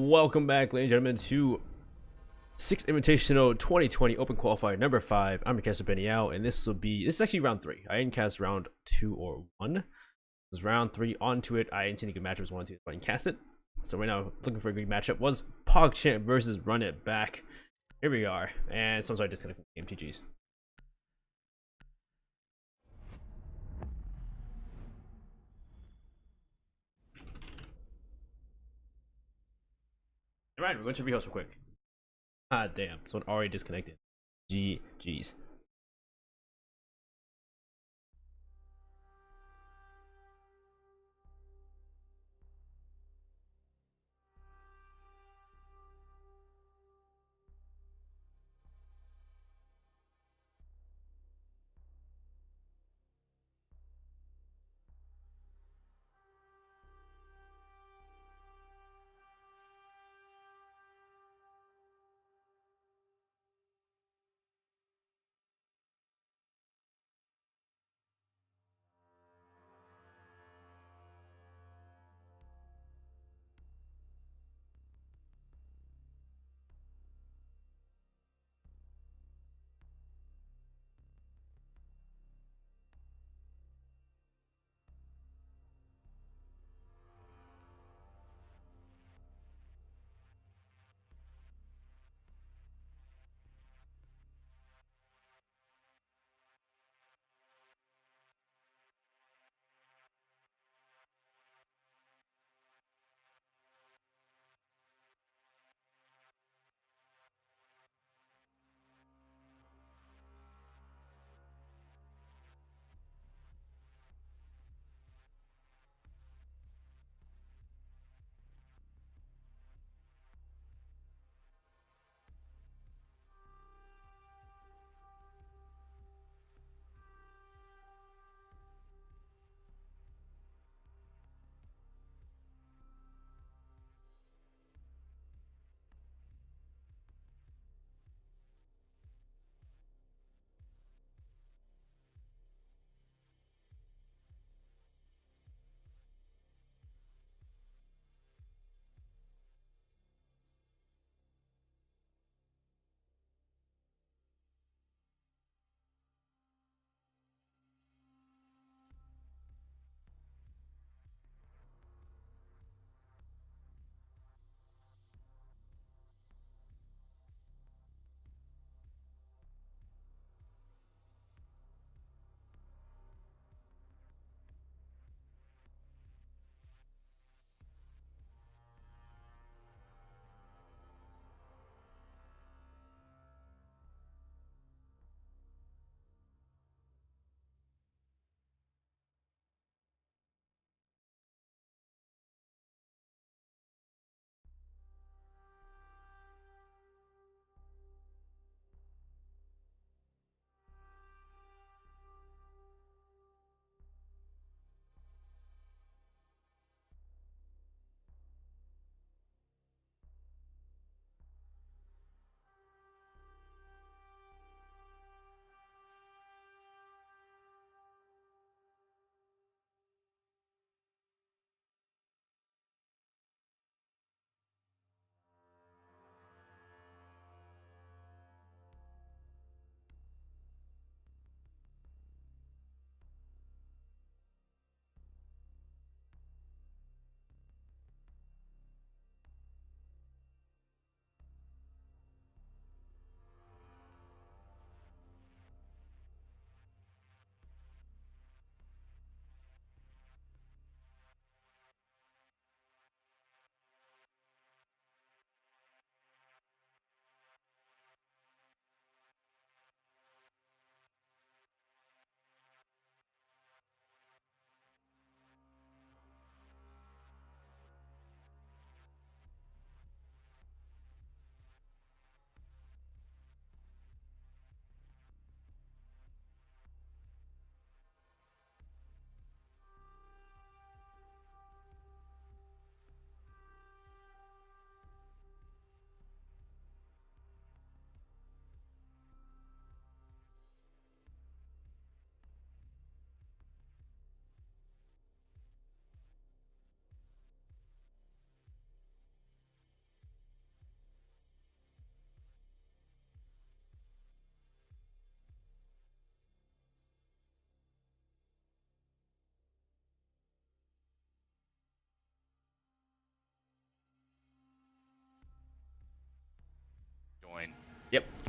Welcome back, ladies and gentlemen, to 6th Invitational 2020 Open Qualifier number 5. I'm your caster Benny Yao, and this is actually round 3. I didn't cast round 2 or 1. This is round 3 onto it. I didn't see any good matchups 1 and 2, so I didn't cast it. So right now, looking for a good matchup was PogChamp versus Run It Back. Here we are, and so I disconnected from the game. GG's. Alright, we're going to rehost real quick. Ah, damn. Someone already disconnected. GG's.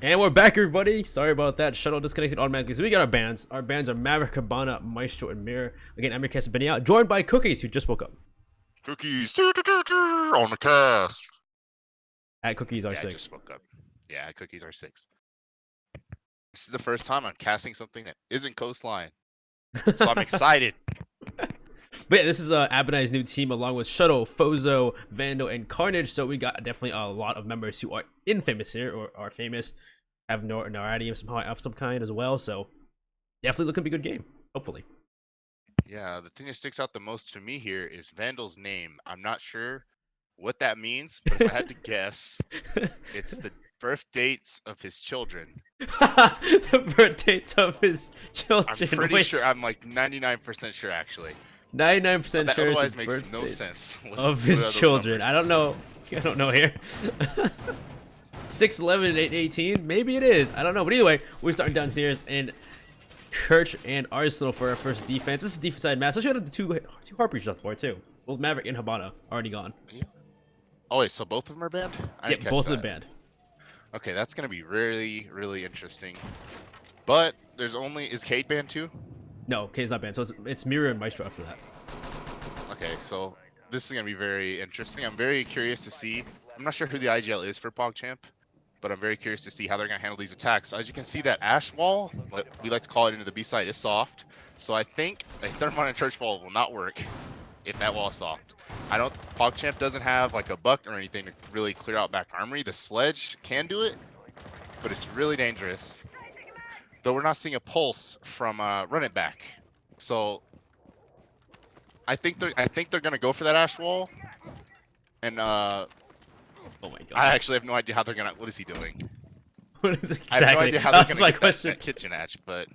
And we're back, everybody. Sorry about that. Shuttle disconnected automatically. So we got our bands. Our bands are Maverick, Cabana, Maestro, and Mirror. Again, I'm your cast Benny out, joined by Cookies, who just woke up. Cookies on the cast. At Cookies R6. I just woke up. Yeah, Cookies R6. This is the first time I'm casting something that isn't Coastline, so I'm excited. But yeah, this is Abinai's new team along with Shuttle, Fozo, Vandal, and Carnage. So we got definitely a lot of members who are infamous here, or are famous, have notoriety of some kind as well. So definitely looking to be a good game, hopefully. Yeah, the thing that sticks out the most to me here is Vandal's name. I'm not sure what that means, but if I had to guess, it's the birth dates of his children. The birth dates of his children. I'm pretty sure. I'm like 99% sure, actually. 99% sure. Otherwise makes no sense. Of his children. I don't know. I don't know here. 6'11" and 8'18". Maybe it is. I don't know. But either way, we're starting downstairs and Kirch and Arsenal for our first defense. This is defense side match. Especially with the two Heartbreachers up for it too. Both Maverick and Habana already gone. Yeah. Oh wait, so both of them are banned? Yeah, both of them banned. Okay, that's gonna be really, really interesting. But there's only is Cade banned too? No, Cade's not banned. So it's Mirror and Maestro after that. Okay, so this is gonna be very interesting. I'm very curious to see. I'm not sure who the IGL is for PogChamp, but I'm very curious to see how they're gonna handle these attacks. As you can see, that Ash wall, what we like to call it into the B side, is soft. So I think a Thermite and Church wall will not work if that wall is soft. PogChamp doesn't have like a buck or anything to really clear out back armory. The sledge can do it, but it's really dangerous. Though we're not seeing a pulse from run it back. So I think they're gonna go for that Ash wall. And oh my god. I actually have no idea how they're gonna. What is he doing? What is exactly? I have no idea how they're gonna get that kitchen hatch, but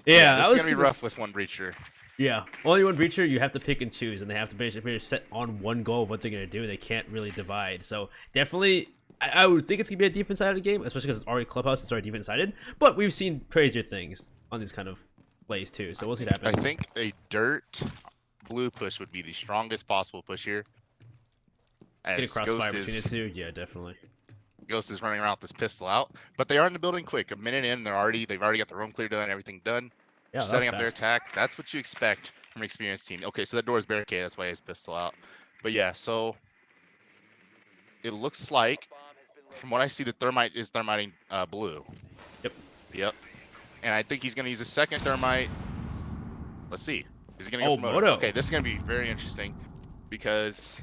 yeah, this is gonna be rough with one breacher. Yeah, only one breacher. You have to pick and choose, and they have to basically set on one goal of what they're gonna do. They can't really divide. So definitely, I would think it's gonna be a defense side of the game, especially because it's already clubhouse. It's already defense sided. But we've seen crazier things on these kind of plays too. So we'll see what happens. I think a dirt blue push would be the strongest possible push here. Get a crossfire between the two. Yeah, definitely. Ghost is running around with this pistol out, but they are in the building quick. A minute in, they've already got the room clear done, everything done. Yeah, setting up their attack. That's what you expect from an experienced team. Okay, so that door is barricaded. That's why he has pistol out. But yeah, so it looks like, from what I see, the Thermite is thermiting blue. Yep. And I think he's going to use a second Thermite. Let's see. Is he going to go for Moto? Okay, this is going to be very interesting because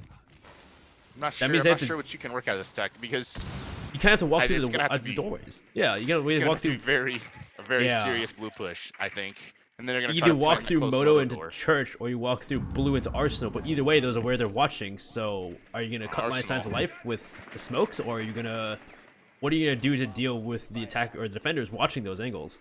I'm not sure what you can work out of this attack because you kind of have to walk through the doorways. Yeah, you gotta walk through. A very serious blue push, I think. And then they're gonna either walk through Moto into Church, or you walk through Blue into Arsenal. But either way, those are where they're watching. So, are you gonna cut line signs of life with the smokes, or are you gonna? What are you gonna do to deal with the attack or the defenders watching those angles?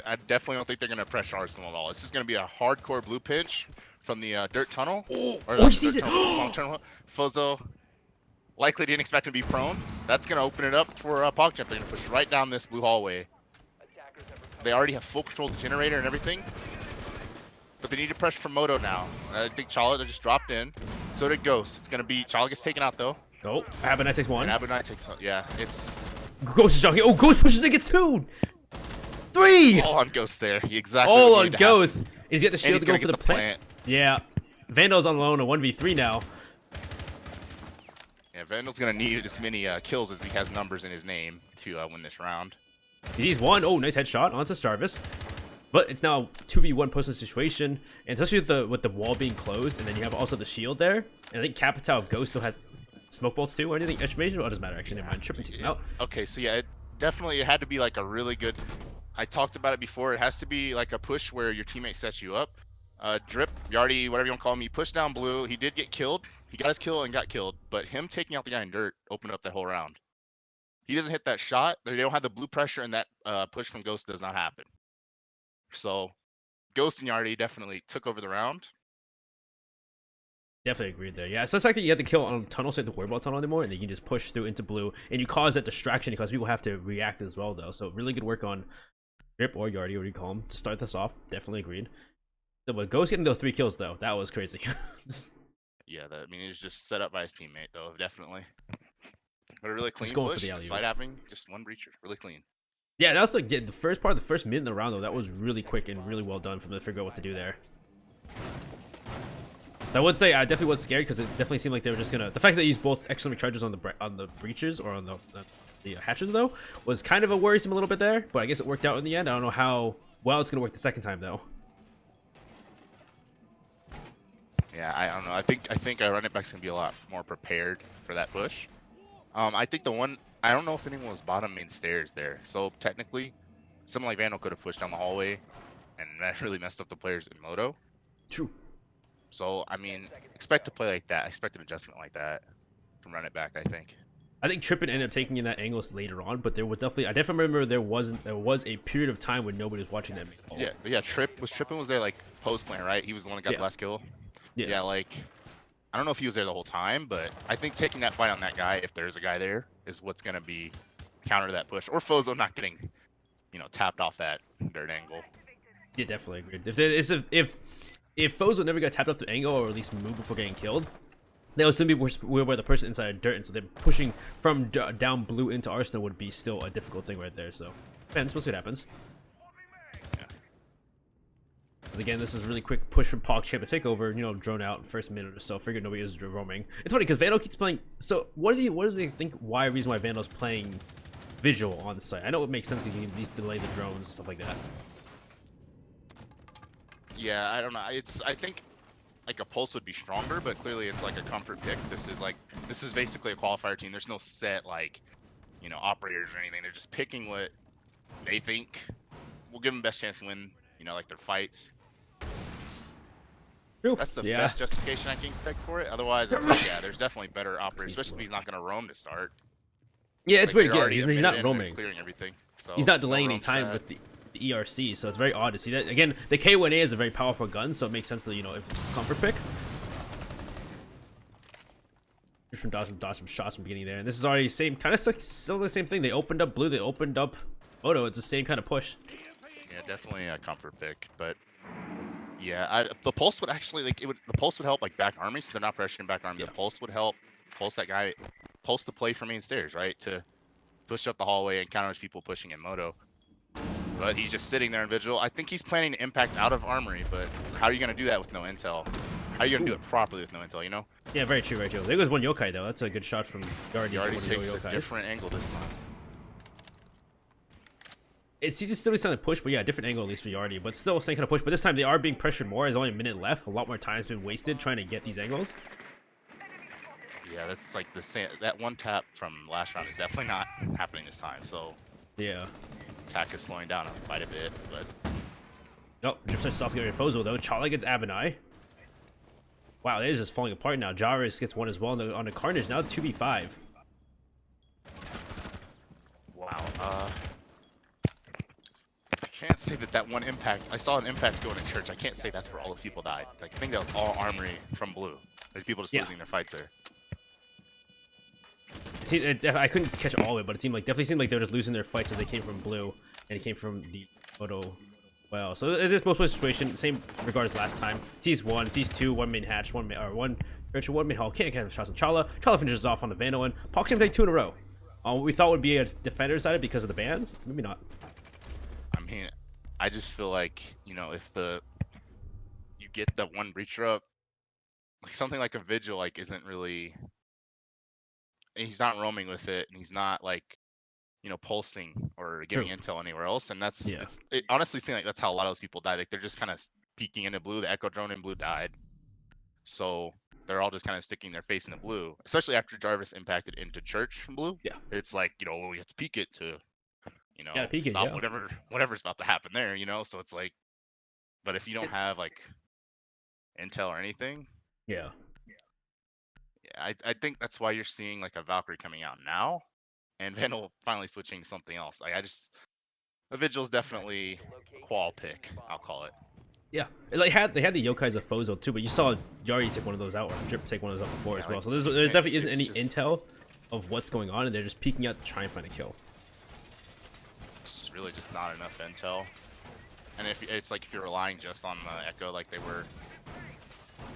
I definitely don't think they're gonna pressure Arsenal at all. This is gonna be a hardcore blue pinch from the dirt tunnel. He sees it. Fozo likely didn't expect him to be prone. That's gonna open it up for PogChamp. They're gonna push right down this blue hallway. They already have full control of the generator and everything, but they need to pressure from Moto now. I think Chala just dropped in. So did Ghost. It's gonna be Chala gets taken out though. Oh, Abinai takes one. And Abinai takes out. Yeah, it's Ghost is jockey. Oh, Ghost pushes it, gets two. 3. All on Ghost there. Exactly. All on Ghost. He's got the shield to go for the plant. Yeah, Vandal's on alone, a 1v3 now. Yeah, Vandal's gonna need as many kills as he has numbers in his name to win this round. He's one. Oh, nice headshot onto Starvis. But it's now 2v1 postal situation, and especially with the wall being closed, and then you have also the shield there. And I think Capital of Ghost still has smoke bolts too, or anything. Exclamation? Oh, it doesn't matter actually. Never mind. Tripping team out. Okay, so yeah, it had to be like a really good. I talked about it before. It has to be like a push where your teammate sets you up. Drip, whatever you want to call him, he pushed down blue. He did get killed. He got his kill and got killed, but him taking out the guy in dirt opened up that whole round. He doesn't hit that shot. They don't have the blue pressure, and that push from Ghost does not happen. So, Ghost and Yardi definitely took over the round. Definitely agreed there. Yeah, so it's like you have to kill on tunnel, so you don't have to worry about tunnel anymore, and then you can just push through into blue, and you cause that distraction because people have to react as well, though. So really good work on Drip or Yardi, whatever you call him, to start this off. Definitely agreed. But Ghost getting those 3 kills, though, that was crazy. Yeah, I mean, he was just set up by his teammate, though, definitely. But a really clean going for push, the alley-oop. despite having just one breacher. Really clean. Yeah, that was like the first part of the first minute in the round though. That was really quick and really well done for them to figure out what to do there. I would say I definitely was scared because it definitely seemed like they were just gonna. The fact that they used both external charges on the breaches or on the hatches though was kind of a worrisome a little bit there. But I guess it worked out in the end. I don't know how well it's gonna work the second time though. Yeah, I don't know. I think our running back's gonna be a lot more prepared for that push. I think the one I don't know if anyone was bottom main stairs there. So technically, someone like Vandal could have pushed down the hallway, and that really messed up the players in Moto. True. So I mean, expect to play like that. Expect an adjustment like that from run it back. I think. I think Trippin ended up taking in that angles later on, but there was definitely I definitely remember there was a period of time when nobody was watching that main hall. Yeah. Trippin was there like post plan, right? He was the one that got the last kill. Yeah, like I don't know if he was there the whole time, but I think taking that fight on that guy, if there's a guy there, is what's gonna be counter to that push. Or Fozo not getting, tapped off that dirt angle. Yeah, definitely agreed. If Fozo never got tapped off the angle or at least moved before getting killed, that would still be where the person inside dirt, and so they're pushing from down blue into Arsenal would be still a difficult thing right there. So, depends. We'll see what happens. Again, this is really quick push from PogChamp to take over, drone out first minute or so. Figured nobody is roaming. It's funny because Vandal keeps playing. So what does he think? Reason why Vandal's playing visual on the site? I know it makes sense because you can at least delay the drones and stuff like that. Yeah, I don't know. I think like a pulse would be stronger, but clearly it's like a comfort pick. This is basically a qualifier team. There's no set operators or anything. They're just picking what they think will give them best chance to win. Like their fights. True. That's the best justification I can expect for it. Otherwise, it's like, there's definitely better operators, especially if he's not going to roam to start. Yeah, it's weird. Yeah, he's not roaming. Clearing everything. So he's not delaying any time with the ERC, so it's very odd to see that. Again, the K1A is a very powerful gun, so it makes sense that, if it's a comfort pick. From dodge some shots from the beginning there, and this is already still the same thing. They opened up blue, they opened up Moto. It's the same kind of push. Yeah, definitely a comfort pick, but yeah, the pulse would actually the pulse would help like back army, so they're not pressuring back army. Yeah. The pulse would help pulse that guy, pulse the play for main stairs, right, to push up the hallway and counter people pushing in Moto. But he's just sitting there in Vigil. I think he's planning to impact out of armory, but how are you going to do that with no intel? How are you going to do it properly with no intel, Yeah, very true, very true. There goes one yokai, though. That's a good shot from Yardi. Yardi takes a different angle this time. It seems to still be something to push, but yeah, different angle at least for Yardi, but still same kind of push. But this time they are being pressured more. There's only a minute left. A lot more time's been wasted trying to get these angles. Yeah, that's like that one tap from last round is definitely not happening this time. So yeah, attack is slowing down quite a bit, but Drip starts off getting Fozo though. Chala gets Abenai. Wow, it is just falling apart now. Jarvis gets one as well on the Carnage. Now 2v5. Wow. I can't say that one impact. I saw an impact going in church. I can't say that's where all the people died. Like, I think that was all armory from blue. Like people just losing their fights there. See, I couldn't catch all of it, but it definitely seemed like they were just losing their fights as they came from blue, and it came from the photo. Well, so it is most situation, same regard as last time. T's 1, T's 2, 1 main hatch, 1 main, or 1 church, 1 main hall. Can't get the shots on Chala. Chala finishes off on the Vandal, and PogChamp take 2 in a row. What we thought would be a defender side because of the bans, maybe not. I mean, I just feel like, if you get that one breacher up, like something like a Vigil, isn't really, he's not roaming with it, and he's not pulsing or giving intel anywhere else, and it honestly seems like that's how a lot of those people died. Like they're just kind of peeking into blue. The Echo drone in blue died, so they're all just kind of sticking their face in the blue. Especially after Jarvis impacted into church from blue. Yeah, it's like we have to peek it to stop whatever's about to happen there. So it's like, but if you don't have intel or anything, yeah, I think that's why you're seeing a Valkyrie coming out now. And Vandal finally switching to something else. A Vigil's definitely a qual pick, I'll call it. Yeah, they had the Yokais of Fozo too, but you saw Yari take one of those out, or Drip take one of those out before as well. So there definitely isn't any intel of what's going on, and they're just peeking out to try and find a kill. It's really just not enough intel. And if you're relying just on the Echo like they were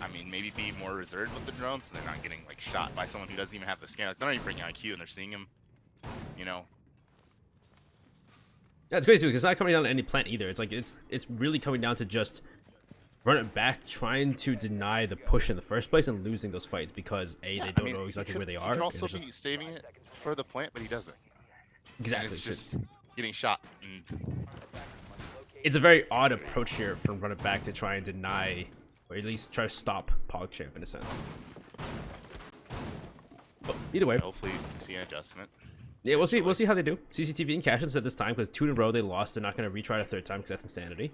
I mean, maybe be more reserved with the drones, so they're not getting like shot by someone who doesn't even have the scan. Like, they're not even bringing IQ, and they're seeing him. You know. Yeah, it's crazy too, because it's not coming down to any plant either. It's like it's really coming down to just run it back, trying to deny the push in the first place and losing those fights because they don't know exactly where they are. He could also be saving it for the plant, but he doesn't. Exactly. And it's just getting shot. And it's a very odd approach here from run it back to try and deny, or at least try to stop PogChamp in a sense. But either way, hopefully we see an adjustment. Yeah, we'll see how they do. CCTV and Cash said this time because 2 in a row they lost. They're not going to retry a third time because that's insanity.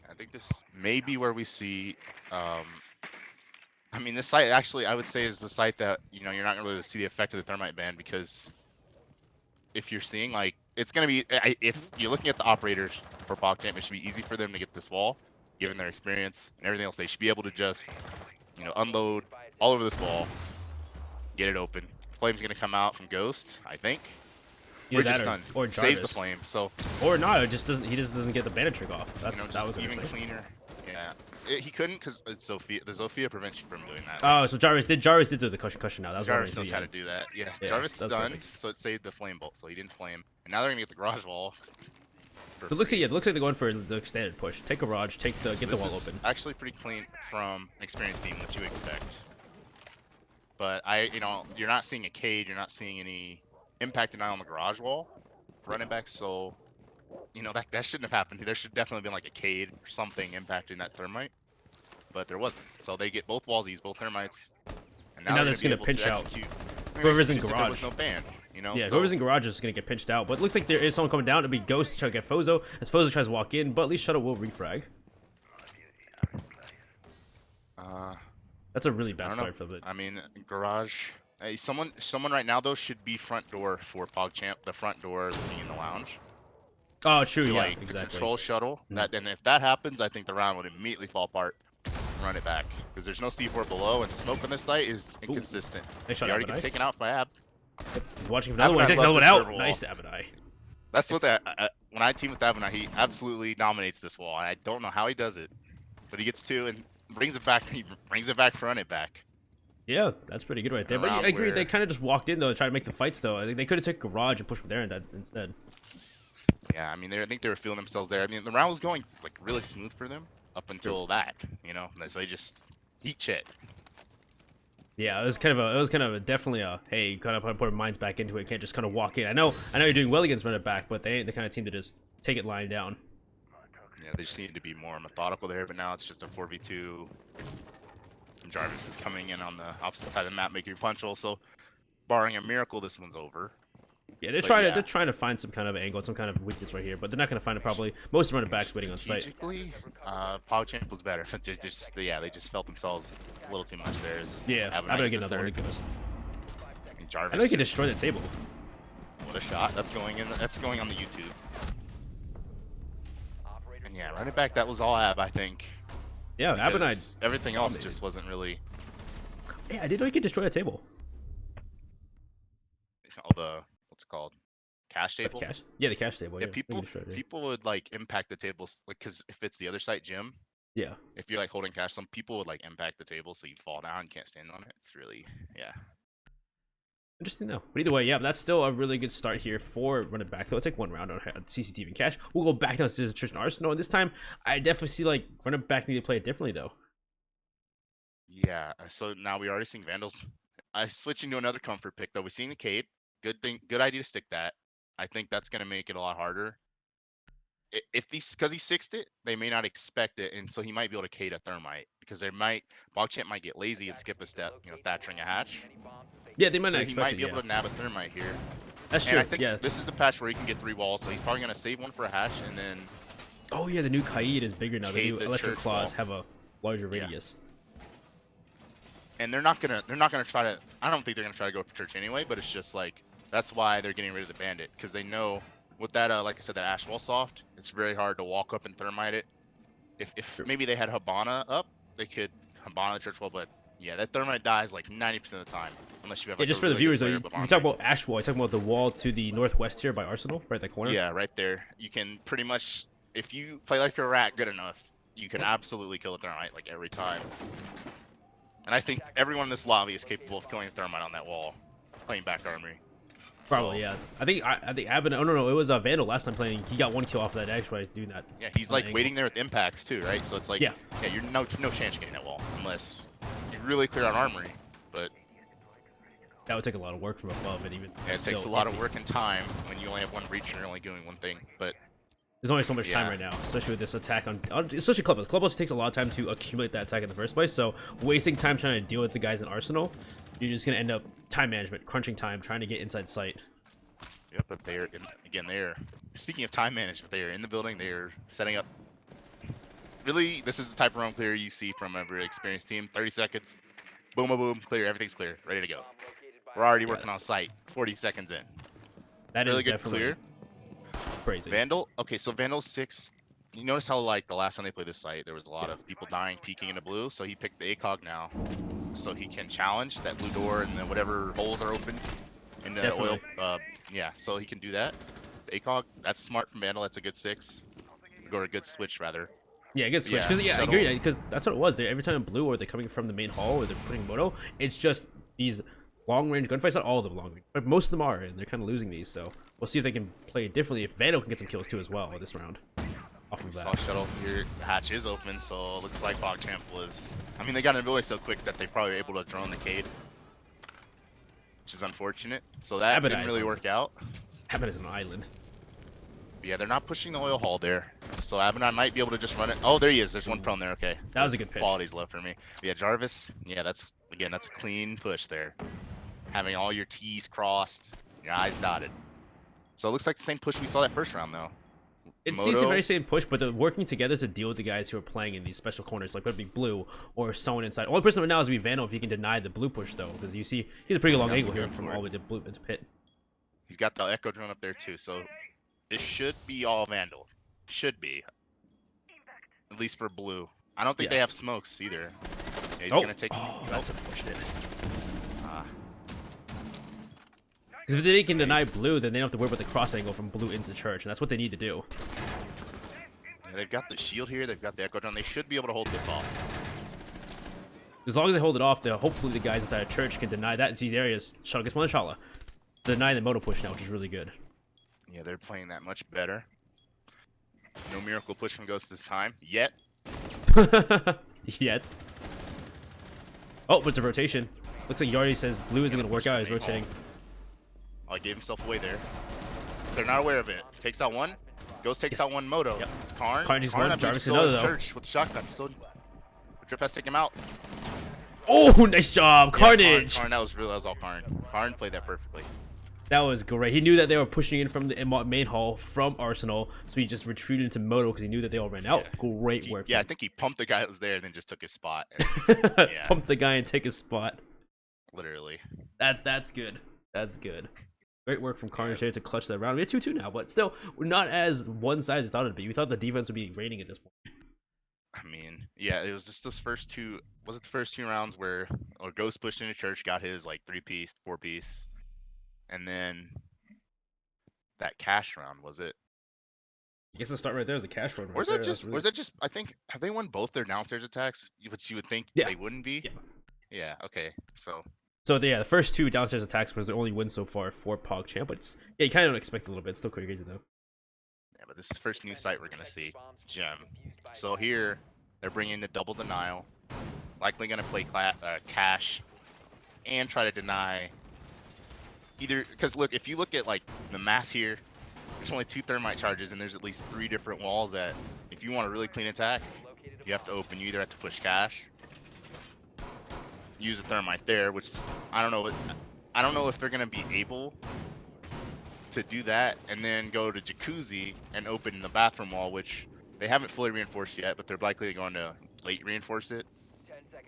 I think this may be where we see. I mean, this site actually, I would say, is the site that you're not going to really see the effect of the thermite ban, because if you're seeing like it's going to be, if you're looking at the operators for PogChamp, it should be easy for them to get this wall, given their experience and everything else. They should be able to just unload all over this wall, get it open. Flame's going to come out from Ghost, I think. Yeah, We're just stunned. Or saves the flame, so or not. It just doesn't. He just doesn't get the bandit trick off. That was even cleaner. Yeah, he couldn't because Sophia. The Sophia prevents you from doing that. Oh, so Jarvis did do the cushion now. That was Jarvis knows how to do that. Yeah, Jarvis stunned, so it saved the flame bolt, so he didn't flame. And now they're gonna get the garage wall. It looks like they're going for the extended push. Take garage. Get the wall open. Actually, pretty clean from an experienced team, what you expect. But you're not seeing a cage. You're not seeing any impact denial on the garage wall. Running back, so that shouldn't have happened. There should definitely been like a cade or something impacting that thermite, but there wasn't. So they get both walls, both thermites, and now they're gonna pinch out whoever's in garage. No ban, Yeah, whoever's in garage is gonna get pinched out. But it looks like there is someone coming down. It'll be Ghost to try to get Fozo as Fozo tries to walk in, but at least Shuttle will refrag. That's a really bad start for the. I mean, garage. Hey, someone right now though should be front door for PogChamp. The front door looking in the lounge. Oh, true. Yeah, like, exactly. The control shuttle. And if that happens, I think the round would immediately fall apart. Run it back because there's no C4 below, and smoke on this site is inconsistent. He already gets taken out by Ab. He's watching for another one. He takes another one out. Nice, Abadai. That's what when I team with Abadai, he absolutely dominates this wall. I don't know how he does it, but he gets 2 and brings it back. He brings it back for run it back. Yeah, that's pretty good right there. But yeah, I agree. They kind of just walked in though to try to make the fights though. I think they could have took garage and pushed from there instead. Yeah, I mean, I think they were feeling themselves there. I mean, the round was going like really smooth for them up until that, so they just heat shit. Yeah, it was kind of definitely a hey, kind of put our minds back into it. Can't just kind of walk in. I know you're doing well against run it back, but they ain't the kind of team to just take it lying down. Yeah, they just needed to be more methodical there, but now it's just a 4v2. Jarvis is coming in on the opposite side of the map, making punch roll. So, barring a miracle, this one's over. Yeah, they're trying to find some kind of angle, some kind of weakness right here, but they're not going to find it probably. Most running backs waiting on site. Strategically, PogChamp was better. They just felt themselves a little too much there. Yeah, I'm gonna get another one. Jarvis. I know he can destroy the table. What a shot! That's going in. That's going on the YouTube. And yeah, running back. That was all Ab, I think. Yeah, Ab and I. Everything else just wasn't really. Yeah, I didn't know he could destroy a table. All the what's it called? Cash table. Yeah, the cash table. Yeah, people would like impact the tables, like, because if it's the other side gym. Yeah. If you're like holding cash, some people would like impact the table, so you fall down, you can't stand on it. It's really Interesting though. But either way, yeah, that's still a really good start here for running back. Though, take one round on CCTV and Cash. We'll go back now to Church and Arsenal, and this time I definitely see like running back need to play it differently though. Yeah. So now we already seeing Vandals. I switching to another comfort pick though. We're seeing the Cade. Good idea to stick that. I think that's gonna make it a lot harder. If because he sixed it, they may not expect it, and so he might be able to Cade a thermite because PogChamp might get lazy and skip a step, thatching a hatch. Yeah, they might not expect he might be able to nab a thermite here. That's true. I think this is the patch where he can get 3 walls, so he's probably gonna save one for a hatch and then. Oh yeah, the new Kaid is bigger now. The new electric claws have a larger radius. And they're not gonna try to. I don't think they're gonna try to go for church anyway. But it's just like that's why they're getting rid of the bandit, because they know with that like I said, that ash wall soft, it's very hard to walk up and thermite it. If maybe they had Habana up, they could Habana the church wall, but yeah, that thermite dies like 90% of the time unless you have. Like, just for the viewers, though, you talk about ash wall. You talking about the wall to the northwest here by Arsenal, right that corner. Yeah, right there. You can pretty much, if you play like a rat good enough, you can absolutely kill a thermite like every time. And I think everyone in this lobby is capable of killing a thermite on that wall, playing back armory. Probably, yeah. I think Abin. Oh no, it was Vandal last time playing. He got 1 kill off of that edge by doing that. Yeah, he's like waiting there with impacts too, right? So it's like, yeah, you're no chance of getting that wall unless you really clear out armory. But that would take a lot of work from above, and even yeah, it takes a lot of work and time when you only have one breach and you're only doing one thing. But there's only so much time right now, especially with this attack on especially Clubhouse. Clubhouse takes a lot of time to accumulate that attack in the first place. So wasting time trying to deal with the guys in Arsenal, you're just gonna end up time management, crunching time, trying to get inside sight. Yep, but they're again. They're speaking of time management. They are in the building. They are setting up. Really, this is the type of roam clear you see from a very experienced team. 30 seconds, boom, boom, boom, clear. Everything's clear, ready to go. We're already working on site. 40 seconds in. That really is good definitely clear. Crazy. Vandal. Okay, so Vandal's 6. You notice how like the last time they played this site, there was a lot of people dying, peeking into blue. So he picked the ACOG now, so he can challenge that blue door and then whatever holes are open in the oil. Yeah, so he can do that. The ACOG, that's smart from Vandal. That's a good 6. Or a good switch, rather. Yeah, good switch. Because I agree. Because that's what it was. Every time in blue, or they're coming from the main hall, or they're putting moto, it's just these long-range gunfights. Not all of them long range, but most of them are, and they're kind of losing these. So we'll see if they can play it differently. If Vandal can get some kills too as well this round. Off of that. Saw shuttle here. The hatch is open, so it looks like PogChamp was. I mean, they got an ability so quick that they probably were able to drone the Cade, which is unfortunate. So that didn't really work out. Abaddon is an island. But yeah, they're not pushing the oil hall there, so Abaddon might be able to just run it. Oh, there he is. There's one prone there. Okay, that was a good pitch. Quality's left for me. But yeah, Jarvis. Yeah, that's a clean push there. Having all your T's crossed, your I's dotted. So it looks like the same push we saw that first round, though. It seems the very same push, but they're working together to deal with the guys who are playing in these special corners, like whether it be blue or someone inside. Only person right now is be Vandal if he can deny the blue push, though, because you see he's a pretty long angle here from all the way to blue into pit. He's got the echo drone up there too, so this should be all Vandal. Should be, at least for blue. I don't think they have smokes either. Yeah, he's gonna take. Oh, that's unfortunate. Because if they can deny blue, then they don't have to worry about the cross angle from blue into church, and that's what they need to do. Yeah, they've got the shield here, they've got the echo drone. They should be able to hold this off. As long as they hold it off, hopefully the guys inside of church can deny that. These areas, shuttle gets one inshallah. Deny the moto push now, which is really good. Yeah, they're playing that much better. No miracle push from Ghost this time, yet. Yet. Oh, but it's a rotation. Looks like Yari says blue isn't going to work out. He's rotating. Oh, he gave himself away there. They're not aware of it. Takes out one. Ghost takes out one moto. Yep. It's Karn. Karn takes one. Jarvis another, though. Church with the shotgun. Still, Drip has to take him out. Oh, nice job, Carnage. Karn, that was all Karn. Karn played that perfectly. That was great. He knew that they were pushing in from the main hall from Arsenal, so he just retreated into moto because he knew that they all ran out. Great work. Yeah, I think he pumped the guy that was there and then just took his spot. Pumped the guy and take his spot. Literally. That's good. That's good. Great work from Carnage to clutch that round. We have 2-2 now, but still, we're not as one side as thought it'd be. We thought the defense would be reigning at this point. I mean, yeah, it was just those first two. Was it the first 2 rounds where Ghost pushed into church, got his like 3-piece, 4-piece, and then that cash round, was it? I guess the start right there is the cash round. Or is that just? Or is that just? I think have they won both their downstairs attacks? Which you would think they wouldn't be. Yeah. Okay. So yeah, the first 2 downstairs attacks was the only win so far for PogChamp, but you kind of don't expect a little bit. It's still quite crazy though. Yeah, but this is the first new site we're gonna see. Gem. So here they're bringing the double denial, likely gonna play cash, and try to deny. Either because look, if you look at like the math here, there's only 2 thermite charges, and there's at least 3 different walls that if you want a really clean attack, you have to open. You either have to push cash, use a thermite there, which I don't know if they're gonna be able to do that and then go to jacuzzi and open the bathroom wall, which they haven't fully reinforced yet, but they're likely going to late reinforce it.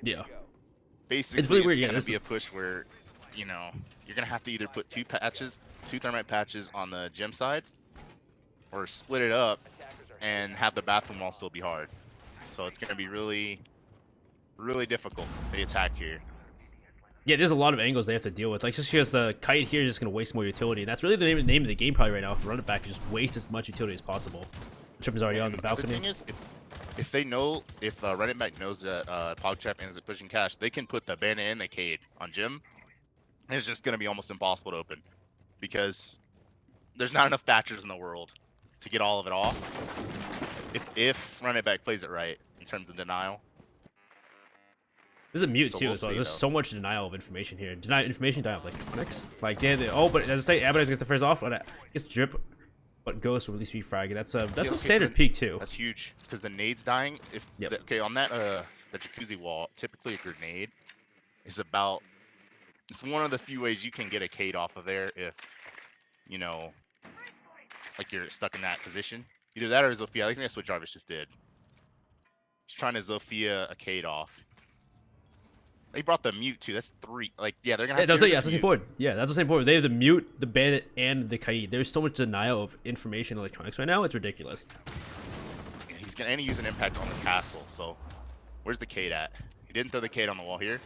Yeah. Basically, it's, really weird, gonna be a push where, you're gonna have to either put 2 thermite patches on the gym side, or split it up and have the bathroom wall still be hard. So it's gonna be really, really difficult to attack here. Yeah, there's a lot of angles they have to deal with. Like, just because the kite here is just going to waste more utility. And that's really the name of the game probably right now. If you run it back, just waste as much utility as possible. Trip is already on the balcony. The thing is, if they know, if running back knows that PogChamp ends up pushing cash, they can put the bandit and the Cade on Jim, and it's just gonna be almost impossible to open because there's not enough Thatchers in the world to get all of it off. If running back plays it right in terms of denial. This is a mute So too, we'll so see, there's though. so much denial of information here. Information, denial of electronics. Like, oh, but as I say, Abaddon gets the first off, but it gets drip, but Ghost will at least be fragged. That's a Okay, so standard then peak too. That's huge because the nade's dying. If Yep. okay, on that the jacuzzi wall, typically a grenade is about. It's one of the few ways you can get a Cade off of there if, you know, like you're stuck in that position. Either that or Zofia. I think that's what Jarvis just did. He's trying to Zofia a Cade off. They brought the mute too. That's 3. Like, yeah, they're gonna have That's to it. hear Yeah, this that's mute. important. Yeah, that's the same point. They have the mute, the bandit, and the Kaid. There's so much denial of information and electronics right now. It's ridiculous. Yeah, he's gonna use an impact on the castle. So, where's the Cade at? He didn't throw the Cade on the wall here.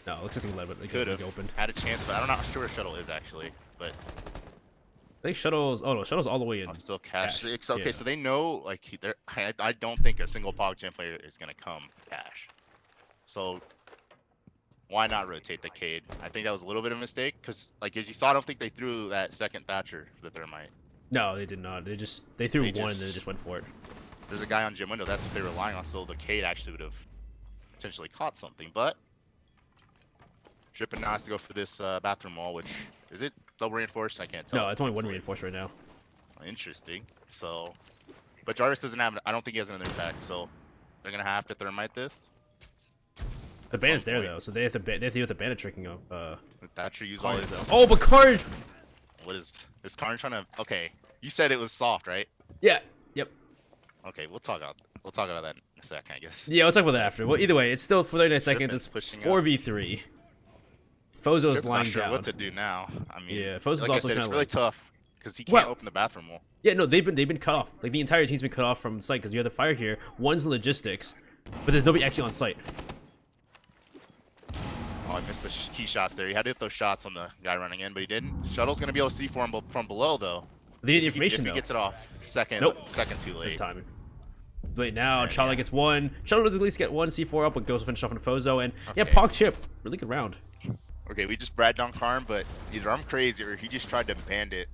No, it looks like they led, but they Could have opened. had a chance, but I'm not sure where Shuttle is actually. But I think Shuttle's. Oh no, Shuttle's all the way in. oh, still cash. Cash, Okay, yeah. so they know like I don't think a single PogChamp player is gonna come cash. So why not rotate the Cade? I think that was a little bit of a mistake because, like, as you saw, I don't think they threw that second Thatcher for the thermite. No, they did not. They threw They one and then just- just went for it. There's a guy on gym window. That's what they were relying on. So the Cade actually would have potentially caught something, but Trippin now has to go for this bathroom wall, which is it double reinforced? I can't tell. No, it's only one Honestly. reinforced right now. Interesting. So, but Jarvis doesn't have. I don't think he has another back. So they're gonna have to thermite this. The at some bandit's there point. though, so they have to deal with the bandit tricking of Thatcher use all Carnage, his. though. Oh, but Carnage. What is Carnage trying to? Okay, you said it was soft, right? Yeah. Yep. Okay, we'll talk about that in a second, I guess. Yeah, we'll talk about that after. Well, either way, it's still for 39 seconds. Trippin's It's pushing up. 4v3. Fozo's Trippin's lying not sure down. what to do now. I mean, Yeah, Fozo's like I also said, it's kinda really like- tough because he can't Well- open the bathroom wall. Yeah, no, they've been cut off. Like the entire team's been cut off from site because you have the fire here. One's in logistics, but there's nobody actually on site. Oh, I missed the key shots there. He had to hit those shots on the guy running in, but he didn't. Shuttle's gonna be able to see for him from below though. They need the If information he though. gets it off, second Nope. too Good late. timing. Late now, Yeah, Charlie yeah. gets one. Charlie does at least get one C4 up, but goes to finish off on Fozo. And yeah, Okay. PogChamp, really good round. Okay, we just bragged on Karn, but either I'm crazy or he just tried to bandit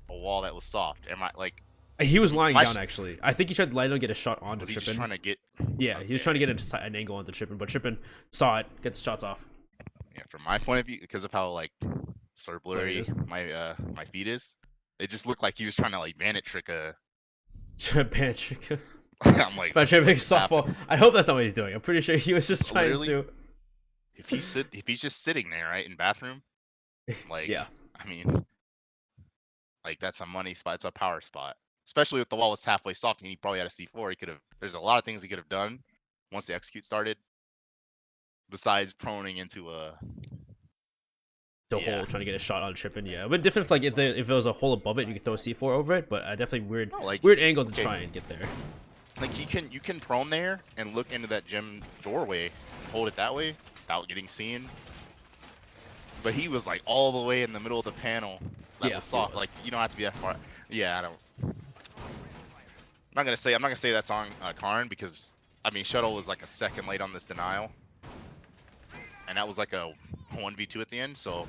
a wall that was soft. Am I like? He was lying My down actually. I think he tried to lie down and get a shot onto Was he just Trippin. trying to get? Yeah, he was trying to get an angle onto Trippin, but Trippin saw it, gets shots off. Yeah, from my point of view, because of how like sort of Blurry it blurry is. my feed is, it just looked like he was trying to like bandit trick a. Bad trick. I'm like, Bad trick, what's softball. happening? I hope that's not what he's doing. I'm pretty sure he was just trying Literally? to. If he's just sitting there, right, in bathroom, like, Yeah. I mean, like that's a money spot. It's a power spot, especially if the wall was halfway soft and he probably had a C4. He could have. There's a lot of things he could have done once the execute started, besides proning into a. The Yeah. hole trying to get a shot on Trippin. Yeah, but different if like if there was a hole above it, you could throw a C4 over it. But definitely weird, No, like, weird angle to okay. try and get there. Like you can prone there and look into that gym doorway, and hold it that way without getting seen. But he was like all the way in the middle of the panel. That Yeah, was he soft. was. Like you don't have to be that far. Yeah, I don't. I'm not gonna say that's on Karn because I mean Shuttle was like a second late on this denial, and that was like a 1v2 at the end. So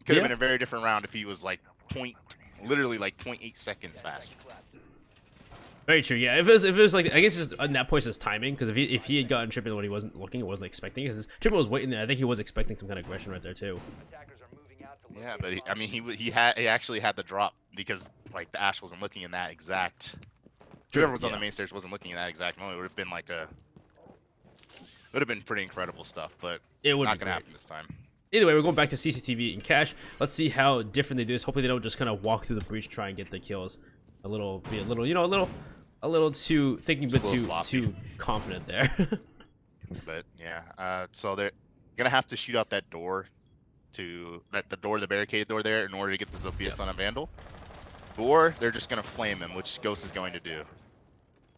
could have Yeah. been a very different round if he was like literally like 0.8 seconds faster. Very true. Yeah, if it was like I guess just on that point, it's just timing because if he had gotten Trippin when he wasn't looking, or wasn't expecting, because Trippin was waiting there. I think he was expecting some kind of aggression right there too. Yeah, but I mean, he actually had the drop because like the Ash wasn't looking in that exact. True, Whoever was on yeah. the main stairs wasn't looking in that exact moment. It would have been like would have been pretty incredible stuff, but It would not be gonna great. happen this time. Either way, we're going back to CCTV and Cash. Let's see how different they do this. Hopefully, they don't just kind of walk through the breach, try and get the kills. Be a little, you know, a little too thinking, but Just a little sloppy. too confident there. But yeah, so they're gonna have to shoot out that door the barricade door there in order to get the Zofia stun on Vandal, or they're just gonna flame him, which Ghost is going to do.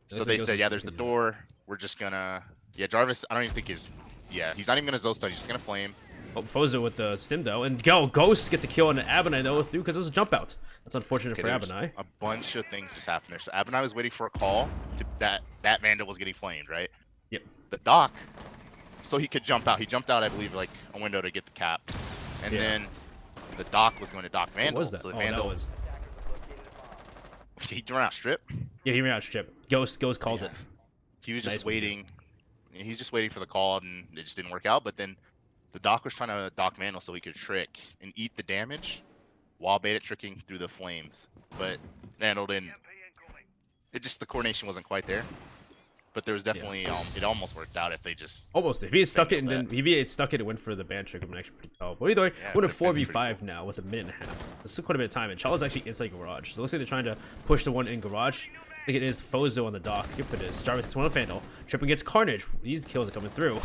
So looks they like Ghost said, is yeah, there's the gonna do door. We're just gonna, yeah, Jarvis. I don't even think he's not even gonna Zo stun. He's just gonna flame. Oh, Fozo with the stim though, and Ghost gets a kill on the Abonai though through because it was a jump out. That's unfortunate for Abonai. A bunch of things just happened there. So Abonai was waiting for a call to that Vandal was getting flamed, right? Yep. The Doc, so he could jump out. He jumped out, I believe, like a window to get the cap, and then the Doc was going to Doc Vandal. What was that? So the Oh, Vandal that was. He ran out strip. Yeah, he ran out strip. Ghost called it. He was Nice just waiting. He's just waiting for the call, and it just didn't work out. But then the Doc was trying to Doc Vandal so he could trick and eat the damage while beta tricking through the flames. But Vandal didn't. It just, the coordination wasn't quite there. But there was definitely it almost worked out if they just almost. If he had stuck it and then if he had stuck it and went for the ban trick, it would actually pretty tough. But either way, we're in a 4v5 now with a minute and a half. This is quite a bit of time, and Chala's actually inside garage. So it looks like they're trying to push the one in garage. I think it is Fozo on the dock. Yep, it is. Jarvis gets one on Vandal. Tripping gets Carnage. These kills are coming through.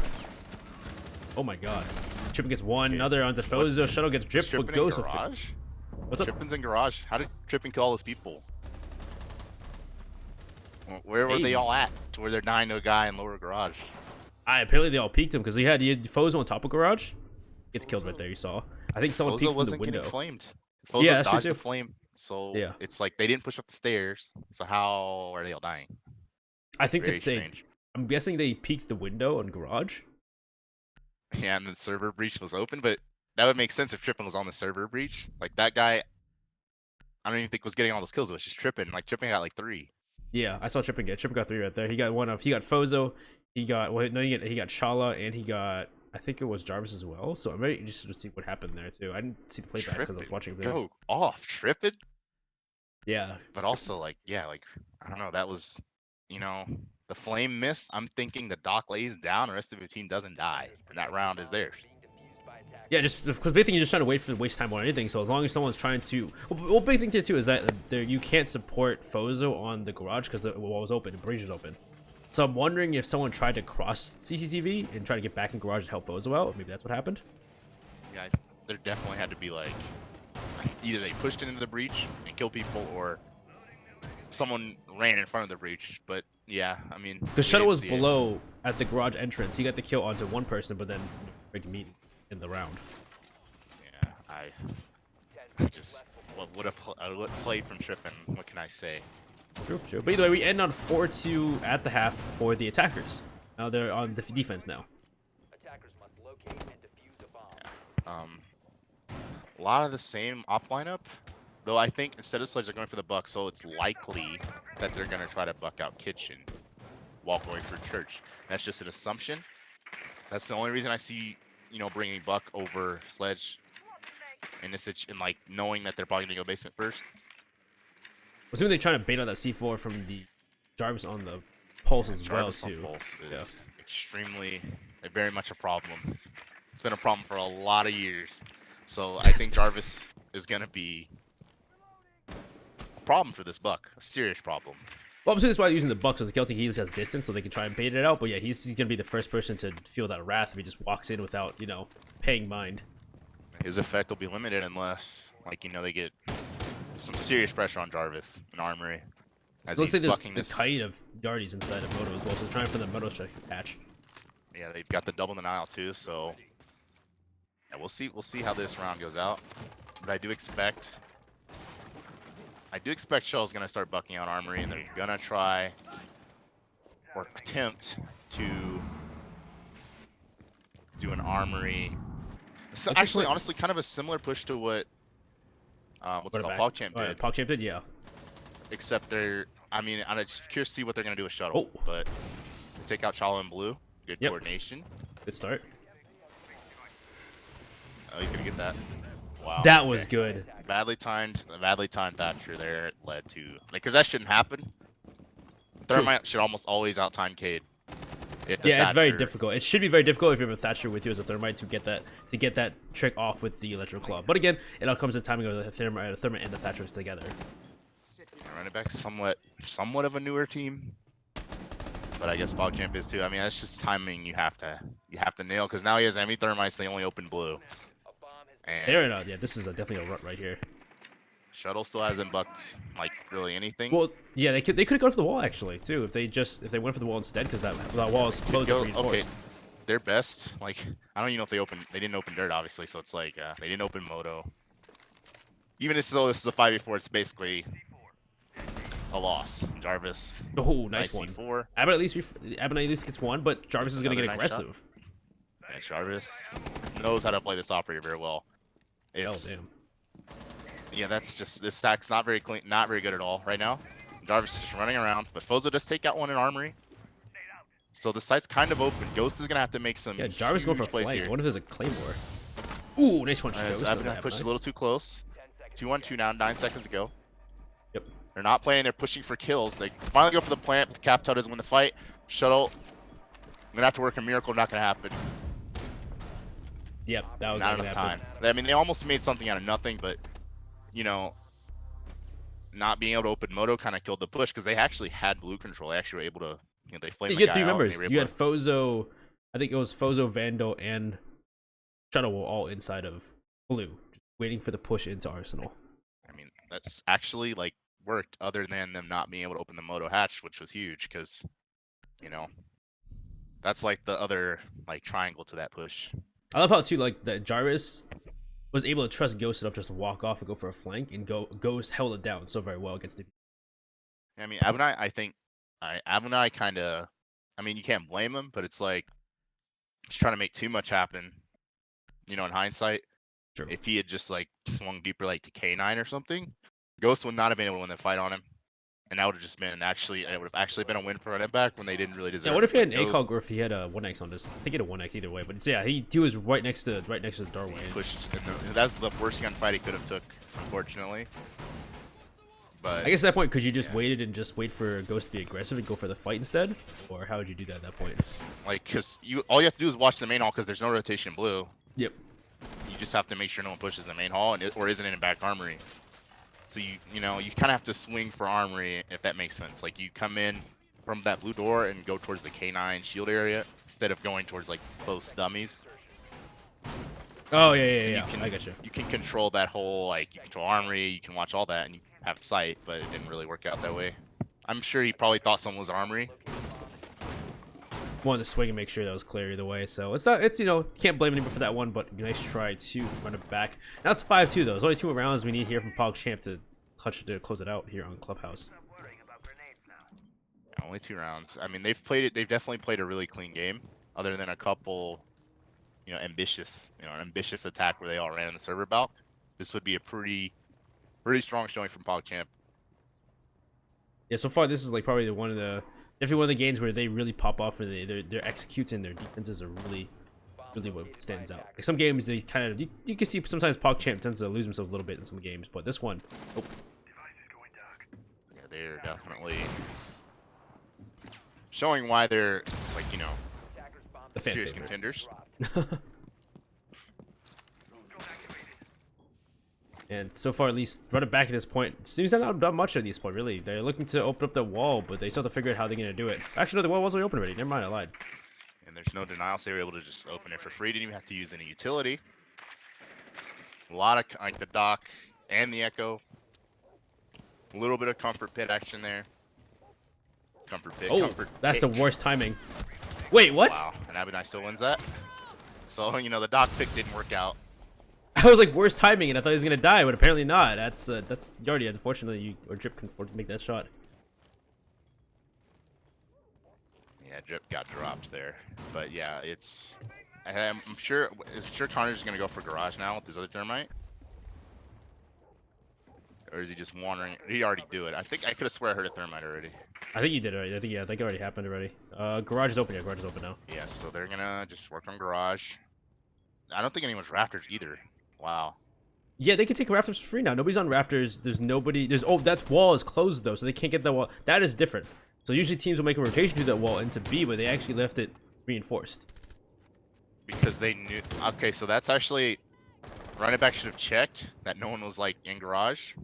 Oh my god. Tripping gets one, another onto Fozo. Shuttle gets dripped with Ghost. What's up? Tripping's in garage. How did Tripping kill all those people? Where were they all at? To where they're dying to a guy in lower garage. Apparently they all peeked him because he had Fozo on top of garage. Gets killed right there. You saw. I think someone peeked from the window. Getting flamed. Fozo dodged the flame, so it's like they didn't push up the stairs. So how are they all dying? I think I'm guessing they peeked the window on garage. Yeah, and the server breach was open, but that would make sense if Trippin was on the server breach. Like that guy, I don't even think was getting all those kills. It was just Trippin. Like Trippin got like 3. Yeah, I saw Trippin get. Trippin got 3 right there. He got one of. He got Fozo. He got he got Shala, and he got. I think it was Jarvis as well. So I'm ready just to see what happened there too. I didn't see the playback because I was watching. Go off, Trippin. Yeah, but also like like I don't know. That was the flame missed. I'm thinking the Doc lays down, the rest of the team doesn't die, and that round is theirs. Yeah, just because big thing you're just trying to waste time on anything. So as long as someone's trying to, well big thing here too is that you can't support Fozo on the garage because the wall was open, the breach is open. So I'm wondering if someone tried to cross CCTV and try to get back in garage to help Fozo out. Maybe that's what happened. Yeah, there definitely had to be like either they pushed into the breach and killed people, or someone ran in front of the breach. But yeah, I mean, because Shuttle was below at the garage entrance. He got the kill onto one person, but then ready to meet in the round. Yeah, I just what played from Trippin. What can I say? True. But either way, we end on 4-2 at the half for the attackers. Now they're on the defense now. Attackers must locate and defuse a bomb. A lot of the same op lineup, though. I think instead of Sledge, they're going for the Buck, so it's likely that they're going to try to buck out Kitchen while going for Church. That's just an assumption. That's the only reason I see, bringing Buck over Sledge in this, and like knowing that they're probably going to go basement first. Assuming they're trying to bait out that C4 from the Jarvis on the pulse as well too. Pulse is extremely, very much a problem. It's been a problem for a lot of years. So I think Jarvis is going to be a problem for this Buck, a serious problem. Well, I'm assuming that's why they're using the Buck, so the Celtic Heals has distance, so they can try and bait it out. But yeah, he's going to be the first person to feel that wrath if he just walks in without, paying mind. His effect will be limited unless, they get some serious pressure on Jarvis and Armory. It looks like there's the kite of Yardies inside of Moto as well, so they're trying for the Moto strike patch. Yeah, they've got the double denial too, so yeah, we'll see how this round goes out. But I do expect Shuttle's gonna start bucking out Armory, and they're gonna try or attempt to do an Armory. So actually, honestly, kind of a similar push to what what's it called, PogChamp did. PogChamp did, yeah. Except I'm just curious to see what they're gonna do with Shuttle. But they take out Chala and Blue. Good coordination. Good start. Oh, he's gonna get that. Wow. That was good. Badly timed Thatcher there led to because that shouldn't happen. Thermite should almost always outtime Cade. Yeah, it's very difficult. It should be very difficult if you have a Thatcher with you as a Thermite to get that trick off with the Electro Claw. But again, it all comes to timing of the Thermite and the Thatcher together. Running back somewhat of a newer team, but I guess PogChamp is too. I mean, that's just timing you have to nail because now he has enemy Thermites. They only open Blue. And yeah, this is definitely a rut right here. Shuttle still hasn't bucked really anything. Well, yeah, they could have gone for the wall actually too if they went for the wall instead because that wall is closed and reinforced. their best. Like, I don't even know if they didn't open dirt, obviously. So it's like they didn't open moto. Even though this is a 5v4, it's basically a loss. Jarvis, Oh, nice one. C4. Abbott at least gets one, but Jarvis is gonna get Another nice shot. aggressive. Yeah, Jarvis knows how to play this operator very well. Oh It's damn. yeah, that's just this stack's not very clean, not very good at all right now. Jarvis is just running around, but Fozo does take out one in armory. So the site's kind of open. Ghost is gonna have to make some Yeah, Jarvis going for a huge plays flank. here. What if there's a claymore? Ooh, nice one. As Abinai pushes a little too close. 2-1-2 now, 9 seconds to go. Yep. They're not playing, they're pushing for kills. They finally go for the plant, but the Captel doesn't win the fight. Shuttle. I'm gonna have to work a miracle, not gonna happen. Yep, that was Not gonna enough happen. time. I mean, they almost made something out of nothing, but, you know, not being able to open Moto kind of killed the push because they actually had blue control. They actually were able to, you know, they flamed You the get guy 3 out, and members. they were You able had Fozo, I think it was Fozo, Vandal, and Shuttle were all inside of blue, just waiting for the push into Arsenal. I mean, that's actually like worked other than them not being able to open the Moto hatch, which was huge because, you know, that's like the other like triangle to that push. I love how too like that Jarvis was able to trust Ghost enough just to walk off and go for a flank, and Ghost held it down so very well against the. I mean, Abinai, I think, Abinai kind of, I mean, you can't blame him, but it's like he's trying to make too much happen. You know, in hindsight, True. if he had just like swung deeper, like to K9 or something, Ghost would not have been able to win the fight on him, and that would have just been it would have actually been a win for running back when they didn't really deserve. Yeah, what if he had an But ACOG or if he had a 1x on this? I think he had a 1x either way, but yeah, he was right next to the doorway. He pushed, and that's the worst gunfight he could have took, unfortunately. But I guess at that point, could you just Yeah. waited and just wait for Ghost to be aggressive and go for the fight instead, or how would you do that at that point? it's like, cause all you have to do is watch the main hall because there's no rotation in blue. Yep. You just have to make sure no one pushes the main hall or isn't in back armory. So you know you kind of have to swing for armory if that makes sense. Like you come in from that blue door and go towards the K9 shield area instead of going towards like close dummies. Oh yeah, And yeah. you can, I got you. You can control that whole like you control armory, you can watch all that, and you have sight, but it didn't really work out that way. I'm sure he probably thought someone was armory. Wanted to swing and make sure that was clear either way. So it's you know, can't blame anyone for that one, but nice try to run it back. Now it's 5-2 though. There's only 2 rounds we need here from PogChamp to close it out here on Clubhouse. Only 2 rounds. I mean, they've definitely played a really clean game, other than a couple, you know, an ambitious attack where they all ran in the server balk. This would be a pretty strong showing from PogChamp. Yeah, so far this is like probably definitely one of the games where they really pop off and their executes and their defenses are really what stands out. Like some games they kind of you can see sometimes PogChamp tends to lose themselves a little bit in some games, but this one, oh, Yeah, they're definitely showing why they're like, you know, the fan serious favorite. contenders. And so far, at least run it back at this point. Seems to not done much at this point, really. They're looking to open up the wall, but they still have to figure out how they're going to do it. Actually, no, the wall wasn't open already. Never mind, I lied. And there's no denial, so they were able to just open it for free. Didn't even have to use any utility. A lot of like the dock and the echo. A little bit of comfort pit action there. Comfort pit. Oh, comfort that's pit. the worst timing. Wait, what? Wow, and Abinai still wins that. So, you know, the dock pick didn't work out. I was like, worst timing, and I thought he was going to die, but apparently not. That's Yardy. Unfortunately, or Drip can afford to make that shot. Yeah, Drip got dropped there. But yeah, I'm sure Connor's going to go for garage now with his other thermite. Or is he just wandering? He already do it. I think I could have swear I heard a thermite already. I think you did already. I think it already happened already. Garage is open. Yeah, garage is open now. Yeah, so they're gonna just work on garage. I don't think anyone's rafters either. Wow. Yeah, they can take rafters for free now. Nobody's on rafters. There's nobody. Oh, that wall is closed though, so they can't get that wall. That is different. So usually teams will make a rotation to that wall into B, but they actually left it reinforced. Because they knew. Okay, so that's actually running back should have checked that no one was like in garage.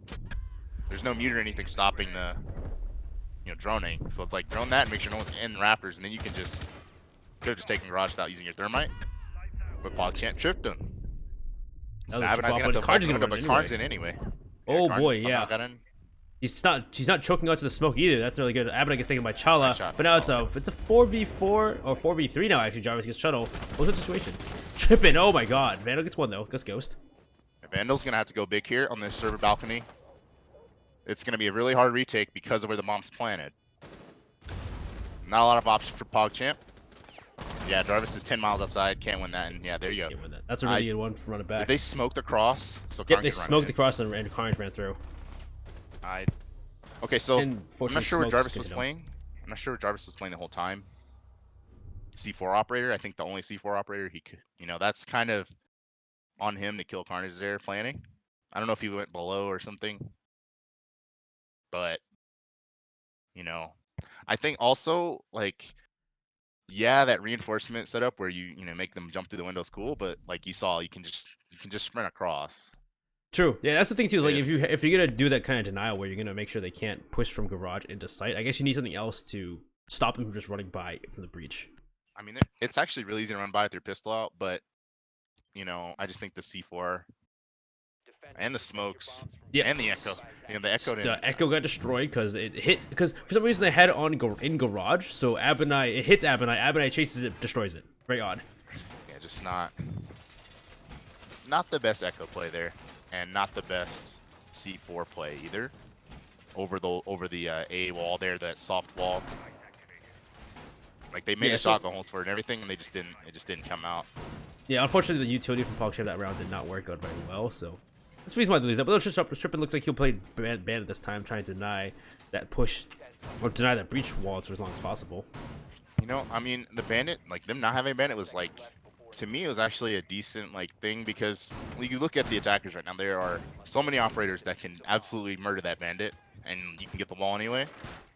There's no mute or anything stopping the, you know, droning. So it's like drone that and make sure no one's in rafters, and then you can just could have just taken garage without using your thermite. But PogChamp tripped him. So That was a Abinai's chip gonna off, but Cards is have gonna to run Cards anyway. in anyway. Oh Cards boy, somehow yeah. got in. She's not choking onto the smoke either. That's really good. Abinai gets taken by Chala, Nice shot. but now it's a 4v4 or 4v3 now. Actually, Jarvis gets shuttle. What's the situation? Tripping. Oh my God. Vandal gets one though. Gets Ghost. Vandal's gonna have to go big here on this server balcony. It's gonna be a really hard retake because of where the bomb's planted. Not a lot of options for PogChamp. Yeah, Jarvis is 10 miles outside. Can't win that. And yeah, there you go. Can't win that. That's a really good one from running back. Did they smoke the cross? So Yep, Karn they can run smoked it. the cross and Carnage ran through. Okay, so And I'm fortunately, not sure where smokes Jarvis good was to know. playing. I'm not sure where Jarvis was playing the whole time. C4 operator. I think the only C4 operator he could. You know, that's kind of on him to kill Carnage there planning. I don't know if he went below or something. But you know, I think also like, yeah, that reinforcement setup where you make them jump through the window is cool, but like you saw, you can just sprint across. True. Yeah, that's the thing too. Is like If- if you're gonna do that kind of denial where you're gonna make sure they can't push from garage into site, I guess you need something else to stop them from just running by from the breach. I mean, it's actually really easy to run by with your pistol out, but you know, I just think the C4 and the smokes Yeah, and the echo, the echo didn't. The echo got destroyed because it hit. Because for some reason they had it on in garage, so Abinai it hits Abinai. Abinai chases it, destroys it. Very odd. Yeah, just not the best echo play there, and not the best C4 play either. Over the A wall there, that soft wall. Like they made Yeah, a so- shotgun holes for it and everything, and it just didn't come out. Yeah, unfortunately the utility from PogChamp that round did not work out very well. So that's the reason why they lose that. But Strippin looks like he'll play Bandit this time, trying to deny that push or deny that breach wall for as long as possible. You know, I mean, the bandit, like them not having a bandit was like, to me, it was actually a decent like thing because when you look at the attackers right now, there are so many operators that can absolutely murder that bandit, and you can get the wall anyway.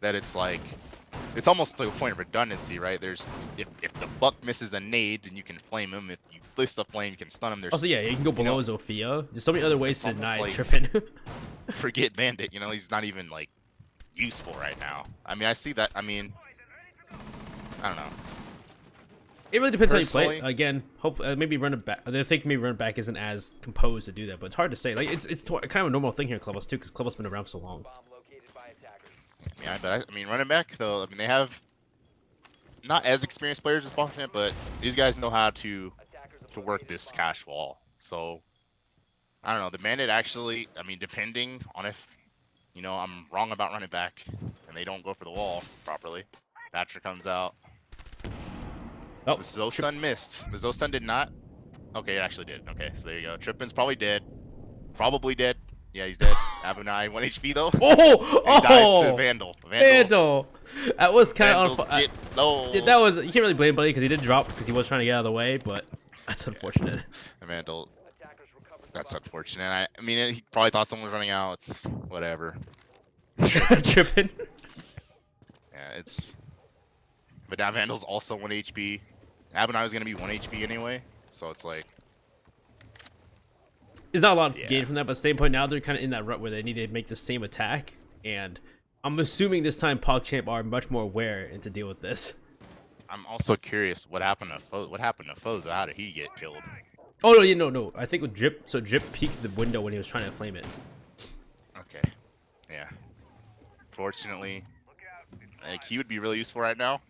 That it's like, it's almost to a point of redundancy, right? There's if the buck misses a nade, then you can flame him. If you place the flame, you can stun him. There's Also, yeah, you can go below Zofia. There's so many other ways to it's deny almost Trippin. forget bandit. You know, he's not even like useful right now. I mean, I see that. I mean, I don't know. It really depends how you play it. Personally- Again, hope maybe run it back. They think maybe run it back isn't as composed to do that, but it's hard to say. Like it's kind of a normal thing here in Clubhouse too, because Clubhouse been around so long. Bomb located by attackers. Yeah, but I mean, running back though. I mean, they have not as experienced players as PogChamp, but these guys know how to Attackers have work located this the cash wall. So I don't know. The bandit actually. I mean, depending on if I'm wrong about running back and they don't go for the wall properly. Thatcher comes out. Oh, The Zostun missed. The Zostun did not. Okay, it actually did. Okay, so there you go. Trippin's probably dead. Probably dead. Yeah, he's dead. Abinai 1 HP though. oh, He dies to Vandal. Vandal. That was kind Vandals of get low. that was, you can't really blame Buddy because he did drop because he was trying to get out of the way, but that's unfortunate. Vandal. attackers recovered the That's bomb. unfortunate. I mean, he probably thought someone was running out. It's whatever. Trippin. Yeah, it's. But now Vandal's also 1 HP. Abinai was gonna be 1 HP anyway, so it's like. There's not a lot of Yeah. gain from that, but staying point now they're kind of in that rut where they need to make the same attack, and I'm assuming this time PogChamp are much more aware and to deal with this. I'm also curious what happened to Fozo. How did he get killed? Oh no, no. I think with Drip, so Drip peeked the window when he was trying to flame it. Okay. Yeah. Fortunately, like he would be really useful right now.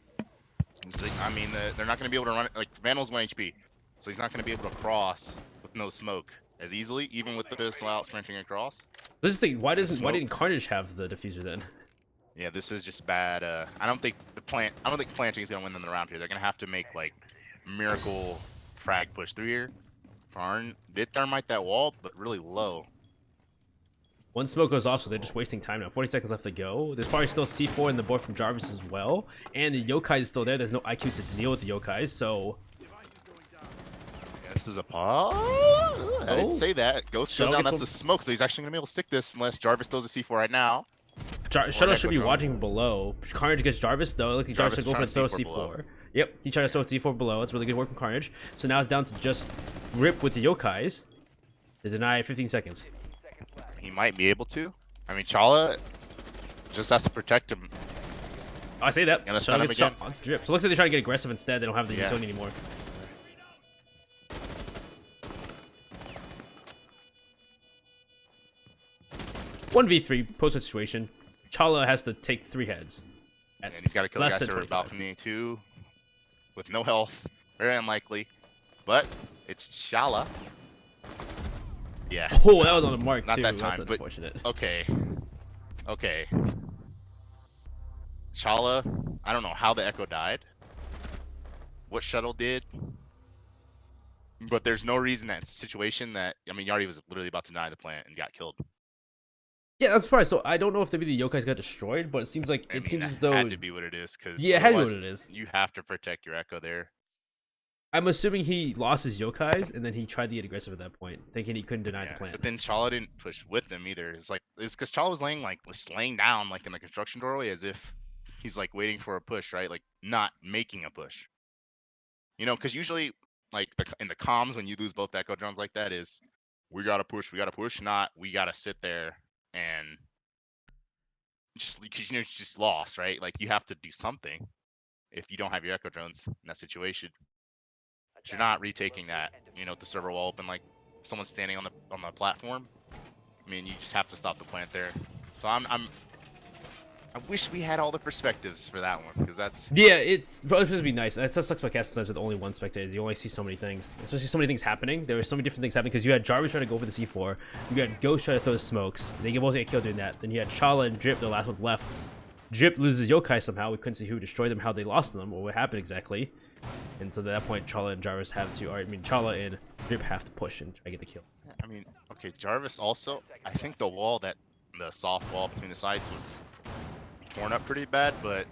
I mean, they're not going to be able to run it. Like Vandal's 1 HP, so he's not going to be able to cross with no smoke as easily, even with the pistol out sprinting across. Let's just think, why Smoke. didn't Carnage have the diffuser then? Yeah, this is just bad. I don't think planting is going to win them the round here. They're going to have to make like miracle frag push through here. Karn did thermite that wall, but really low. One smoke goes off, so they're just wasting time now. 40 seconds left to go. There's probably still C4 in the board from Jarvis as well, and the yokai is still there. There's no IQ to deal with the yokais, so Yeah, this is a pause. I didn't say that. Ghost goes Shuttle down. gets That's the smoke, so he's actually going to be able to stick this unless Jarvis throws a C4 right now. Shuttle should be Echo watching from below. Carnage gets Jarvis though. Look, Jarvis should go for Jarvis the is throw trying to C4. C4 Yep, he tried to throw C4 below. It's really good work from Carnage. So now it's down to just Grip with the yokais. They deny 15 seconds. He might be able to. I mean, Chala just has to protect him. I say that. Yeah, let's Shuttle stun him gets again. shot onto Drip. So it looks like they're trying to get aggressive instead. They don't have the Yeah. utility anymore. 1v3 post situation. Chala has to take 3 heads. And he's got to kill the less guy than server 25. balcony too, with no health. Very unlikely, but it's Shala. Yeah. Oh, that was on the mark Not too. that time, That's but unfortunate. okay. Okay. Chala, I don't know how the Echo died, what Shuttle did, but there's no reason that situation that, I mean, Yari was literally about to deny the plant and got killed. Yeah, that's probably so. I don't know if maybe the yokais got destroyed, but it seems like I it mean, seems that as though had to be what it is, because yeah, it had to be what it is. you have to protect your Echo there. I'm assuming he lost his yokais and then he tried to get aggressive at that point, thinking he couldn't deny the Yeah, plant. but then Chala didn't push with them either. It's because Chala was just laying down like in the construction doorway as if he's like waiting for a push, right? Like not making a push. You know, because usually like in the comms when you lose both Echo drones like that is we gotta push, not we gotta sit there and just because you just lost, right? Like you have to do something if you don't have your Echo drones in that situation. But you're not retaking that, you know, with the server wall open like someone's standing on the platform. I mean, you just have to stop the plant there. So I wish we had all the perspectives for that one because that's Yeah, it's supposed to be nice. That sucks by cast sometimes with only one spectator. You only see so many things, especially so many things happening. There were so many different things happening because you had Jarvis trying to go for the C4, you had Ghost trying to throw smokes. They both get killed doing that. Then you had Chala and Drip, the last ones left. Drip loses Yokai somehow. We couldn't see who destroyed them, how they lost them, or what happened exactly. And so at that point, Chala and Jarvis have to, or I mean, Chala and Drip have to push and try to get the kill. I mean, okay, Jarvis also, I think the soft wall between the sides was torn up pretty bad, but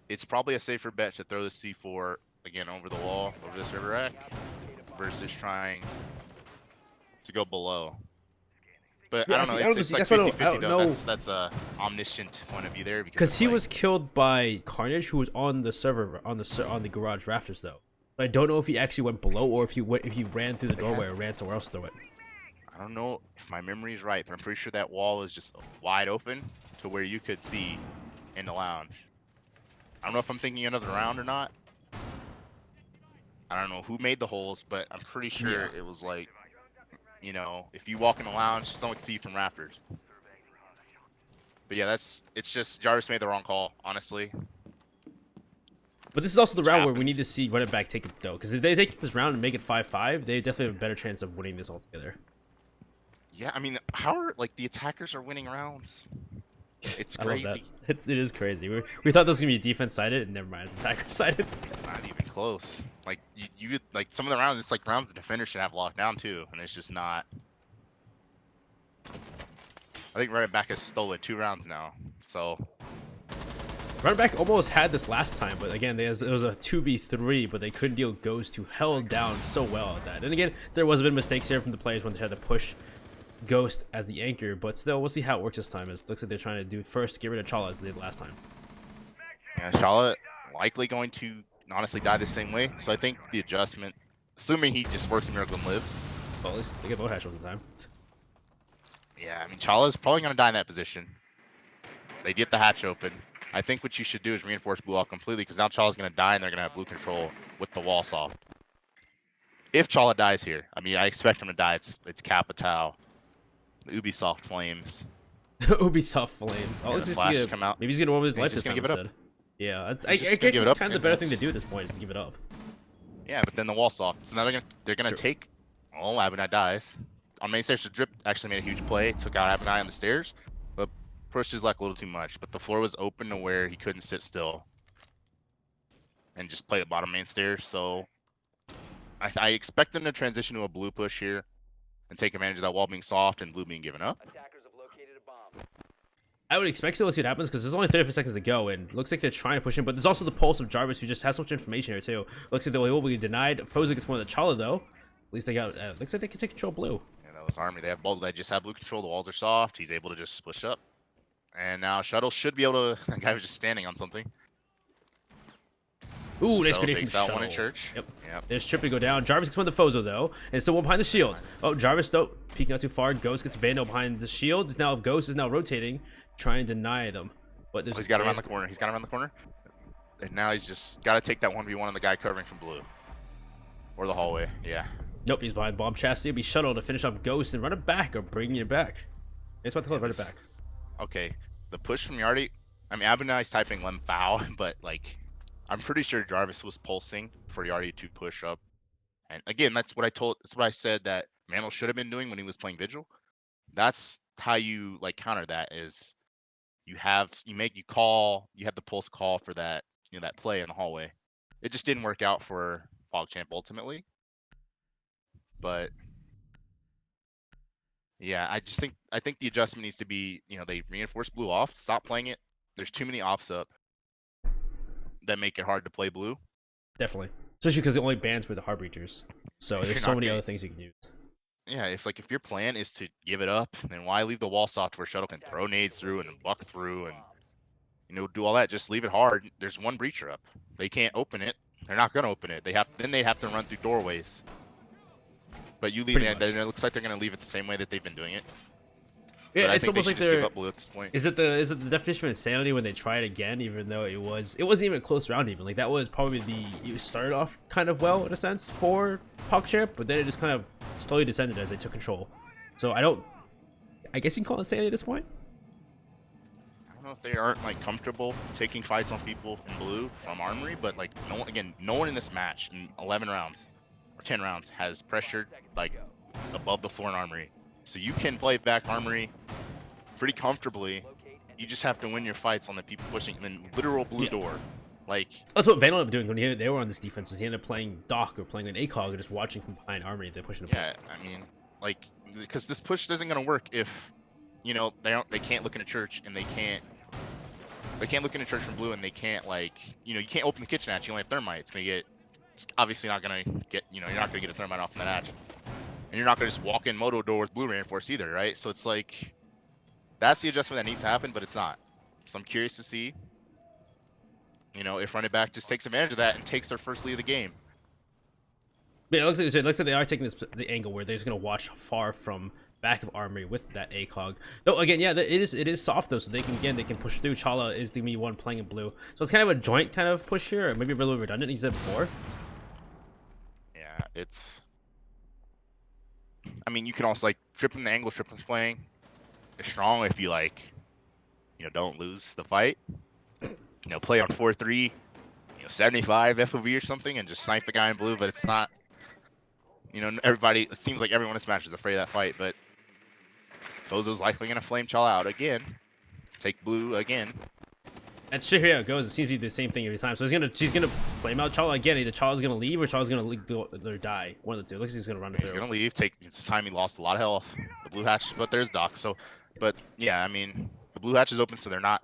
it's probably a safer bet to throw the C4 again over the wall, over the server rack, versus trying to go below. But Yeah, I don't know, see, it's like that's why I 50-50 don't though. know. That's a omniscient point of view there Because he like, was killed by Carnage, who was on the server on the garage rafters though. But I don't know if he actually went below or if he ran through the doorway or ran somewhere else through it. I don't know if my memory is right, but I'm pretty sure that wall is just wide open to where you could see in the lounge. I don't know if I'm thinking another round or not. I don't know who made the holes, but I'm pretty sure it was like, you know, if you walk in the lounge, someone can see you from rafters. But yeah, it's just Jarvis made the wrong call, honestly. But this is also the Which round where we happens. need to see Run It Back take it though, because if they take this round and make it 5-5, they definitely have a better chance of winning this altogether. Yeah, I mean, how are like the attackers are winning rounds? It's I love that. crazy. It is crazy. We thought this was gonna be defense sided, and never mind, it's attacker sided. Not even close. Like you like some of the rounds, it's like rounds the defender should have locked down too, and it's just not. I think Run It Back has stolen 2 rounds now, so. Run It Back almost had this last time, but again, it was a 2v3, but they couldn't deal Ghost, who held down so well at that. And again, there was a bit of mistakes here from the players when they had to push Ghost as the anchor, but still, we'll see how it works this time. It looks like they're trying to do first get rid of Chala as they did last time. Yeah, Charlotte likely going to honestly die the same way. So I think the adjustment, assuming he just works a miracle and lives. Well, at least they get both hash over the time. Yeah, I mean Chala's probably gonna die in that position. They get the hatch open. I think what you should do is reinforce blue off completely because now Chala's gonna die and they're gonna have blue control with the wall soft. If Chala dies here, I mean I expect him to die. It's Capital, the Ubisoft Flames. Ubisoft Flames. Oh, Yeah, let's the just flashes see it. come out. Maybe he's gonna win with his He's life just this time gonna give it up. instead. Yeah, I He's guess just gonna give it it's up, kind of the and better thing to that's- do at this point is to give it up. Yeah, but then the wall soft. So now they're gonna True. take. Oh, Abinai dies. On main stairs, the Drip actually made a huge play. Took out Abinai on the stairs, but pushed his luck a little too much. But the floor was open to where he couldn't sit still, and just played at bottom main stairs. So I expect them to transition to a blue push here, and take advantage of that wall being soft and blue being given up. Attackers have located a bomb. I would expect so. Let's see what happens because there's only 35 seconds to go, and looks like they're trying to push in. But there's also the pulse of Jarvis, who just has so much information here too. Looks like they will be denied. Fozo gets one of the Chala though. At least they got. Looks like they can take control of blue. And that was Army. They just have blue control. The walls are soft. He's able to just push up. And now Shuttle should be able to. That guy was just standing on something. Ooh, nice Shuttle grenade from takes out one in Shuttle. church. Yep. Yep. There's Trip to go down. Jarvis gets one of the Fozo though, and still one behind the shield. Oh, Jarvis though peeking out too far. Ghost gets Vandal behind the shield. Now Ghost is now rotating, trying to deny them. But there's He's got around the corner. He's got around the corner. And now he's just got to take that 1v1 on the guy covering from blue. Or the hallway. Yeah. Nope, he's behind Bomb Chastity. It'll be Shuttle to finish off Ghost and run it back or bring it back. It's about to close right this- back. Okay, the push from Yardy. I mean, Abinai's typing Lem foul, but like, I'm pretty sure Jarvis was pulsing for Yardy to push up. And again, that's what I said that Mantle should have been doing when he was playing Vigil. That's how you like counter that is you have you have the pulse call for that that play in the hallway. It just didn't work out for PogChamp ultimately. But yeah, I think the adjustment needs to be they reinforce blue off, stop playing it. There's too many ops up that make it hard to play blue. Definitely, especially because it only bans with the Harbreachers. So If there's you're so not many gonna- other things you can use. Yeah, it's like if your plan is to give it up, then why leave the wall soft where Shuttle can throw nades through and buck through and do all that? Just leave it hard. There's one breacher up. They can't open it. They're not gonna open it. They'd have to run through doorways. But you leave Pretty it, much. and it looks like they're gonna leave it the same way that they've been doing it. Yeah, But I it's think they almost should like just give they're. up blue at this point. Is it the definition of insanity when they try it again, even though it wasn't even a close round even like that was probably it started off kind of well in a sense for PogChamp, but then it just kind of slowly descended as they took control. So I guess you can call it insanity at this point. I don't know if they aren't like comfortable taking fights on people in blue from Armory, but like no one in this match in 11 rounds or 10 rounds has pressured like above the floor in Armory. So you can play back Armory pretty comfortably. You just have to win your fights on the people pushing and then literal blue Yeah. door. Like That's what Van ended up doing when they were on this defense. Is he ended up playing Doc or playing an ACOG and just watching from behind Armory. They're pushing. yeah, I mean, like because this push isn't gonna work if they can't look in a church and they can't look in a church from blue and they can't you can't open the kitchen hatch. You only have thermite. It's obviously not gonna get you're not gonna get a thermite off from that hatch, and you're not gonna just walk in moto door with blue reinforced either, right? So it's like that's the adjustment that needs to happen, but it's not. So I'm curious to see if running back just takes advantage of that and takes their first lead of the game. But it looks like they are taking the angle where they're just gonna watch far from back of Armory with that ACOG. Though again, yeah, it is soft though, so they can push through. Chala is the me one playing in blue, so it's kind of a joint kind of push here, or maybe a little redundant. He said before. Yeah, it's. I mean, you can also tripping the angle Triplin's playing is strong if you don't lose the fight. Play on 4-3, 75 FOV or something, and just snipe the guy in blue. But it's not. Everybody. It seems like everyone in this match is afraid of that fight, but Fozo's likely gonna flame Chala out again. Take blue again. That's sure how it goes. It seems to be the same thing every time. So she's gonna flame out Chala again. Either Chala's gonna leave or Chala's gonna die. One of the two. Looks like he's gonna run He's through. gonna leave. It's time he lost a lot of health. The blue hatch, but there's Doc. So, but yeah, I mean, the blue hatch is open, so they're not,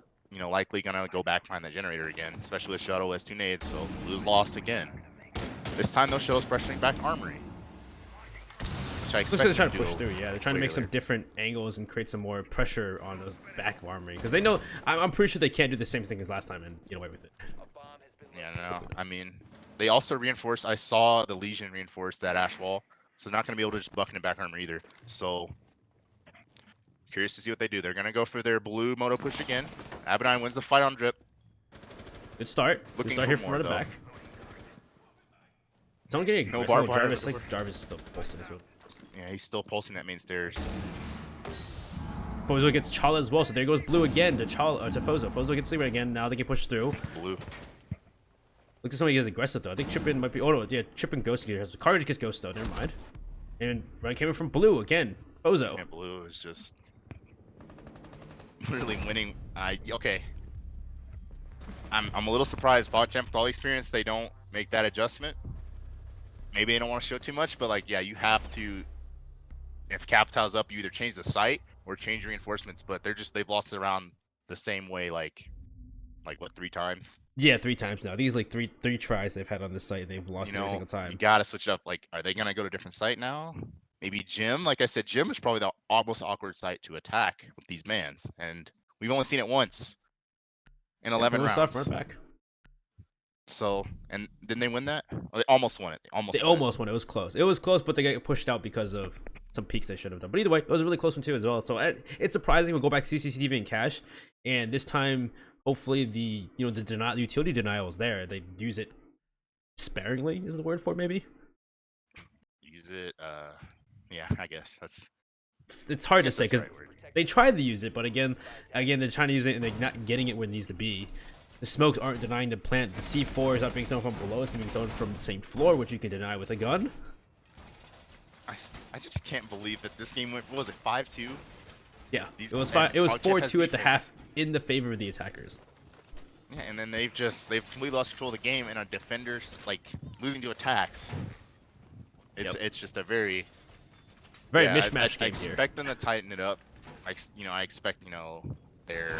likely gonna go back behind the generator again, especially with Shuttle has 2 nades. So blue's lost again. This time though, Shuttle's pressuring back Armory. Which I Looks expect like they're trying them to push do through. Yeah, they're trying to make some clearly. different angles and create some more pressure on those back of Armory because they know. I'm pretty sure they can't do the same thing as last time and get away with it. Yeah, no, I mean, they also reinforced. I saw the Legion reinforce that ash wall, so they're not gonna be able to just buck into back Armory either. So curious to see what they do. They're gonna go for their blue moto push again. Abinine wins the fight on drip. Good start. Good Looking start for here more, from the though. back. Someone getting No aggressive. barbed wire Jarvis. over. Jarvis is still posting this one. Yeah, he's still pulsing that main stairs. Fozo gets Chala as well, so there goes blue again to Chala to Fozo. Fozo gets Sleeper again. Now they can push through. Blue. Looks like somebody gets aggressive though. I think Chippin might be. Oh no, yeah, Chippin Ghost here. Carnage gets Ghost though. Never mind. And Ryan came in from blue again. Fozo. And blue is just really winning. Okay. I'm a little surprised. PogChamp with all the experience, they don't make that adjustment. Maybe they don't want to show too much, but yeah, you have to. If Capital's up, you either change the site or change reinforcements. But they've lost it around the same way, like what, 3 times? Yeah, 3 times now. These like three tries they've had on this site. They've lost every single You time. gotta switch it up. Are they gonna go to a different site now? Maybe Gym. Like I said, Gym is probably the most awkward site to attack with these bans, and we've only seen it once in 11 Blue rounds. Front back. So, and didn't they win that? Oh, they almost won it. They They won almost won. It was close. It was close, but they got pushed out because of some peaks they should have done. But either way, it was a really close one too as well. So it's surprising. We'll go back to CCTV and cash, and this time, hopefully, the utility denial is there. They use it sparingly. Is the word for it, maybe? Use it. Yeah, I guess that's it's hard to Guess say that's the because right word. they tried to use it, but again, they're trying to use it and they're not getting it where it needs to be. The smokes aren't denying the plant. The C4 is not being thrown from below; it's being thrown from the same floor, which you can deny with a gun. I just can't believe that this game went. What was it, 5-2? Yeah, These- it was and It was PogChamp has 4-2 at the defense. half in the favor of the attackers. Yeah, and then they've completely lost control of the game, and our defenders like losing to attacks. It's just a very Mishmash I game expect them to tighten it up. I expect they're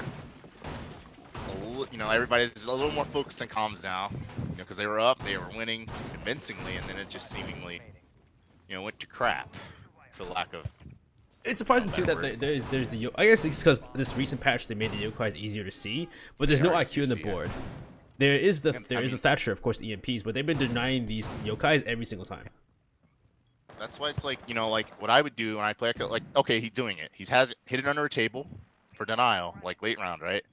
everybody's a little more focused on comms now, because they were up, they were winning convincingly, and then it just seemingly went to crap for lack of. It's surprising too better that word. there's the I guess it's because this recent patch they made the yokais easier to see, but there's They no are IQ on the easier to see, board. There is the I mean- Thatcher, of course, the EMPs, but they've been denying these yokais every single time. That's why it's like what I would do when I play okay, he's doing it. He has hit it under a table for denial, like late round, right?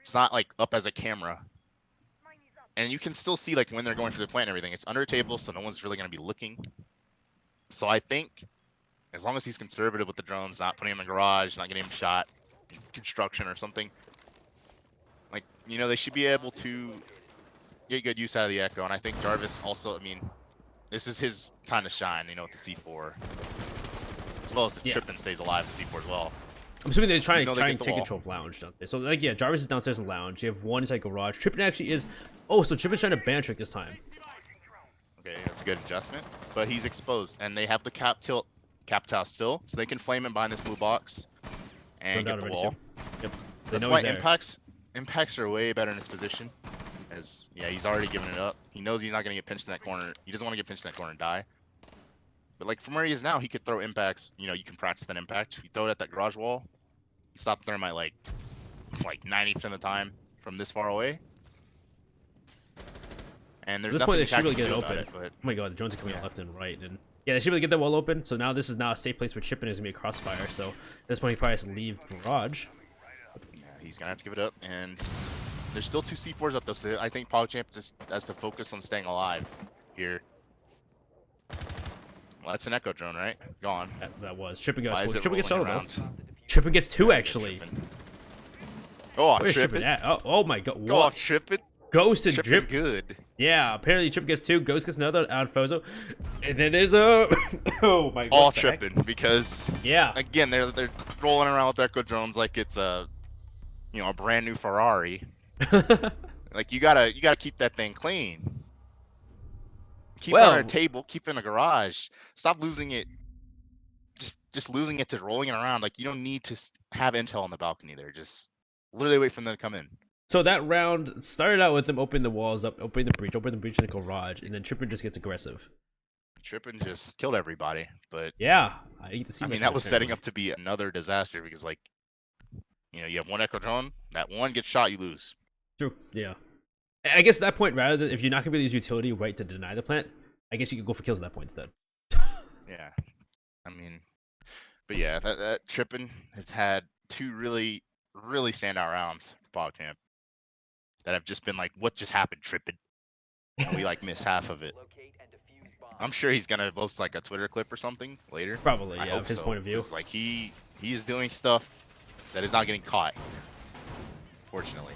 It's not like up as a camera. And you can still see like when they're going for the plant and everything. It's under a table, so no one's really gonna be looking. So I think as long as he's conservative with the drones, not putting him in the garage, not getting him shot, construction or something, they should be able to get good use out of the echo. And I think Jarvis also, this is his time to shine, with the C4. As well as if Trippin stays alive in C4 as well. I'm assuming they're trying Even though to they get the take wall. control of lounge, don't they? So Jarvis is downstairs in lounge. You have one inside garage. Trippin actually is. Oh, so Trippin's trying to ban trick this time. Okay, that's a good adjustment. But he's exposed, and they have the cap tower still, so they can flame him behind this blue box and Run get down the already, wall. too. Yep. They That's know why he's there. impacts are way better in this position. As he's already given it up. He knows he's not gonna get pinched in that corner. He doesn't want to get pinched in that corner and die. But like from where he is now, he could throw impacts. You can practice that impact. If you throw it at that garage wall, you stop thermite like 90% of the time from this far away. And At there's this point, nothing they you should can really get it do about open. it, but Oh my god, the drones are coming out left and right, and yeah, they should really get that wall open. So now this is now a safe place for Trippin. Is gonna be a crossfire. So at this point, he probably has to leave garage. yeah, he's gonna have to give it up. And there's still 2 C4s up though, so I think PogChamp just has to focus on staying alive here. Well, that's an echo drone, right? Gone. That was Trippin Why gets is it Trippin gets rolling shuttled though. around? Trippin gets two Yeah, actually. Trippin'. Go on, Where's Trippin'. Trippin at? Oh my god, Go on, what? Trippin'. Ghost and Trippin' Drip. good. Yeah, apparently Trippin gets two, Ghost gets another out of Fozo, and then there's a oh my god. All Trippin' because Yeah. again they're rolling around with echo drones like it's a brand new Ferrari. Like you gotta keep that thing clean. Keep it on Well- a table, keep it in a garage. Stop losing it. Just losing it to rolling it around. Like you don't need to have intel on the balcony there. Just literally wait for them to come in. So that round started out with them opening the walls up, opening the breach in the garage, and then Trippin just gets aggressive. Trippin' just killed everybody, but Yeah, I get to see. that was setting up to be another disaster because you have one echo drone, that one gets shot, you lose. True. Yeah. I guess at that point, rather than if you're not gonna be use utility right to deny the plant, I guess you could go for kills at that point instead. Yeah, but yeah, that Trippin' has had 2 really standout rounds for PogChamp that have just been like, what just happened, Trippin'? And we missed half of it. Locate and defuse bombs. I'm sure he's gonna post a Twitter clip or something later. Probably, I yeah, hope of his so, point of view. 'cause, he's doing stuff that is not getting caught. Fortunately.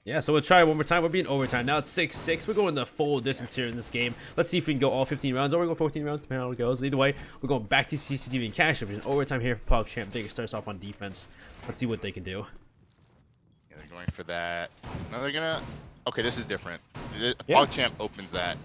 Yeah, so we'll try it one more time. We're being overtime. Now it's 6-6. We're going the full distance here in this game. Let's see if we can go all 15 rounds, or we go 14 rounds, depending on how it goes. But either way, we're going back to CCTV and cash. There's overtime here for PogChamp. They can start us off on defense. Let's see what they can do. Yeah, they're going for that. No, they're gonna. Okay, this is different. Yeah. PogChamp opens that.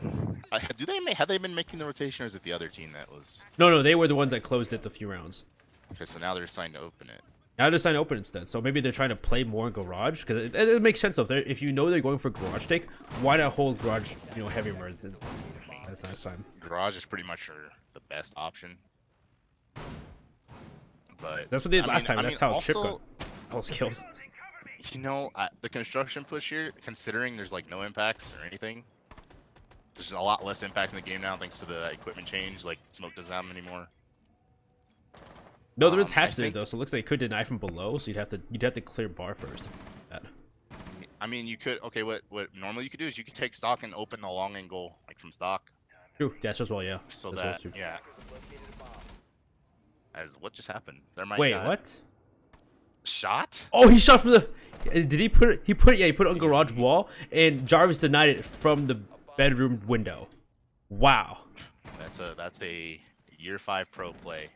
Have they been making the rotation, or is it the other team that was? No, they were the ones that closed it the few rounds. Okay, so now they're starting to open it. Now they're trying to open instead. So maybe they're trying to play more in garage, because it makes sense though. If you know they're going for garage take, why not hold garage, heavy merds? That's nice time. Garage is pretty much the best option. But That's what they did last time. That's how Chip also, got all those kills. The construction push here, considering there's no impacts or anything, there's a lot less impact in the game now thanks to the equipment change. Smoke doesn't have them anymore. No, there is I hatch there think- though, so it looks like it could deny from below. So you'd have to clear bar first. You could. Okay, what normally you could do is you could take stock and open the long angle from stock. True, dash as well, yeah. So That's well that too. yeah. As what just happened? There might Wait, got what? shot. Oh, he shot from the. Did he put it? Yeah, he put it on garage wall, and Jarvis denied it from the bedroom window. Wow, That's a year 5 pro play.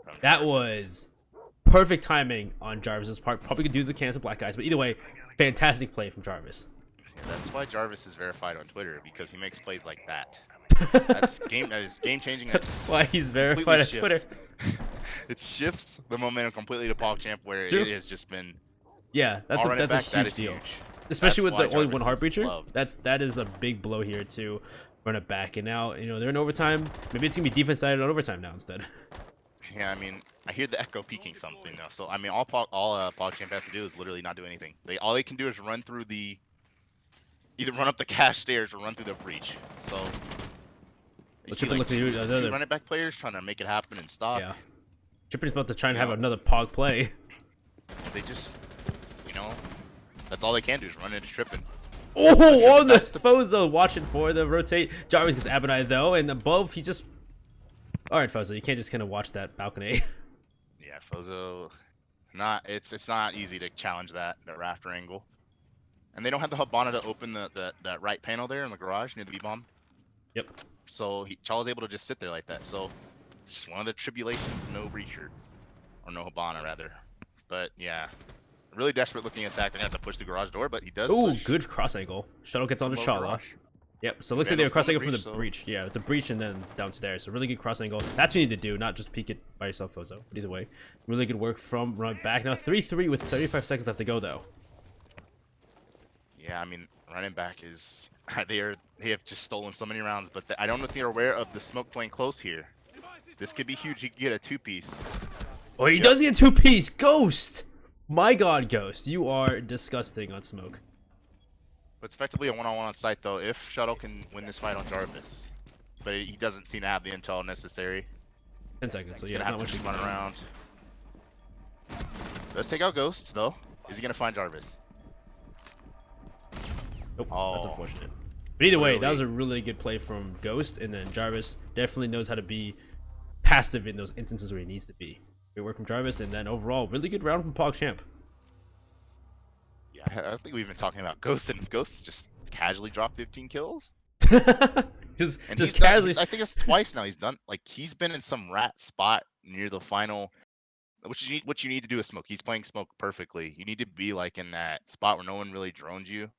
From that Jarvis. was perfect timing on Jarvis's part. Probably could do the cancel black guys, but either way, fantastic play from Jarvis. Yeah, that's why Jarvis is verified on Twitter, because he makes plays like that. That is game changing. That's why he's verified on Twitter. It shifts the momentum completely to PogChamp, where True. it has just been. Yeah, that's all a, running that's back, a that huge is deal. huge. Especially That's with the why only one heart Jarvis is breacher. loved. That is a big blow here to run it back. And now, you know, they're in overtime. Maybe it's gonna be defense sided on overtime now instead. Yeah, I mean, I hear the echo peaking something though. So I mean, all PogChamp has to do is literally not do anything. All they can do is run through either run up the cash stairs or run through the breach. So you Let's see take a like look at you, two another. running back players trying to make it happen and stop. Yeah. Trippin's about to try and have Yeah. another Pog play. They just, you know, that's all they can do is run into tripping. Oh, on the That's the- Fozo watching for the rotate. Jarvis gets Abonai though, and above he just. All right, Fozo, you can't just kind of watch that balcony. Yeah, Fozo, it's not easy to challenge that rafter angle, and they don't have the Habana to open that right panel there in the garage near the B-bomb. Yep. So Chaw's able to just sit there like that. So just one of the tribulations of no breacher, or no Habana rather. But yeah, really desperate looking attack. They have to push the garage door, but he does. Ooh, push good cross angle. Shuttle gets on the low Shala. garage. Yep. So it looks like they were Vandals cross from angle the from the breach, breach. Yeah, the breach and then downstairs. So really good cross angle. That's what you need to do, not just peek it by yourself, Fozo. But either way, really good work from run back. Now 3-3 with 35 seconds left to go though. Yeah, I mean, running back is they have just stolen so many rounds, but I don't know if they're aware of the smoke playing close here. This could be huge. You could get a 2-piece. Oh, he does get 2-piece. Ghost. My God, Ghost, you are disgusting on smoke. But it's effectively a one-on-one on site though. If Shuttle can win this fight on Jarvis, but he doesn't seem to have the intel necessary. 10 seconds. So He's yeah, gonna it's have not to much. just run around. Let's take out Ghost though. Is he gonna find Jarvis? Nope, that's Oh. unfortunate. But either way, that Literally. was a really good play from Ghost, and then Jarvis definitely knows how to be passive in those instances where he needs to be. Good work from Jarvis, and then overall, really good round from PogChamp. Yeah, I think we've been talking about Ghost, and Ghost just casually dropped 15 kills. just And just he's done- casually. I think it's twice now. He's been in some rat spot near the final. What you need to do is smoke. He's playing smoke perfectly. You need to be like in that spot where no one really drones you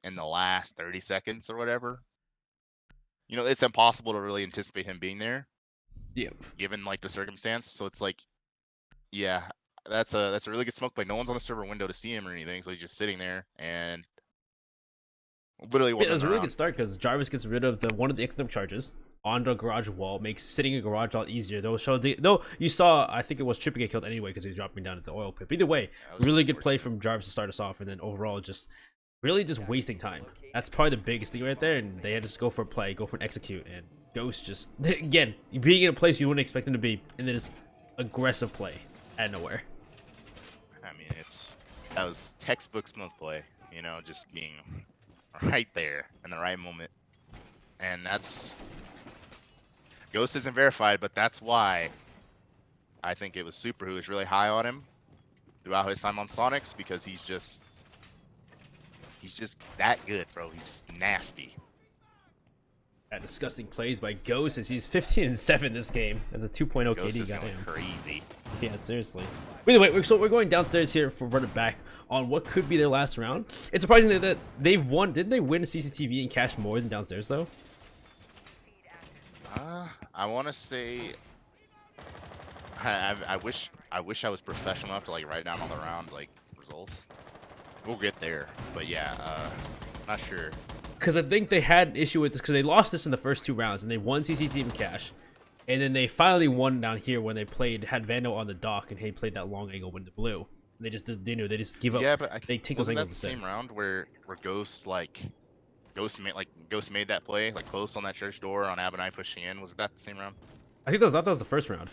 in the last 30 seconds or whatever. You know, it's impossible to really anticipate him being there Yep. given like the circumstance. So it's like, yeah, that's a really good smoke play. No one's on the server window to see him or anything, so he's just sitting there and literally. Yeah, it was a really good start because Jarvis gets rid of one of the external charges on the garage wall, makes sitting in garage a lot easier. Though you saw, I think it was Trippy get killed anyway because he was dropping down into the oil pit. But either way, was really just good play fortunate. from Jarvis to start us off, and then overall just really just wasting time. That's probably the biggest thing right there. And they had to just go for a play, go for an execute, and Ghost just again being in a place you wouldn't expect him to be, and then just aggressive play out of nowhere. I mean, that was textbook smoke play. You know, just being right there in the right moment, and that's Ghost isn't verified, but that's why I think it was Super who was really high on him throughout his time on Sonics, because he's just that good, bro. He's nasty. That disgusting plays by Ghost as he's 15-7 this game as a 2.0 Ghost KD. is going Goddamn. crazy. Yeah, seriously. But anyway, we're going downstairs here for run it back on what could be their last round. It's surprising that they've won. Didn't they win CCTV and cash more than downstairs though? I want to say I wish I was professional enough to like write down all the round like results. We'll get there, but yeah, not sure. Because I think they had an issue with this because they lost this in the first 2 rounds and they won CCTV and cash, and then they finally won down here when they had Vandal on the dock and he played that long angle with the blue. And they just they just give up. Yeah, but they take those wasn't that angles the instead. same round where Ghost made that play like close on that church door on Abonai pushing in? Was that the same round? I think that was the first round.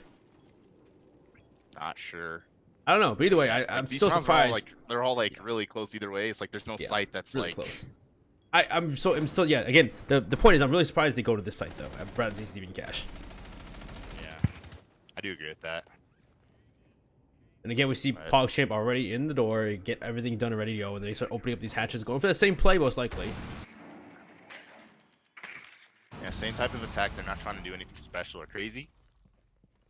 Not sure. I don't know, but either way, Like, I'm these still rounds are all, surprised. they're all like really close either way. It's like there's no Yeah, site that's really like close. I'm still yeah. Again, the point is I'm really surprised they go to this site though. I'd rather CCTV and cash. Yeah, I do agree with that. And again, we see Right. PogChamp already in the door, get everything done and ready to go, and they start opening up these hatches, going for the same play most likely. Yeah, same type of attack. They're not trying to do anything special or crazy.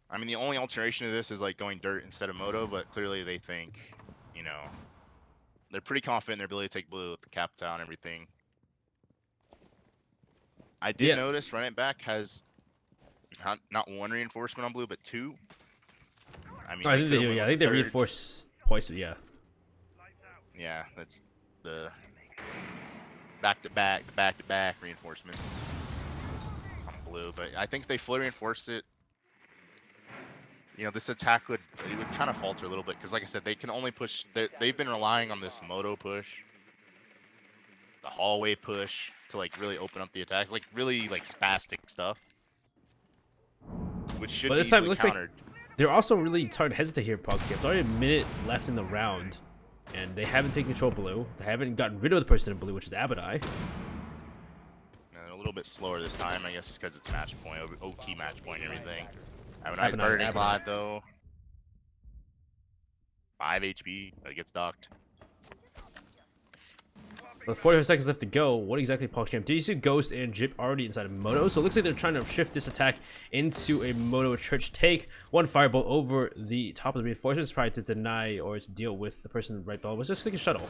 I mean, the only alteration to this is like going dirt instead of moto, but clearly they think, you know, they're pretty confident in their ability to take blue with the cap down and everything. I did Yeah. notice Run It Back has not one reinforcement on blue, but two. I mean, I think they could've do. went Yeah, I with think the they third. reinforce twice. Yeah. Yeah, that's the back-to-back reinforcements on blue. But I think if they fully reinforced it, you know, this attack it would kind of falter a little bit because, like I said, they can only push. They've been relying on this moto push, the hallway push to like really open up the attacks, like really like spastic stuff, which should But be this time it easily looks countered. like they're also really starting to hesitate here. PogChamp. It's already a minute left in the round, and they haven't taken control of blue. They haven't gotten rid of the person in blue, which is Abadai. And a little bit slower this time, I guess, because it's match point, OT match point, and everything. I have a Have nice an burning eye, live though. 5 HP, but it gets docked. With 45 seconds left to go, what exactly PogChamp do? You see Ghost and Jip already inside of Moto, so it looks like they're trying to shift this attack into a Moto Church take. One firebolt over the top of the reinforcements, trying to deny or to deal with the person right below. Was just like a shuttle.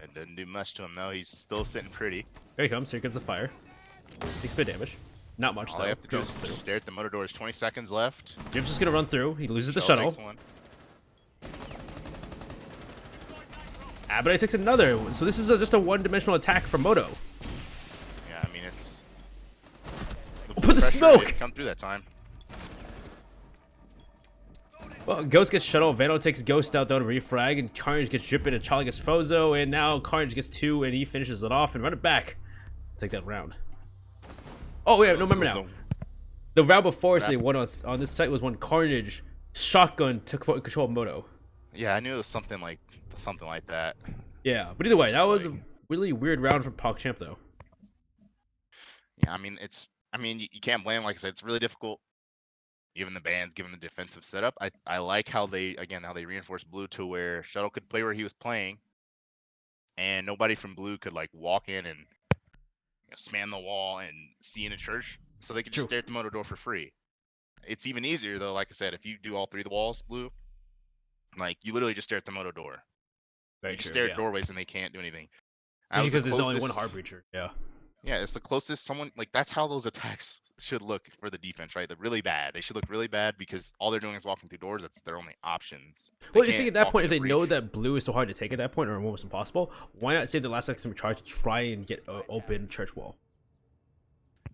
It doesn't do much to him though. He's still sitting pretty. Here he comes. Here comes the fire. Takes bit damage. Not much All though. I have to do is just stare at the motor doors. 20 seconds left. Jip's just gonna run through. He loses the shuttle. Takes one. Abadai takes another. So this is just a one-dimensional attack from Moto. Yeah, I mean it's. Put the pressure smoke! didn't come through that time. Well, Ghost gets shuttle, Vano takes Ghost out though to refrag, and Carnage gets Drippin, and Charlie gets Fozo, and now Carnage gets 2, and he finishes it off and run it back. Take that round. Oh, yeah, no, remember now. The round before they won on this site was when Carnage shotgun took control of Moto. Yeah, I knew it was something like that. Yeah, but either way, that Just was like- a really weird round for PogChamp though. Yeah, I mean you can't blame. Like I said, it's really difficult. Given the bans, given the defensive setup, I like how they reinforced blue to where Shuttle could play where he was playing, and nobody from blue could like walk in and span the wall and see in a church, so they could just True. stare at the motor door for free. It's even easier though. Like I said, if you do all 3 of the walls blue, like you literally just stare at the motor door. Very You just true, stare yeah. at doorways and they can't do anything. Just That was because the there's only one closest- hard breacher. Yeah. Yeah, it's the closest someone like that's how those attacks should look for the defense, right? They're really bad. They should look really bad because all they're doing is walking through doors. That's their only options. They Well, you think can't at that walk point, if into they know breach. that blue is so hard to take at that point, or almost impossible, why not save the last second charge to try and get an open church wall?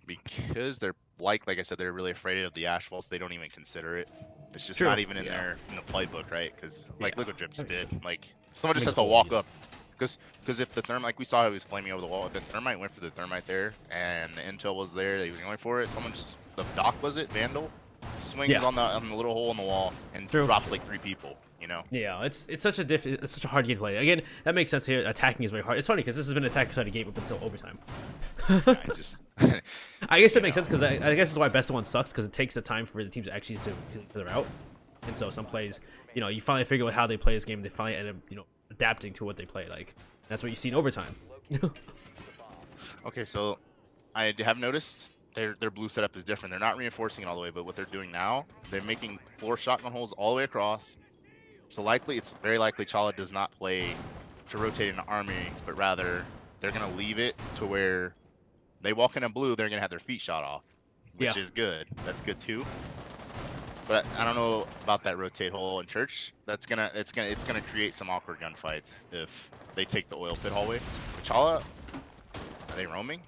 Because they're like I said, they're really afraid of the ash walls. They don't even consider it. It's just True, not even in yeah. their in the playbook, right? Because like Yeah, look what Drips that makes did. sense. Like someone just Makes has to total walk sense. up. Because if the thermite, like we saw, he was flaming over the wall. If the thermite went for the thermite there, and the intel was there, that he was going for it. Someone just the doc was it Vandal swings Yeah. on the little hole in the wall and True. drops like 3 people. You know. Yeah, it's such a it's such a hard game to play. Again, that makes sense here. Attacking is very hard. It's funny because this has been an attack-sided game up until overtime. I just I guess that makes sense because I guess that's why best of one sucks because it takes the time for the teams actually to figure out. And so some plays, you finally figure out how they play this game. They finally end up, adapting to what they play. Like that's what you see in overtime. Okay, so I have noticed their blue setup is different. They're not reinforcing it all the way, but what they're doing now, they're making 4 shotgun holes all the way across. So it's very likely Chala does not play to rotate an army, but rather they're gonna leave it to where they walk into blue, they're gonna have their feet shot off, which Yeah. is good. That's good too. But I don't know about that rotate hole in church. It's gonna create some awkward gunfights if they take the oil pit hallway. Chala, are they roaming?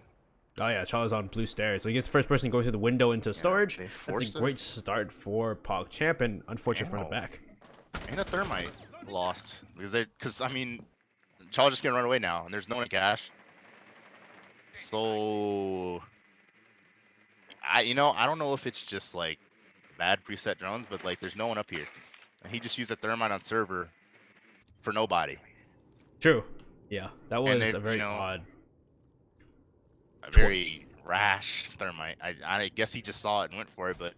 Oh yeah, Chala's on blue stairs, so he gets the first person going through the window into storage. they That's forced a it. great start for PogChamp, and unfortunate for the Ow. back. And a thermite lost because I mean, Chala just gonna run away now, and there's no one to cash. So I don't know if it's just like bad preset drones, but like there's no one up here, and he just used a thermite on server for nobody. True. Yeah, that was they- a very you know, odd. A very Choice. rash thermite. I guess he just saw it and went for it, but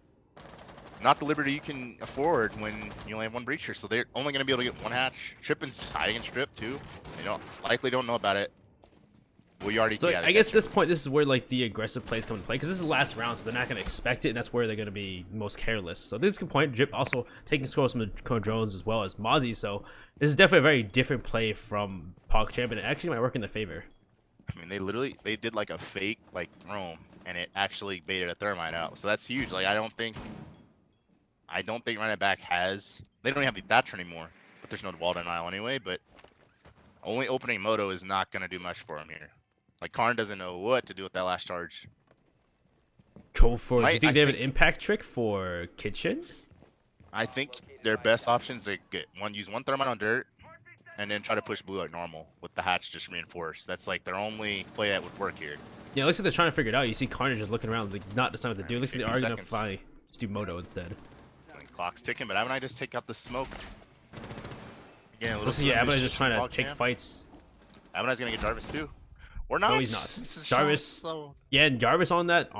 not the liberty you can afford when you only have one breacher. So they're only going to be able to get one hatch. Trippin's just hiding in strip too. They likely don't know about it. Well, you already. So Yeah, I guess at this point, this is where like the aggressive plays come into play because this is the last round, so they're not going to expect it, and that's where they're going to be most careless. So this is a good point. Jip also taking scores from the drones as well as Mozzie. So this is definitely a very different play from PogChamp, and it actually might work in their favor. I mean, they did like a fake like roam, and it actually baited a thermite out. So that's huge. Like I don't think Run It Back has. They don't even have the Thatcher anymore, but there's no wall denial anyway. But only opening Moto is not going to do much for him here. Like Karn doesn't know what to do with that last charge. Go for. Do you think I they have an think- impact trick for Kitchen? I think their best options are use one thermite on dirt, and then try to push blue like normal with the hatch just reinforced. That's like their only play that would work here. Yeah, it looks like they're trying to figure it out. You see Carnage just looking around, like not deciding what to do. It looks like they 50 are gonna seconds. just do Moto instead. Clock's ticking, but haven't I just take out the smoke? Again, a little Listen, yeah, Abonai's mischief just trying from to take PogChamp. fights. Abonai's gonna get Jarvis too. Or not. No, he's not. This is Jarvis. so Yeah, and Jarvis on that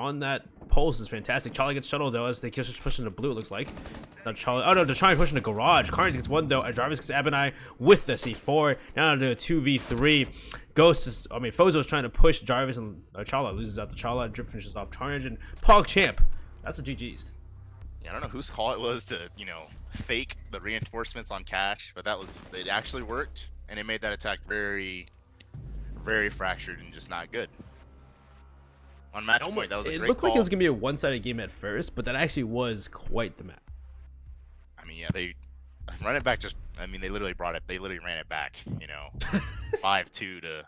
pulse is fantastic. Charlie gets shuttled though as they just pushing the blue. It looks like. Not Charlie. Oh no, they're trying to push in the garage. Carnage gets one though, and Jarvis gets Abonai with the C4. Now to a 2v3. Fozo is trying to push Jarvis, and Chala loses out to Chala. Drip finishes off Carnage and PogChamp. That's a GG's. Yeah, I don't know whose call it was to, fake the reinforcements on cash, but it actually worked, and it made that attack very, very fractured and just not good. On match point, that was a It great looked call. like it was gonna be a one-sided game at first, but that actually was quite the match. I mean, yeah, they run it back. They literally brought it. They literally ran it back. 5-2 to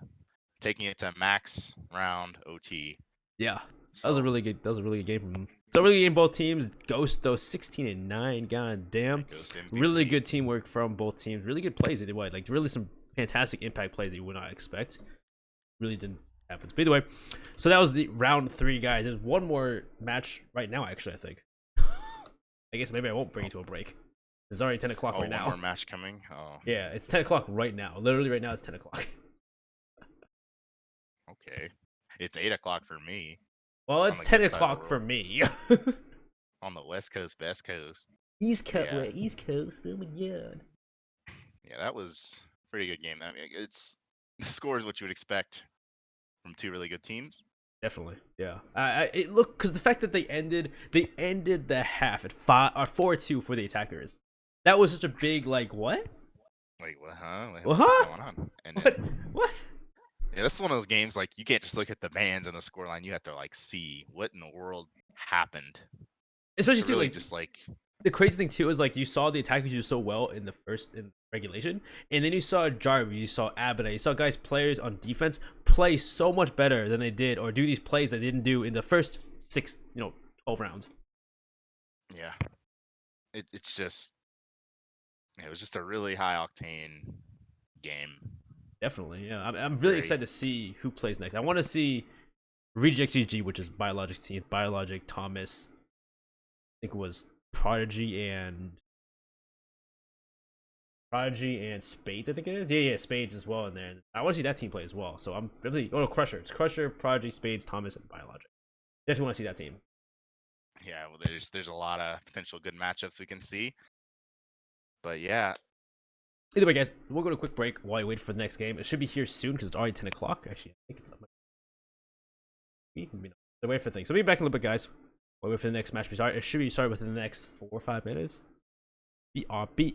taking it to max round OT. Yeah, that was a really good. That was a really good game from them. So really good game both teams. Ghost though 16-9. God damn. Ghost MVP. Really good teamwork from both teams. Really good plays either way. Like really some fantastic impact plays that you would not expect. Really didn't happen. But either way, so that was the round 3, guys. There's one more match right now. Actually, I think. I guess maybe I won't bring it to a break. It's already 10 o'clock right now. One more match coming. Oh. Yeah, it's 10 o'clock right now. Literally right now it's 10 o'clock. Okay. It's 8 o'clock for me. Well, it's the 10 good side of the o'clock for world. me. On the West Coast, Best Coast. East Coast, Yeah. East Coast. Oh my god. Yeah, that was a pretty good game. I mean, the score is what you would expect from two really good teams. Definitely, yeah. It looked because the fact that they ended the half at 4-2 for the attackers. That was such a big what? Wait, what? Huh? What? What's going on? And What? then, What? yeah, this is one of those games you can't just look at the bands and the scoreline. You have to see what in the world happened. Especially To too, really like just the crazy thing too is you saw the attackers do so well in regulation, and then you saw Jarvis, you saw Abonai, you saw players on defense play so much better than they did, or do these plays they didn't do in the first 12 rounds. yeah. It's just it was just a really high octane game. Definitely, yeah. I'm really Very- excited to see who plays next. I want to see Reject GG, which is Biologic team, Biologic, Thomas. I think it was Prodigy and Spades. I think it is. Yeah, Spades as well in there. I want to see that team play as well. So I'm really Crusher. It's Crusher, Prodigy, Spades, Thomas, and Biologic. Definitely want to see that team. Yeah, well, there's a lot of potential good matchups we can see. But yeah, Either way, guys, we'll go to a quick break while I wait for the next game. It should be here soon because it's already 10 o'clock. Actually, I think it's up. So wait for things. So we'll be back in a little bit, guys. We'll wait for the next match to be started. It should be started within the next 4 or 5 minutes. BRB.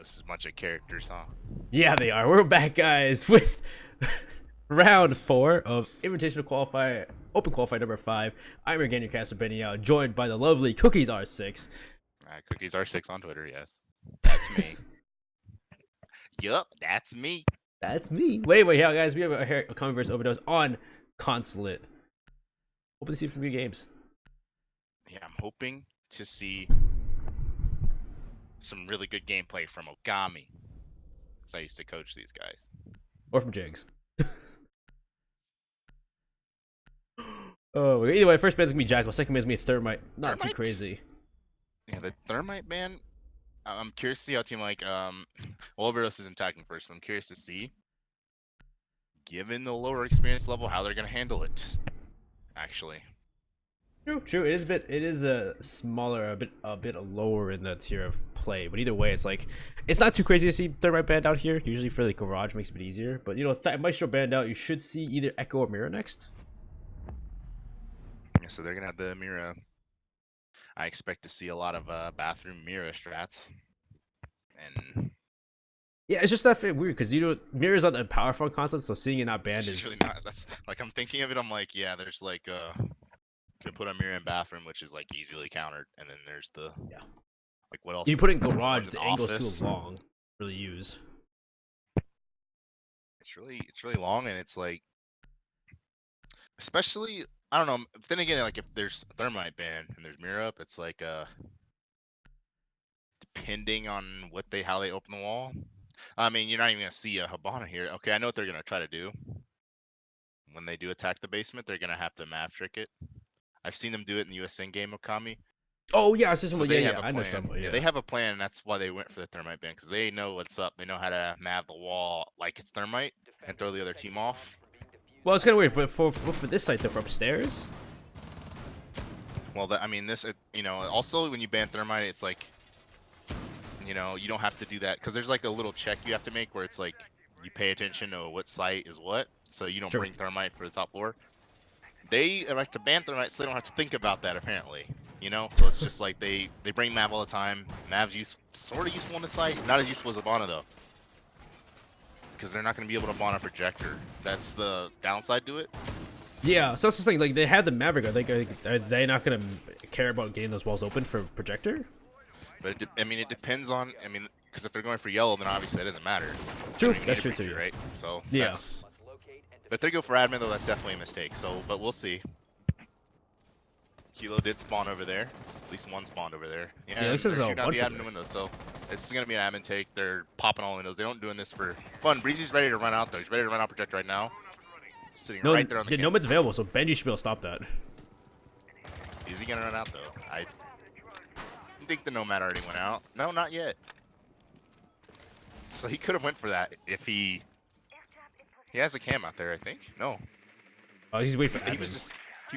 This is a bunch of characters, huh? Yeah, they are. We're back, guys, with round 4 of Invitational Qualifier, Open Qualifier number 5. I'm your game caster, Benny Yao, joined by the lovely Cookies R6. Cookies R6 on Twitter, yes. That's me. Yup, that's me. That's me. Wait, yeah, guys, we have a Okami vs. OverDOSED on Consulate. Hoping to see some good games. Yeah, I'm hoping to see some really good gameplay from Okami. Because I used to coach these guys. Or from Jigs. Oh, either way, first band's gonna be Jackal, second band's gonna be Thermite. Not too Thermite? crazy. Yeah, the Thermite ban, I'm curious to see how team like, well, OverDOSED isn't attacking first, but I'm curious to see, given the lower experience level, how they're going to handle it, actually. True. It is a smaller, a bit lower in the tier of play. But either way, it's like it's not too crazy to see Thermite banned out here. Usually for like Garage makes it a bit easier. But you know, if Maestro banned out, you should see either Echo or Mira next. Yeah, so they're going to have the Mira. I expect to see a lot of bathroom Mira strats. And Yeah, it's just that weird because you know Mira's not that powerful concept, so seeing it not banned it's is really not. That's like I'm thinking of it. I'm like, yeah, there's like can put a Mira in bathroom, which is like easily countered, and then there's the like what else? you put it in One Garage, in the angle's office. too long to really use. It's really long, and it's like, especially I don't know. Then again, like if there's a Thermite ban and there's Mirror up, it's like depending on how they open the wall. I mean, you're not even gonna see a Habana here. Okay, I know what they're gonna try to do. When they do attack the basement, they're gonna have to map trick it. I've seen them do it in the USN game, Okami. Oh yeah, I see So someone. they Yeah, have a I plan. understand. Yeah, they have a plan, and that's why they went for the Thermite ban, because they know what's up. They know how to map the wall like it's Thermite and throw the other team off. Well, it's kind of weird, but for this site though, for upstairs. Well, I mean, this, you know, also when you ban Thermite, it's like, you know, you don't have to do that, because there's like a little check you have to make where it's like, you pay attention to what site is what, so you don't Sure. bring Thermite for the top floor. They like to ban Thermite so they don't have to think about that, apparently. You know, so it's just like they bring Mav all the time. Mav's sort of useful on the site, not as useful as Abana though, because they're not going to be able to ban a projector. That's the downside to it. Yeah, so that's the thing. Like they have the Maverick. Are they not gonna care about getting those walls open for projector? But I mean, it depends on. I mean, because if they're going for yellow, then obviously that doesn't matter. True, You need that's a true breacher, too. right? So Yeah. that's. But if they go for admin though, that's definitely a mistake. So, but we'll see. Kilo did spawn over there. At least one spawned over there. Yeah, Yeah, and this they're is a shooting out bunch the of admin them. windows, so it's gonna be an admin take. They're popping all the windows. They don't doing this for fun. Breezy's ready to run out though. He's ready to run out projector right now. Sitting No, right there on the yeah, camera. Nomad's available, so Benji should be able to stop that. Is he gonna run out though? I think the Nomad already went out. No, not yet. So he could have went for that if he has a cam out there, I think. No. Oh, he's waiting for He admin.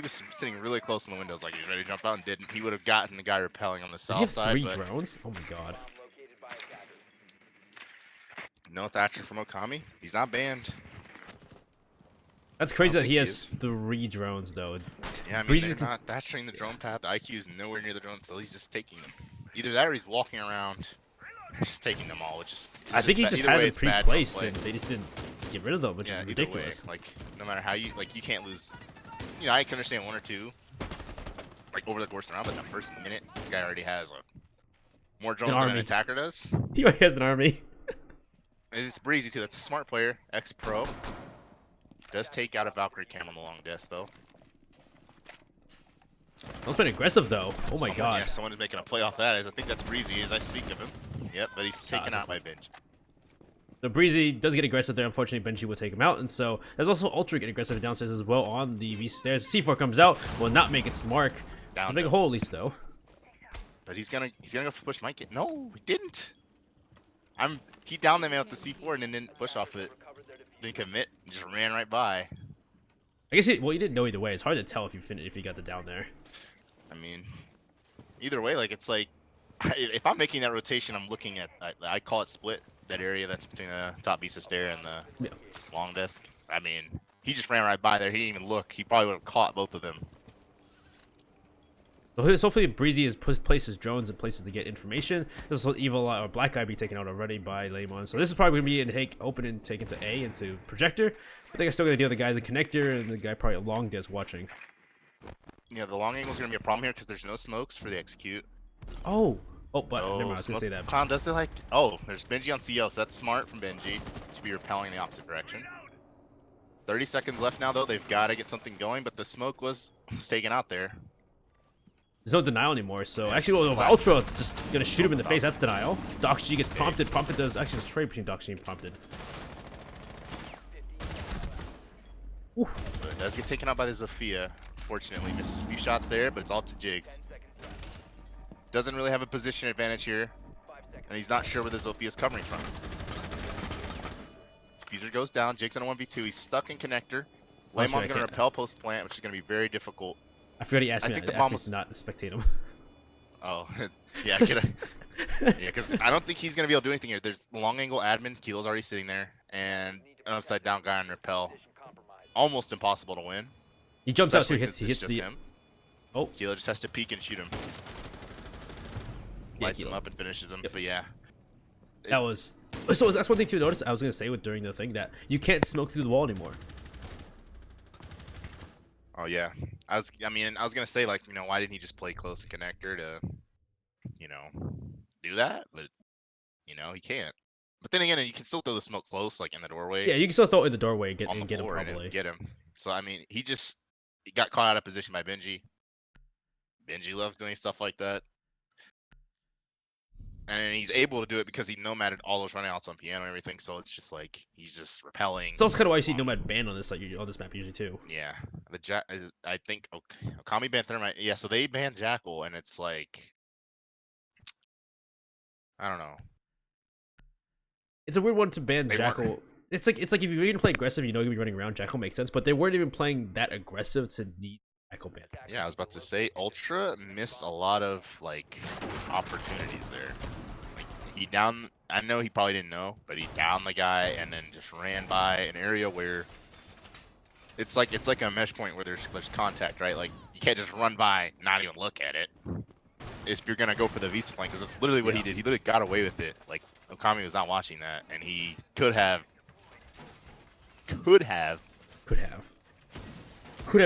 was sitting really close in the windows like he was ready to jump out and didn't. He would have gotten the guy repelling on the Does he south have side, 3 but drones? Oh my god. no Thatcher from Okami. He's not banned. That's crazy that think he he has is. 3 drones though. Yeah, I mean, Breezy's they're not Thatchering the drone path. The IQ is nowhere near the drone, so he's just taking them. Either that or he's walking around just taking them all, which is. I think he just either had way, them it's bad drone pre-placed play. and they just didn't get rid of them, which Yeah, is either ridiculous. way, like no matter how you you can't lose. You know, I can understand 1 or 2, like over the course of the round, but in the first minute, this guy already has more drones than an army. attacker does. He already has an army. And it's Breezy too. That's a smart player, ex-pro. Does take out a Valkyrie cam on the long desk though. That's been aggressive though. Oh my god. Yeah, someone is making a play off that. I think that's Breezy as I speak of him. Yep, but he's taken that's out okay. by Benj. So Breezy does get aggressive there. Unfortunately, Benji will take him out, and so there's also Ultra getting aggressive downstairs as well on the V stairs. C4 comes out, will not make its mark. Down. Make a hole at least though. But he's gonna go for push Mike. No, he didn't. He downed them out the C4 and then didn't push off it. Didn't commit. Just ran right by. I guess he didn't know either way. It's hard to tell if you got the down there. I mean, either way, like it's like if I'm making that rotation, I'm looking at I call it split, that area that's between the top vista stair and the long desk. I mean, he just ran right by there. He didn't even look. He probably would have caught both of them. So hopefully Breezy has places drones and places to get information. This will Evil or Black Guy be taken out already by Lemon. So this is probably going to be open and taken to A into Projector. I think I still got to deal with the guy in the connector and the guy probably long des watching. Yeah, the long angle is going to be a problem here because there's no smokes for the execute. Oh, but never mind, I was going to say that. Clown does it like, oh, there's Benji on CL, so that's smart from Benji to be repelling the opposite direction. 30 seconds left now, though. They've got to get something going, but the smoke was taken out there. There's no denial anymore, so Yes, actually, flash. Ultra just gonna shoot him in the face. That's denial. Doc G gets prompted. Prompted does actually it's a trade between Doc G and prompted. But it does get taken out by the Zofia. Unfortunately, misses a few shots there, but it's all to Jigs. Doesn't really have a position advantage here, and he's not sure where the Zofia is covering from. Diffuser goes down. Jigs on a 1v2. He's stuck in connector. Lemon's gonna repel post plant, which is gonna be very difficult. I forgot he asked I me. think That. the Asked bomb me was to not spectate him. Oh, yeah, get a, yeah, because I don't think he's gonna be able to do anything here. There's long angle admin, Keel's already sitting there, and an upside down guy on repel. Almost impossible to win. He jumps out too. Especially He since hits it's the. just him. Oh, Kilo just has to peek and shoot him. Yeah, Lights him Kilo. up and finishes him. Yep. But yeah, that was. So that's one thing to notice. I was gonna say during the thing that you can't smoke through the wall anymore. oh yeah. I was gonna say, like, you know, why didn't he just play close and connector to, you know, do that? But you know, he can't. But then again, you can still throw the smoke close, like in the doorway. Yeah, you can still throw it in the doorway and on the get him floor and probably. get him. So I mean, he got caught out of position by Benji. Benji loves doing stuff like that, and he's able to do it because he nomaded all those runouts on piano and everything. So it's just like he's just repelling. It's also kind of why you see Nomad banned on this on this map usually too. Yeah, I think Okami banned Thermite. Yeah, so they banned Jackal, and it's like, I don't know. It's a weird one to ban They Jackal. weren't- It's like if you're gonna play aggressive, you know you're gonna be running around. Jackal makes sense, but they weren't even playing that aggressive to need Jackal ban. Yeah, I was about to say Ultra missed a lot of like opportunities there. Like I know he probably didn't know, but he downed the guy and then just ran by an area where it's like a mesh point where there's contact, right? Like you can't just run by, not even look at it. If you're gonna go for the Visa flank, because that's literally what he did. He literally got away with it. Like Okami was not watching that, and he could have made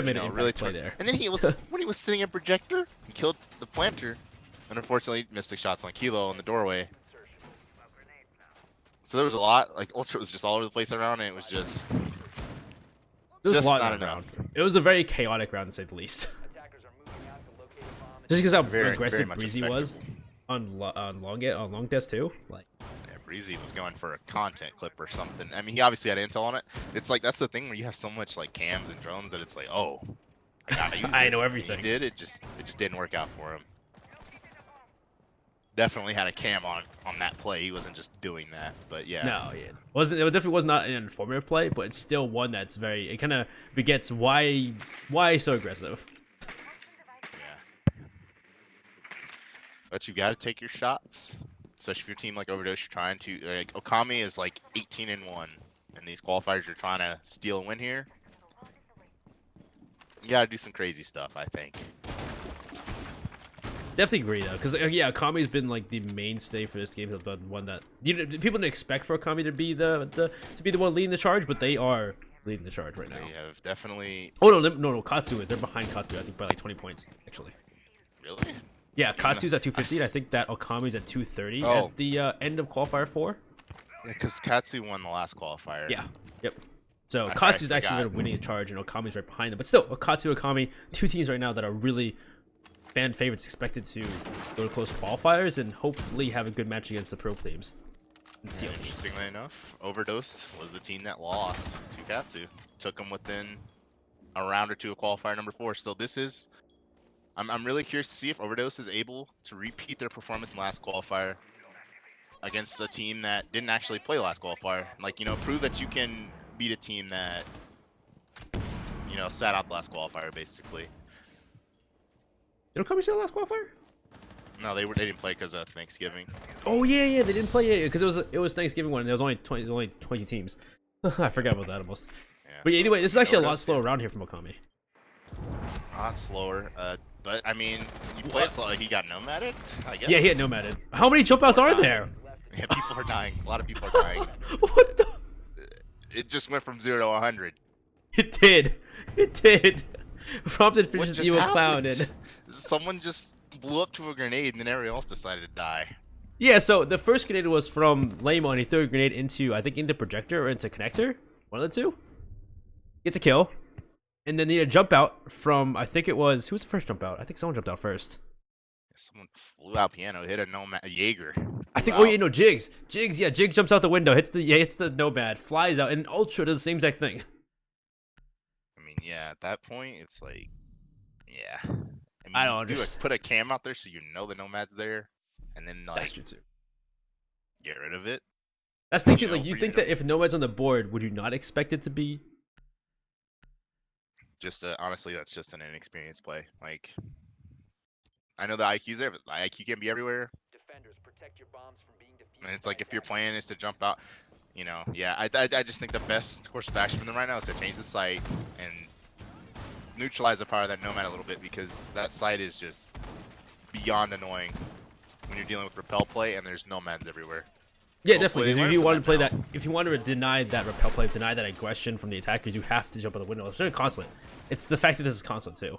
you know, an really impact play there. And then when he was sitting in projector, he killed the planter, and unfortunately missed the shots on Kilo in the doorway. So there was a lot. Like Ultra was just all over the place around, and it was just There was just a lot not in that enough. round. It was a very chaotic round to say the least. Attackers are moving out to locate a bomb. Just because how Very aggressive much Breezy was on long desk too. Like Yeah, Breezy was going for a content clip or something. I mean, he obviously had intel on it. It's like that's the thing where you have so much like cams and drones that it's like, oh, I gotta use I it. know And everything. He did. It just didn't work out for him. Definitely had a cam on that play. He wasn't just doing that. But yeah. no, it definitely was not an informative play, but it's still one that's very. It kind of begets why so aggressive. Yeah. But you got to take your shots, especially if your team like OverDOSED, you're trying to. Like Okami is like 18-1, and these qualifiers you're trying to steal a win here. You got to do some crazy stuff, I think. Definitely agree though, because yeah, Okami's been like the mainstay for this game. Has been one that people didn't expect for Okami to be the one leading the charge, but they are leading the charge right now. They have definitely. Oh no, Katsu is. They're behind Katsu, I think, by like 20 points actually. Really? Yeah, Katsu's at 250. And I think that Okami's at 230 Oh. at the end of qualifier 4. Yeah, because Katsu won the last qualifier. Yeah. Yep. So I Katsu's actually forgot. winning a charge, and Okami's right behind them. But still, Katsu, Okami, two teams right now that are really fan favorites, expected to go to close qualifiers and hopefully have a good match against the pro teams. And see And how- interestingly enough, OverDOSED was the team that lost to Katsu. Took them within a round or two of qualifier number 4. So this is. I'm really curious to see if OverDOSED is able to repeat their performance in last qualifier against a team that didn't actually play last qualifier. Like, you know, prove that you can beat a team that, you know, sat out the last qualifier basically. Did Okami say the last qualifier? No, they didn't play because of Thanksgiving. Oh yeah, they didn't play it because it was Thanksgiving one. And there was only 20 teams. I forgot about that almost. Yeah, But so anyway, this is actually a lot OverDOSED, slower around here from Okami. a lot slower. But I mean, you play it slow. He got nomaded, I guess. Yeah, he had nomaded. How many jump outs are there? Yeah, people are dying. A lot of people are dying. What the? It just went from 0 to 100. It did. It did. Prompted What finishes just evil happened? clown and Someone just blew up to a grenade, and then everyone else decided to die. yeah. So the first grenade was from Lamo, and he threw a grenade into I think into projector or into connector. One of the two. Gets a kill, and then he had a jump out from I think it was who was the first jump out? I think someone jumped out first. Someone flew out piano, hit a nomad, a Jaeger. I think. Flew Oh yeah, out. no, Jigs. Yeah, Jigs jumps out the window, hits the nomad, flies out, and Ultra does the same exact thing. I mean, yeah, at that point, it's like, yeah. mean, I don't you do, like, understand. put a cam out there so you know the nomad's there, and then That's like true too. get rid of it. That's the thing too. You Like know, you for think your- that if nomad's on the board, would you not expect it to be? Just honestly, that's just an inexperienced play. Like, I know the IQ's there, but the IQ can be everywhere. Defenders, protect your bombs from being defused And it's by like if your attackers. plan is to jump out, you know, yeah, I just think the best course of action for them right now is to change the site and neutralize the power of that nomad a little bit, because that site is just beyond annoying when you're dealing with repel play and there's nomads everywhere. Yeah, Hopefully definitely. they Because if learn you from want to that play now. that, if you want to deny that repel play, deny that aggression from the attackers, you have to jump out the window. It's very constant. It's the fact that this is constant too.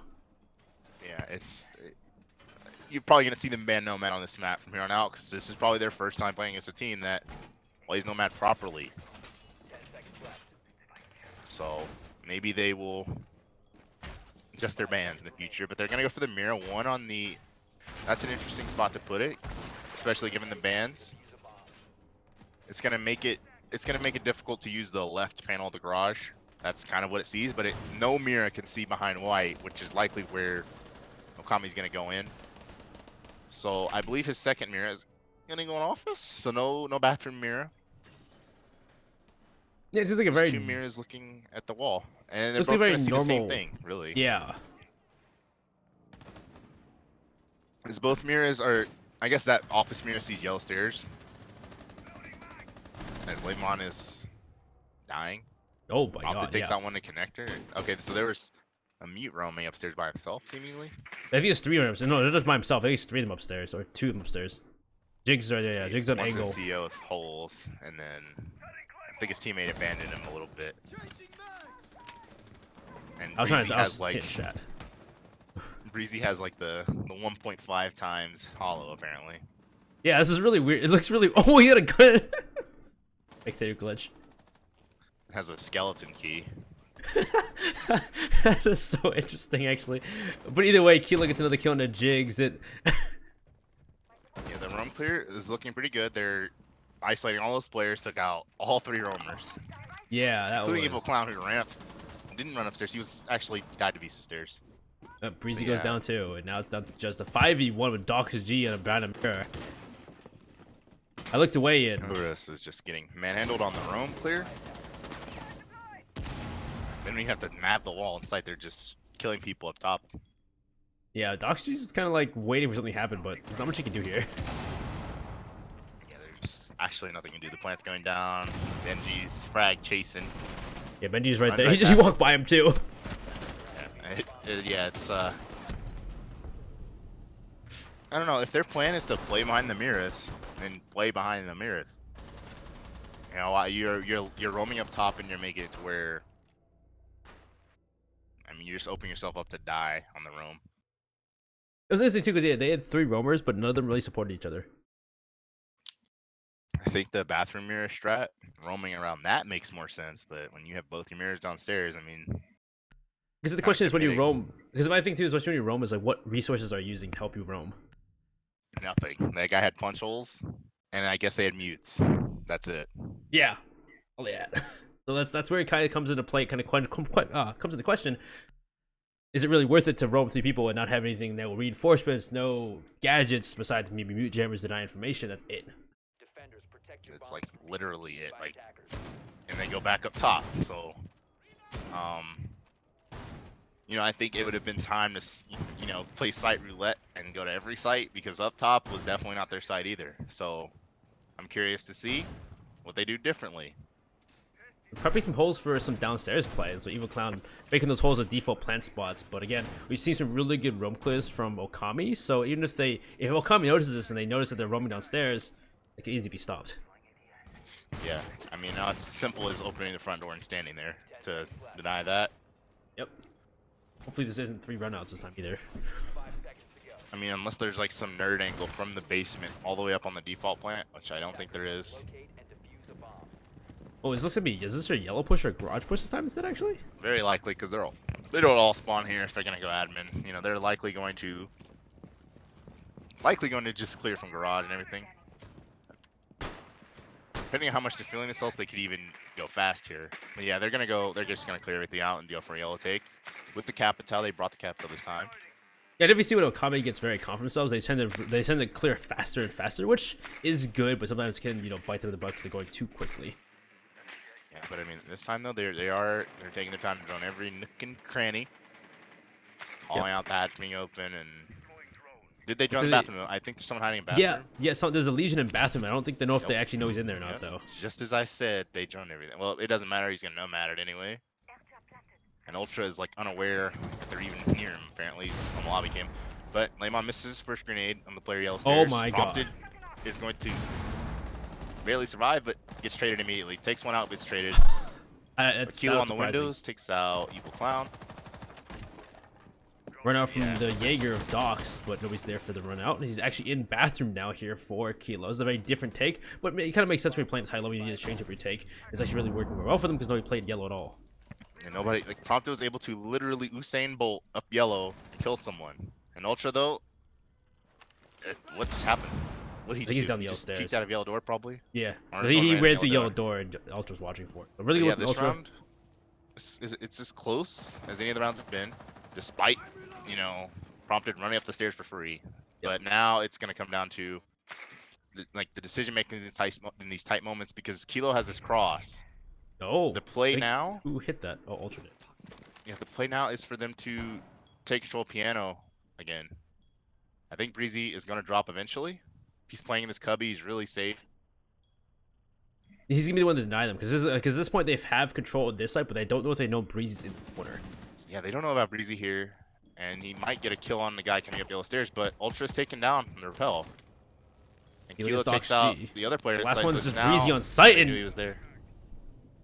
Yeah, you're probably gonna see them ban nomad on this map from here on out, because this is probably their first time playing against a team that plays nomad properly. 10 seconds left. So maybe they will adjust their bans in the future, but they're gonna go for the mirror one on the. That's an interesting spot to put it, especially given the bans. Use a bomb. It's gonna make it difficult to use the left panel of the garage. That's kind of what it sees, but no mirror can see behind white, which is likely where Okami's gonna go in. So I believe his second mirror is gonna go in office. So no bathroom mirror. Yeah, it seems like a There's very two mirrors looking at the wall, and they're Looks both like gonna very see the same normal- thing, really. yeah. Because both mirrors are, I guess that office mirror sees yellow stairs. As Lemon is dying. Oh my Opted god. takes Yeah. out one to connector. Okay, so there was a mute roaming upstairs by himself, seemingly. I think it's 3 of them. No, not just by himself. I think it's 3 of them upstairs or 2 of them upstairs. Jigs are there. Yeah, Jigs on One's in angle. CO with holes, and then I think his teammate abandoned him a little bit. And I was trying Breezy to. I was has like hitting chat. Breezy has like the 1.5 times hollow apparently. Yeah, this is really weird. It looks really. Oh, he had a gun. Spectator glitch. It has a skeleton key. That is so interesting, actually. But either way, Keelan gets another kill on the Jigs. It. Yeah, the roam clear is looking pretty good. They're isolating all those players. Took out all 3 roamers, Yeah, that including was. Evil Clown, who didn't run upstairs. He was actually died to Vista stairs. Breezy So, goes yeah. down too, and now it's down to just a 5v1 with Dox G and a Brandon Mirror. I looked away in. Horus is just getting manhandled on the roam clear. Then we have to map the wall inside. They're just killing people up top. Yeah, Dox G is kind of like waiting for something to happen, but there's not much he can do here. Yeah, there's actually nothing to do. The plant's going down. Benji's frag chasing. Yeah, Benji's right Run there. right He just past walked by him too. Yeah, it's I don't know, if their plan is to play behind the mirrors, then play behind the mirrors. You know, you're roaming up top and you're making it to where, I mean, you're just opening yourself up to die on the roam. It was interesting too because yeah, they had 3 roamers, but none of them really supported each other. I think the bathroom mirror strat, roaming around that makes more sense, but when you have both your mirrors downstairs, I mean, Because the Kinda question is when you committing. roam. Because my thing too is when you roam is like what resources are you using to help you roam. nothing. That guy had punch holes, and I guess they had mutes. That's it. Yeah, all they had. So that's where it kind of comes into play. Kind of comes into question. Is it really worth it to roam 3 people and not have anything? No reinforcements, no gadgets besides maybe mute jammers deny information. That's it. Defenders, protect your It's bombs like from being literally defused it. by Like, attackers. and they go back up top. So, you know, I think it would have been time to, you know, play site roulette and go to every site, because up top was definitely not their site either. So, I'm curious to see what they do differently. Prepping some holes for some downstairs plays. So Evil Clown making those holes a default plant spots. But again, we've seen some really good roam clears from Okami. So even if Okami notices this and they notice that they're roaming downstairs, it can easily be stopped. Yeah, I mean, now it's as simple as opening the front door and standing there to deny that. Yep. Hopefully this isn't 3 runouts this time either. I mean, unless there's like some nerd angle from the basement all the way up on the default plant, which I don't think there is. Oh, this looks to be, is this a yellow push or a garage push this time instead actually? Very likely, because they don't all spawn here if they're gonna go admin. You know, they're likely going to just clear from garage and everything. Depending on how much they're feeling themselves, they could even go fast here. But yeah, they're just gonna clear everything out and go for a yellow take. With the capital, they brought the capital this time. Yeah, if you see when Okami gets very confident themselves, they tend to clear faster and faster, which is good, but sometimes can bite them in the butt because they're going too quickly. Yeah, but I mean, this time though, they're taking their time to drone every nook and cranny, calling out the hatch being open. And did they drone the bathroom? I think there's someone hiding in the bathroom. Yeah. So there's a Legion in bathroom. I don't think they know if they actually know he's in there or not though. Just as I said, they droned everything. Well, it doesn't matter. He's gonna nomad it anyway. And Ultra is like unaware if they're even near him. Apparently, he's on the lobby cam. But Lemon misses his first grenade on the player yellow stairs. Oh my Prompted god! Is going to barely survive, but gets traded immediately. Takes one out, gets traded. Kilo on the windows takes out Evil Clown. Run out from the Jaeger of Docks, but nobody's there for the run out. He's actually in bathroom now here for Kilo. It's a very different take, but it kind of makes sense when you're playing this high level. You need to change up your take. It's actually really working well for them because nobody played yellow at all. And nobody, like, Prompted was able to literally Usain Bolt up yellow, kill someone. And Ultra though, what just happened? What did he just do? Down the He yellow just stairs. peeked out of yellow door probably. Yeah, he ran through yellow door and Ultra's watching for it. But really, yeah, this Ultra round, it's as close as any of the rounds have been, despite Prompted running up the stairs for free. Yep. But now it's gonna come down to the decision making in these tight moments, because Kilo has this cross. Oh, the play now. Who hit that? Oh, Ultra did. Yeah, the play now is for them to take control piano again. I think Breezy is gonna drop eventually. He's playing in this cubby. He's really safe. He's gonna be the one to deny them because at this point they have control of this side, but they don't know if they know Breezy's in the corner. Yeah, they don't know about Breezy here, and he might get a kill on the guy coming up yellow stairs. But Ultra's taken down from the rappel, and Kilo takes out the other player. Last inside, one's so just now Breezy on sight, and knew he was there.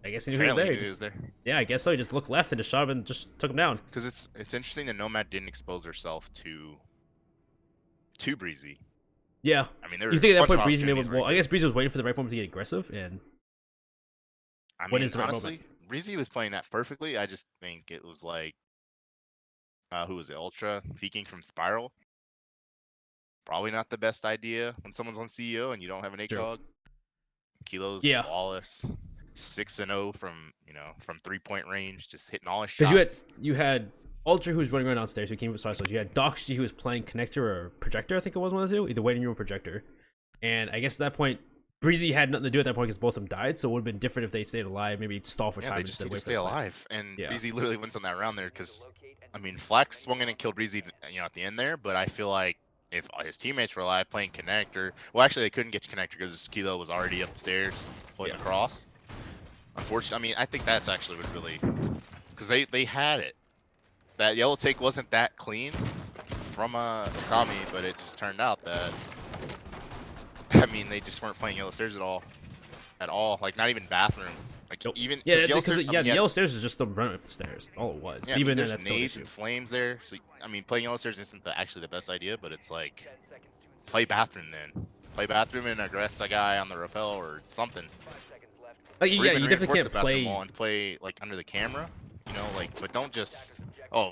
I guess he knew he was there. Yeah, I guess so. He just looked left and just shot him and just took him down. Because it's interesting that Nomad didn't expose herself to Breezy. Yeah. I mean, you think at that point Breezy maybe? Well, I guess Breezy was waiting for the right moment to get aggressive, and when is the right moment? Breezy was playing that perfectly. I just think it was like, who was it? Ultra peeking from Spiral. Probably not the best idea when someone's on CEO and you don't have an ACOG. Kilo's flawless. 6-0 from 3-point range, just hitting all his shots. Because you had Ultra who was running around downstairs who came up with. You had Doxy who was playing connector or projector, I think it was one of the two, either waiting room or projector. And I guess at that point, Breezy had nothing to do at that point because both of them died. So it would have been different if they stayed alive, maybe stall for time. They just need to stay alive. And Breezy literally wins on that round there because, I mean, Flack swung in and killed Breezy, at the end there. But I feel like if his teammates were alive playing connector, well, actually they couldn't get to connector because Kilo was already upstairs pulling across. Unfortunately, I mean, I think that's actually what really, because they had it. That yellow take wasn't that clean from Okami, but it just turned out that, I mean, they just weren't playing yellow stairs at all. Like not even bathroom. Like even the yellow stairs is just the run up the stairs. All it was. Yeah, even there's nades and flames there. So I mean, playing yellow stairs isn't actually the best idea, but it's like, play bathroom then. Play bathroom and aggress the guy on the rappel or something. Like, you definitely can't play and play like under the camera, but don't just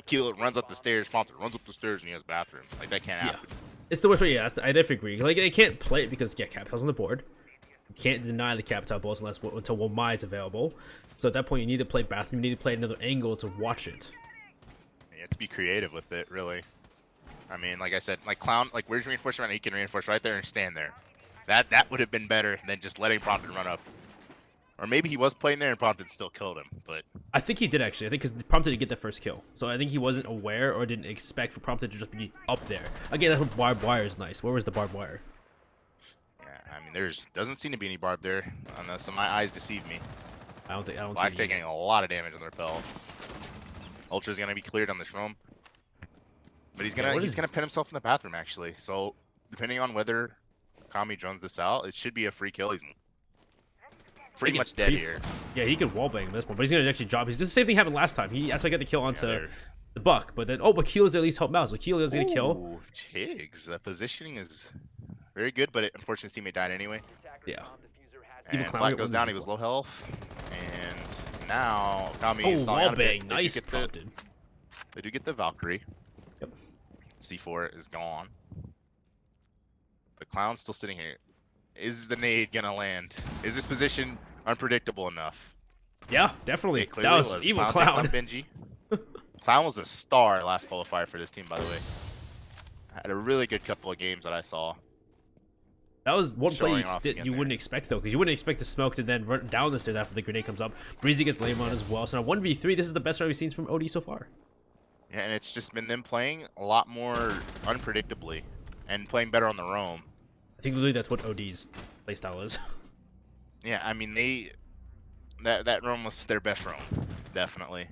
Kilo runs up the stairs, Prompted runs up the stairs and he has bathroom. Like that can't happen. It's the worst way. Yeah, I definitely agree. Like they can't play it because Capital's on the board. You can't deny the Capital balls until Womai is available. So at that point, you need to play bathroom. You need to play another angle to watch it. You have to be creative with it, really. I mean, like I said, like Clown, like where's your reinforcement? He can reinforce right there and stand there. That would have been better than just letting Prompted run up. Or maybe he was playing there and Prompted still killed him, but I think he did actually. I think because Prompted to get the first kill, so I think he wasn't aware or didn't expect for Prompted to just be up there. Again, that's what barbed wire is nice. Where was the barbed wire? Yeah, I mean, doesn't seem to be any barb there, unless my eyes deceive me. I don't Black's see. taking a lot of damage on the repel. Ultra's gonna be cleared on this roam. But he's gonna pin himself in the bathroom actually. So depending on whether Okami drones this out, it should be a free kill. He's pretty much dead here. Yeah, he could wallbang this one, but he's gonna actually drop. He's just the same thing happened last time. That's why I got the kill onto the Buck, but then but Keelo's at least help out. So Keelo is gonna kill. Tiggs, the positioning is very good, but unfortunately his teammate died anyway. Yeah. And Black goes down. He was low health, and now Okami is stalling out a bit. Nice prompted. They do get the Valkyrie. Yep. C4 is gone. The Clown's still sitting here. Is the nade gonna land? Is this position unpredictable enough? Yeah, definitely. It That was evil Clown. Benji. Clown was a star last qualifier for this team, by the way. Had a really good couple of games that I saw. That was one play you wouldn't expect though, because you wouldn't expect the smoke to then run down the stairs after the grenade comes up. Breezy gets lame on as well. So now 1v3, this is the best round we've seen from OD so far. Yeah, and it's just been them playing a lot more unpredictably and playing better on the roam. I think literally that's what OD's playstyle is. Yeah, I mean that roam was their best roam, definitely.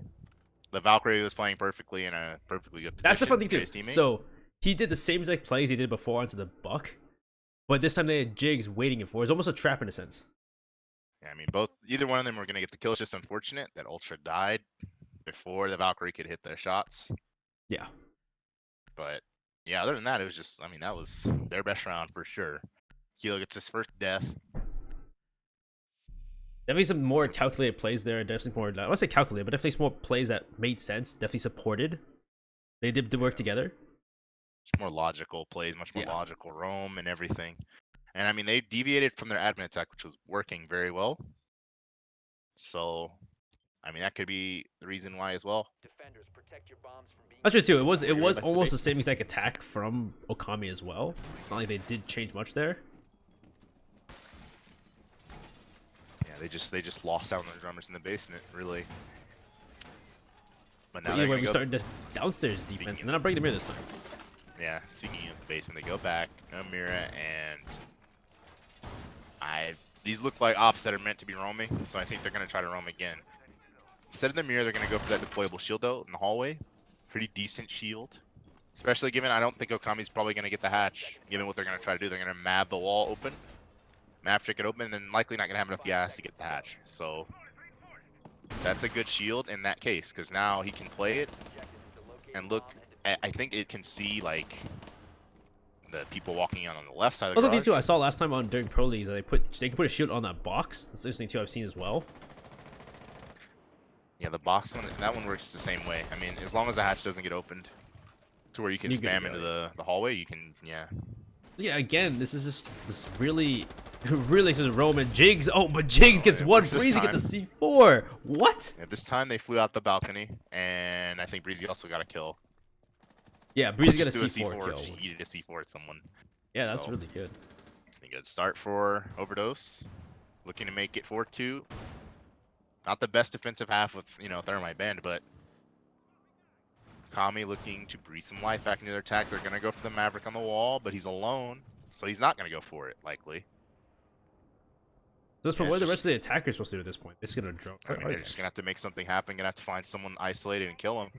The Valkyrie was playing perfectly in a perfectly good position. That's the fun thing too. So he did the same exact plays he did before onto the Buck, but this time they had Jigs waiting it for. It's almost a trap in a sense. Yeah, I mean either one of them were gonna get the kill. It's just unfortunate that Ultra died before the Valkyrie could hit their shots. Yeah. But yeah, other than that, it was just, I mean, that was their best round for sure. Kilo gets his first death. Definitely some more calculated plays there. Definitely more, I don't want to say calculated, but definitely some more plays that made sense. Definitely supported. They did work together. Much more logical plays, much more logical roam and everything. And I mean, they deviated from their admin attack, which was working very well. So, I mean, that could be the reason why as well. Defenders, protect your bombs from being That's true too. It was almost the same exact attack from Okami as well. Not like they did change much there. Yeah, they just lost out on the drummers in the basement, really. But now Either way, we started this downstairs defense, and then I'm breaking the mirror this time. Yeah, speaking of the basement, they go back, no Mira, and these look like ops that are meant to be roaming, so I think they're gonna try to roam again. Instead of the mirror, they're gonna go for that deployable shield though in the hallway. Pretty decent shield, especially given I don't think Okami's probably gonna get the hatch. Given what they're gonna try to do, they're gonna map the wall open, map trick it open, and then likely not gonna have enough gas to get the hatch. So that's a good shield in that case, because now he can play it and look. I think it can see like the people walking on the left side of the garage. Too, I saw last time during Pro Leagues that they can put a shield on that box. That's interesting too. I've seen as well. Yeah, the box one, that one works the same way. I mean, as long as the hatch doesn't get opened to where you can spam into the hallway, you can, yeah. Yeah, again, this is just this really Roman Jigs. Oh, but Jigs gets one. Breezy gets a C4. What? Yeah, this time they flew out the balcony, and I think Breezy also got a kill. Yeah, Breezy got a C4 kill. He needed a C4 at someone. Yeah, that's really good. A good start for Overdose. Looking to make it 4-2. Not the best defensive half with, Thermite Band, but Okami looking to breathe some life back into their attack. They're going to go for the Maverick on the wall, but he's alone, so he's not going to go for it, likely. What are the rest of the attackers supposed to do at this point? They're just going to drop. I mean, they're just going to have to make something happen. Going to have to find someone isolated and kill him.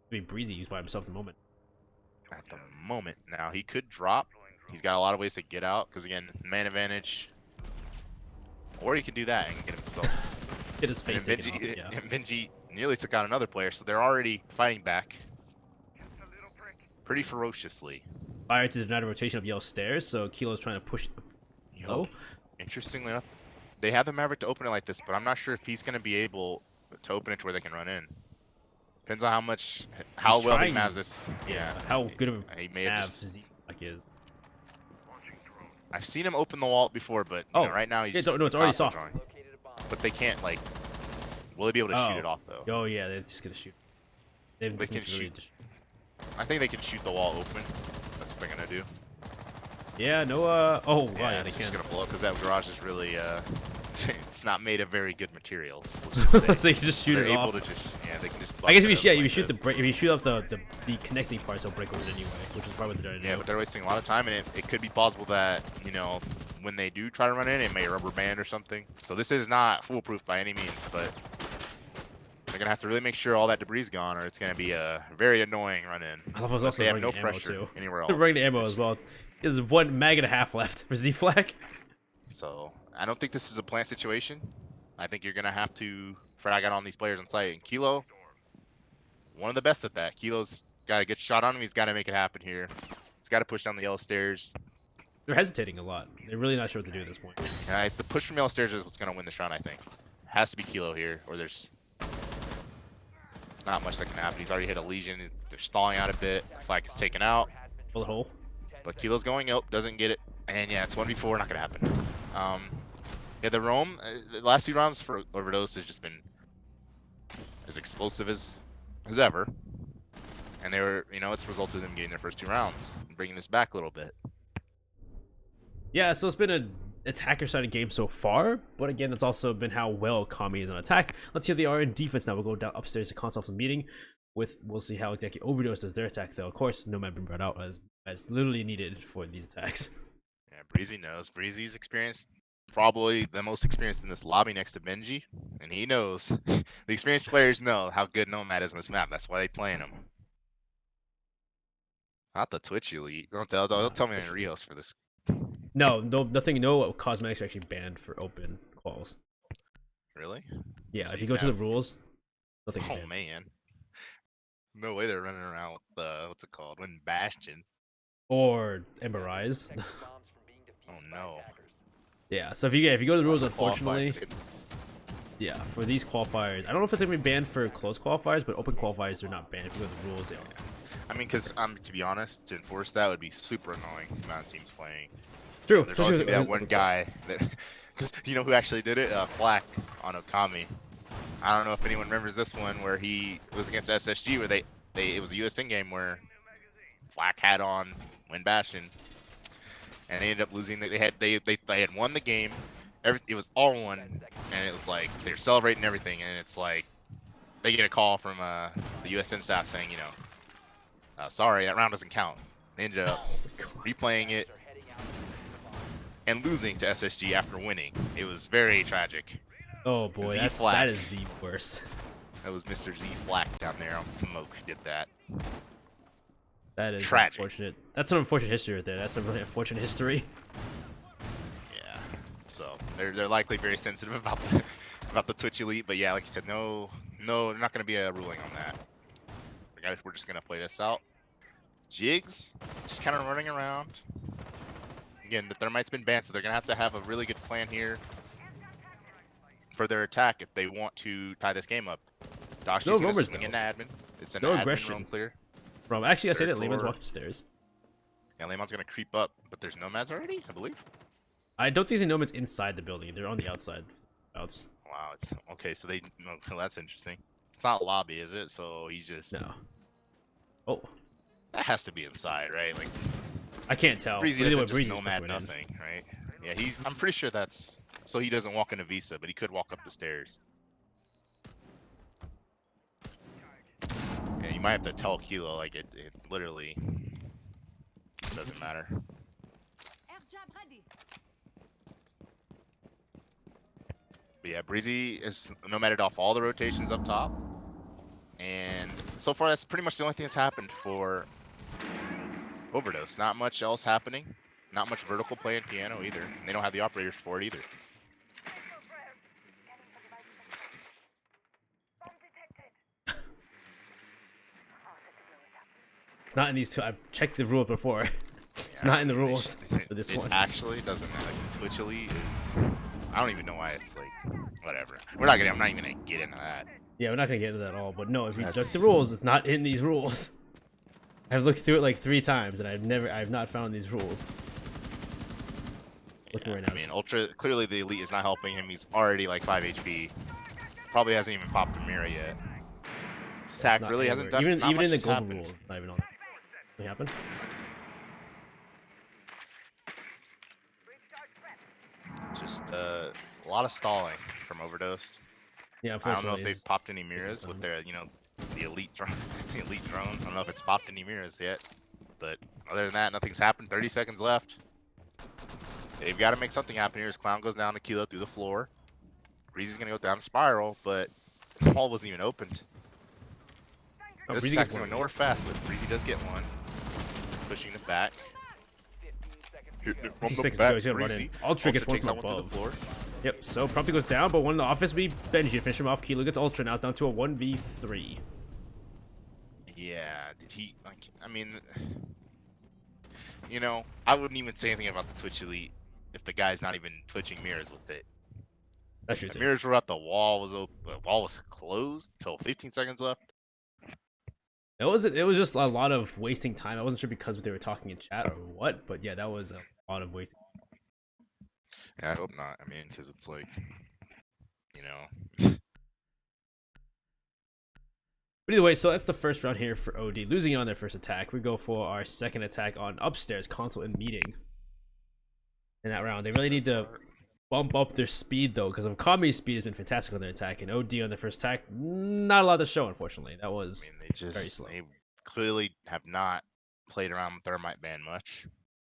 I mean, Breezy used by himself at the moment. At the moment. Now, he could drop. He's got a lot of ways to get out, because, again, man advantage. Or he could do that and get himself. Get his face taken off, yeah. And Benji nearly took out another player, so they're already fighting back pretty ferociously. Fire to deny the rotation of yellow stairs, so Kilo's trying to push low. Interestingly enough, they have the Maverick to open it like this, but I'm not sure if he's going to be able to open it to where they can run in. Depends on how well he mavs this. Yeah, how good of a he may have just is. I've seen him open the wall before, but right now he's it's already soft. Drawing. But they can't will they be able to shoot it off though? Oh yeah, they're just gonna shoot. They can shoot. I think they can shoot the wall open. That's what they're gonna do. Yeah, no. Oh, wow, yeah, they it's just can. gonna blow up because that garage is really it's not made of very good materials. So you can just shoot it off. They can just. I guess if you shoot up the connecting parts, they'll break over anyway, which is probably what they're doing. Yeah, but they're wasting a lot of time, and it could be possible that when they do try to run in, it may rubber band or something. So this is not foolproof by any means, but they're gonna have to really make sure all that debris is gone, or it's gonna be a very annoying run in. I love us But also they have running no ammo pressure too. anywhere They're else. running ammo It's- as well. There's 1 mag and a half left for Z Flag. So I don't think this is a plant situation. I think you're gonna have to frag out on these players on site. And Kilo, one of the best at that. Kilo's got to get shot on him. He's got to make it happen here. He's got to push down the yellow stairs. They're hesitating a lot. They're really not sure what to do at this point. The push from yellow stairs is what's gonna win this round, I think. Has to be Kilo here, or there's not much that can happen. He's already hit a Legion. They're stalling out a bit. Flag is taken out. Bullet hole. But Kilo's going up, doesn't get it. And yeah, it's 1v4, not gonna happen. Yeah, the roam, the last 2 rounds for OverDOSED has just been as explosive as ever. And they were, you know, it's resulted in them getting their first 2 rounds, and bringing this back a little bit. Yeah, so it's been an attacker-sided game so far, but again, that's also been how well Okami is on attack. Let's see how they are in defense now. We'll go down upstairs to console meeting. We'll see how exactly OverDOSED does their attack, though. Of course, Nomad been brought out as literally needed for these attacks. Yeah, Breezy knows. Breezy's experienced, probably the most experienced in this lobby next to Benji, and he knows. The experienced players know how good Nomad is on this map. That's why they playing him. Not the Twitch elite. Don't tell me they're in Rios for this. No, nothing. No cosmetics are actually banned for open quals. Really? Yeah, So if you you go to can the rules, nothing. Oh banned. man. No way they're running around with what's it called? When Bastion. Or Emberize. Oh no. Yeah, so if you go to the rules, That's a qualifier, unfortunately, dude. yeah, for these qualifiers, I don't know if it's gonna be banned for closed qualifiers, but open qualifiers they're not banned. If you go to the rules, they are. I mean, because to be honest, to enforce that would be super annoying. The amount of teams playing. True. There's always gonna be that especially one with guy that, because you know who actually did it? Flack on Okami. I don't know if anyone remembers this one where he was against SSG, where it was a USN game where Flack had on Win Bastion, and they ended up losing. They had won the game. It was all won, and it was like they're celebrating everything, and it's like they get a call from the USN staff saying, you know, sorry, that round doesn't count. They ended up Oh my God. replaying it and losing to SSG after winning. It was very tragic. Oh boy, Z that Flag. is the worst. That was Mr. Z Flack down there on smoke who did that. That is Tragic. unfortunate. That's an unfortunate history right there. That's a really unfortunate history. Yeah. So they're likely very sensitive about the Twitch elite, but yeah, like you said, no, they're not gonna be a ruling on that. Guys, we're just gonna play this out. Jigs just kind of running around. Again, the Thermite's been banned, so they're gonna have to have a really good plan here for their attack if they want to tie this game up. Dashi's No gonna rumors, swing though. into admin. It's an No admin aggression. roam clear. Bro, actually, I said Third it. Lehman's floor. walked upstairs. Yeah, Lehman's gonna creep up, but there's nomads already, I believe. I don't think there's nomads inside the building. They're on the outside. Outs. Wow, it's okay. So well, that's interesting. It's not lobby, is it? So he's just No. Oh, that has to be inside, right? Like I can't tell. Breezy Either doesn't way, just Breezy's nomad pushing in. nothing, right? Yeah, I'm pretty sure that's so he doesn't walk into Visa, but he could walk up the stairs. Yeah, you might have to tell Kilo like it literally doesn't matter. But yeah, Breezy is nomaded off all the rotations up top. And so far, that's pretty much the only thing that's happened for OverDOSED. Not much else happening. Not much vertical play in piano either. And they don't have the operators for it either. It's not in these two. I've checked the rule before. It's not in the rules for this it one. actually doesn't matter. Like, the Twitch Elite is... I don't even know why it's like... Whatever. I'm not even gonna get into that. Yeah, we're not gonna get into that at all. But no, if you check That's- the rules, it's not in these rules. I've looked through it like 3 times, and I've not found these rules. Looking right now. I mean, Ultra... Clearly the Elite is not helping him. He's already like 5 HP. Probably hasn't even popped a mirror yet. Stack Not really anywhere. hasn't done... even not even in much the has global happened. rules. Not even on. What happened? Just a lot of stalling from OverDOSED. Yeah, I unfortunately. don't know if they've it's- popped any mirrors with their, you know, the elite drone. The elite drone. I don't know if it's popped any mirrors yet, but other than that, nothing's happened. 30 seconds left. They've got to make something happen here. As Clown goes down to Kilo through the floor. Breezy's gonna go down spiral, but the wall wasn't even opened. Oh, This Breezy attack's gets one going at nowhere least. fast, but Breezy does get one. Pushing it back. 15 seconds to Hitting go. it from 50 the seconds back. ago, he's gonna run in. Breezy. Ultra gets one takes from that one through the above. floor. Yep, so Prompty goes down, but one of the office be Benji to finish him off. Kilo gets Ultra, now it's down to a 1v3. Yeah, did he? Like, I mean, you know, I wouldn't even say anything about the Twitch Elite if the guy's not even twitching mirrors with it. That's true The too. mirrors were up, the wall was open, the wall was closed until 15 seconds left. It was just a lot of wasting time. I wasn't sure because they were talking in chat or what, but yeah, that was a lot of wasting. Yeah, I hope not. I mean, because it's like, you know, But either way, so that's the first round here for OD. Losing it on their first attack. We go for our second attack on upstairs, console and meeting. In that round, they really need to bump up their speed though, because Okami's speed has been fantastic on their attack, and OD on their first attack, not a lot to show, unfortunately. That I was mean, they very just slow. they clearly have not played around with thermite ban much,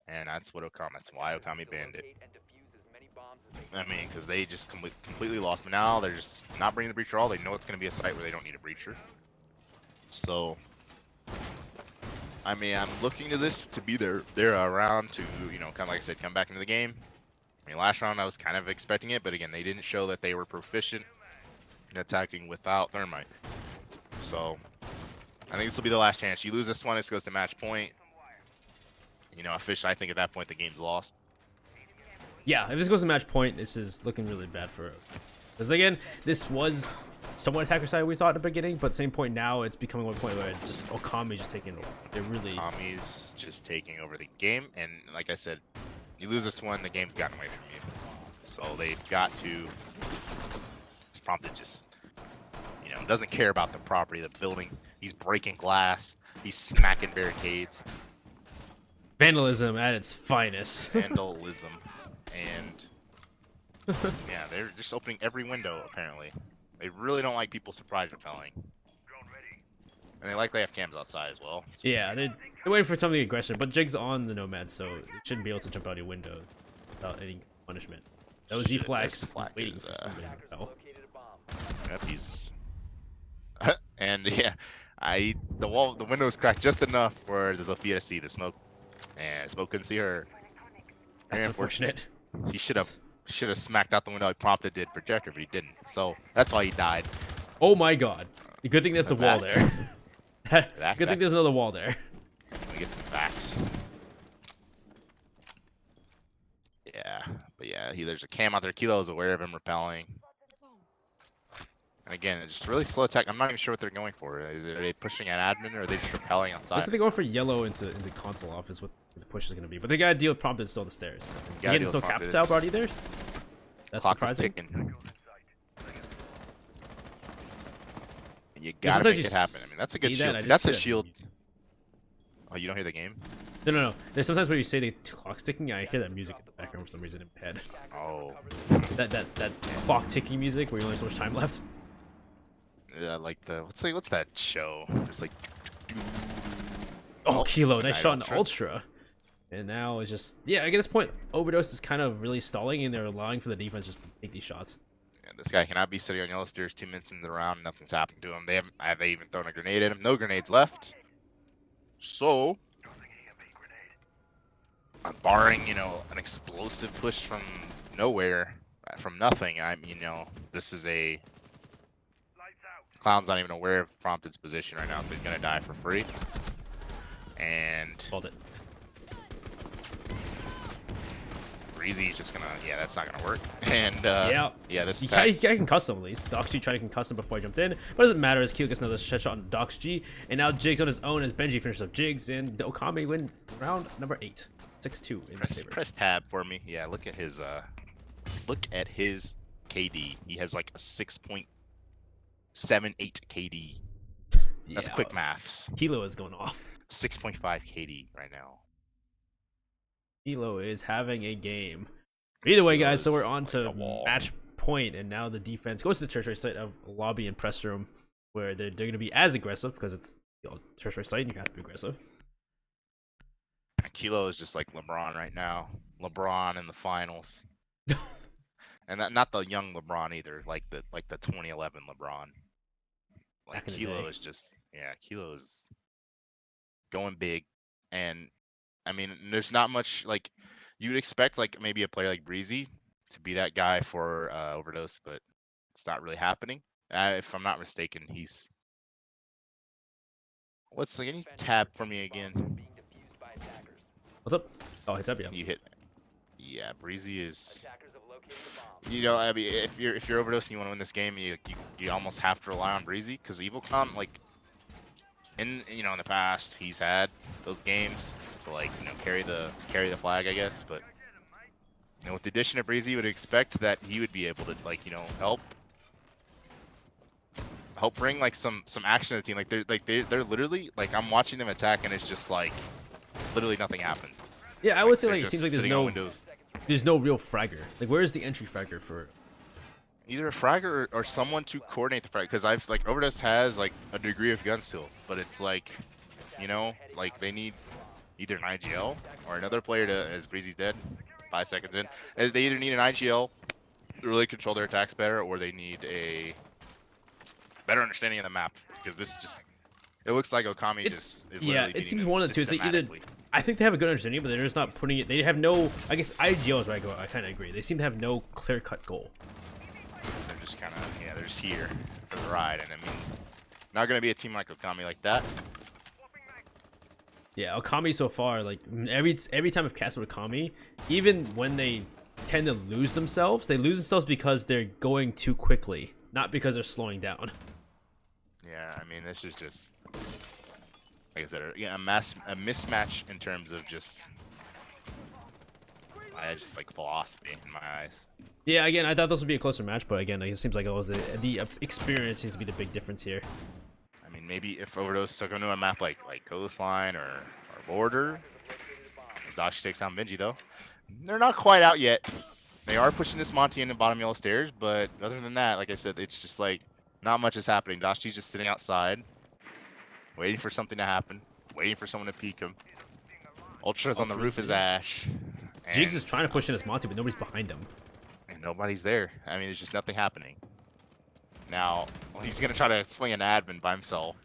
and that's what Okami. That's why Okami banned it. Locate and defuse as many bombs as they I mean, because they just completely lost. But now they're just not bringing the breacher all. They know it's going to be a site where they don't need a breacher. So, I mean, I'm looking to this to be their round to, you know, kind of like I said, come back into the game. I mean, last round I was kind of expecting it, but again, they didn't show that they were proficient in attacking without thermite. So, I think this will be the last chance. You lose this one, this goes to match point. You know, officially, I think at that point the game's lost. Yeah, if this goes to match point, this is looking really bad for it. Because again, this was somewhat attacker side we thought at the beginning, but same point now it's becoming one point where just Okami just taking over. They're really Tommy's just taking over the game, and like I said, you lose this one, the game's gotten away from you. So they've got to. It's prompted just, you know, doesn't care about the property, the building. He's breaking glass. He's smacking barricades. vandalism at its finest. Vandalism, and yeah, they're just opening every window apparently. They really don't like people surprise repelling. And they likely have cams outside as well. Yeah, they're waiting for something aggressive, but Jig's on the Nomad, so it shouldn't be able to jump out your window without any punishment. That was Shit, Z-Flax this Flax waiting is, for somebody to Attackers have repel. located a bomb. Yep, he's and yeah, the window was cracked just enough for the Zofia to see the smoke, and smoke couldn't see her. Very That's unfortunate. unfortunate. He should have smacked out the window like Prompted did projector, but he didn't. So that's why he died. Oh my god. Good thing that's a wall Back. there. Back, Good thing back. there's another wall there. Let me get some facts. Yeah, but yeah, there's a cam out there. Kilo is aware of him repelling. And again, it's just really slow attack. I'm not even sure what they're going for. Are they pushing at admin or are they just repelling outside? Looks like they're going for yellow into console office. What the push is going to be, but they got to deal with Prompted still on the stairs. Gotta Again, deal still with Prompted. capital already there. That's Clock is surprising. ticking. You Yeah, gotta sometimes make you it happen. I mean, that's a good see that, shield. I See, just that's a see that shield. music. Oh, you don't hear the game? No. There's sometimes when you say the clock's ticking, I hear that music in the background for some reason in my head. Oh, That clock ticking music where you only have so much time left. yeah, like the what's that show? It's like. Oh, Kilo, nice Night shot in the Ultra. ultra. And now it's just, yeah, at this point, Overdose is kind of really stalling, and they're allowing for the defense just to take these shots. Yeah, this guy cannot be sitting on yellow stairs 2 minutes into the round. Nothing's happened to him. Have they even thrown a grenade at him? No grenades left. So, barring an explosive push from nowhere, from nothing. This is a Clown's not even aware of Prompted's position right now, so he's gonna die for free. And Called it. Breezy's just gonna, yeah, that's not gonna work. And yeah, this He attack, can concuss him at least. Dox G tried to concuss him before he jumped in, but it doesn't matter as Kilo gets another shot on Dox G, and now Jigs on his own as Benji finishes up Jigs, and the Okami win round number 8. 6-2 in their favor. press tab for me. Yeah, look at his KD. He has like a 6.78 KD. That's Yeah, quick maths. Kilo is going off. 6.5 KD right now. Kilo is having a game. Either way, guys, so Kilo's we're on like to a wall. match point, and now the defense goes to the tertiary site of lobby and press room, where they're going to be as aggressive because it's tertiary site and you have to be aggressive. Kilo is just like LeBron right now. LeBron in the finals, and not the young LeBron either, like the 2011 LeBron. Like Back in the Kilo day. is just Kilo is going big, and I mean there's not much like you'd expect like maybe a player like Breezy to be that guy for Overdose, but it's not really happening. If I'm not mistaken, he's what's like any tab for me again? Being defused by attackers. What's up? Oh, it's up, yeah. You hit. Yeah, Breezy is. Attackers have located a bomb. You know, I mean, if you're Overdose and you want to win this game, you almost have to rely on Breezy because EvilCom, like in in the past, he's had those games to like carry the flag, I guess. But with the addition of Breezy, you would expect that he would be able to like help bring like some action to the team. Like they're literally like I'm watching them attack and it's just like literally nothing happened. Yeah, I would say they're like it just seems like sitting on windows. there's no real fragger. Like where's the entry fragger for? Either a fragger or someone to coordinate the frag, because I've like Overdose has like a degree of gun steal, but it's like, it's like they need either an IGL or another player to, as Breezy's dead, 5 seconds in, they either need an IGL to really control their attacks better, or they need a better understanding of the map, because this just, it looks like Okami just is yeah, literally it seems beating one them of the two. It's like either systematically. I think they have a good understanding, but they're just not putting it. They have no. I guess IGL is where I kind of agree. They seem to have no clear-cut goal. They're just kind of, they're just here for the ride, and I mean, not gonna be a team like Okami like that. Yeah, Okami so far, like every time I've casted with Okami, even when they tend to lose themselves, they lose themselves because they're going too quickly, not because they're slowing down. Yeah, I mean, this is just, like I said, a mismatch in terms of just like philosophy in my eyes. Yeah, again, I thought this would be a closer match, but again, it seems like it was the experience seems to be the big difference here. I mean, maybe if Overdose took him to a map like Coastline or Border, as Dashi takes down Benji though, they're not quite out yet. They are pushing this Monty in the bottom yellow stairs, but other than that, like I said, it's just like not much is happening. Dashi's just sitting outside, waiting for something to happen, waiting for someone to peek him. Ultra's on the roof as Ash. Jigs is trying to push in his Monty, but nobody's behind him. And nobody's there. I mean, there's just nothing happening. Now, he's going to try to swing an admin by himself.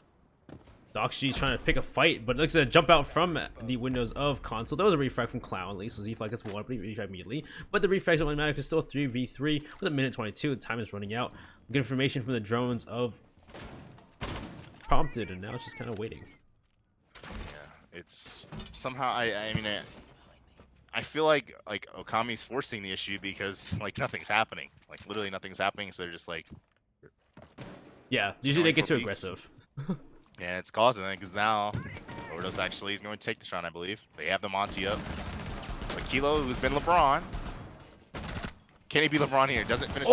Doxy's trying to pick a fight, but it looks like a jump out from the windows of console. There was a refrag from Clown at least, so Z-Flag gets one, but he refrag immediately. But the refrags don't really matter because still 3v3 with a minute 22. The time is running out. Good information from the drones of Prompted, and now it's just kind of waiting. Yeah, it's somehow, I mean, I feel like Okami's forcing the issue because like nothing's happening. Like literally nothing's happening, so they're just like, yeah, usually they get too aggressive. Yeah, it's causing it because now Overdose actually is going to take the shot, I believe. They have the Monty up. But Kilo, who's been LeBron, can he be LeBron here? Doesn't finish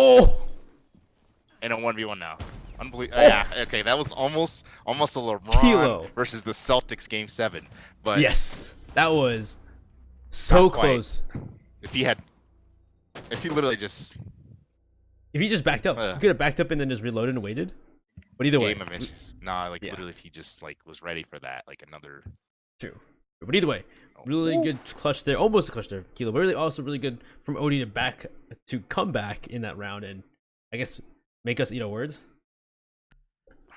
in a 1v1 now. Unbelievable. Yeah, okay, that was almost a LeBron Kilo versus the Celtics game 7. But yes, that was so close. If he literally just backed up, he could have backed up and then just reloaded and waited. But either way, game of inches. Nah, like literally, if he just like was ready for that, like another. True. But either way, really good clutch there, almost a clutch there, Kilo. But really, also really good from Odie to come back in that round and I guess make us eat our words.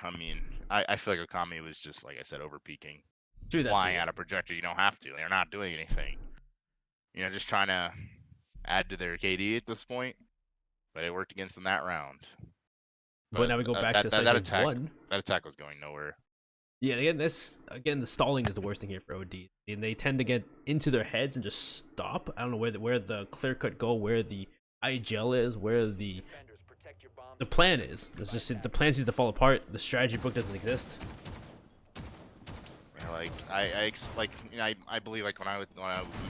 I mean, I feel like Okami was just like I said, over peaking, True, flying out of projector. You don't have to. They're not doing anything. Just trying to add to their KD at this point. But it worked against them that round. But now we go back to that attack. one. That attack was going nowhere. Yeah, again, the stalling is the worst thing here for OD. And they tend to get into their heads and just stop. I don't know where the clear cut goal, where the IGL is, where the plan is. It's just the plan seems to fall apart. The strategy book doesn't exist. Yeah, like I believe like when we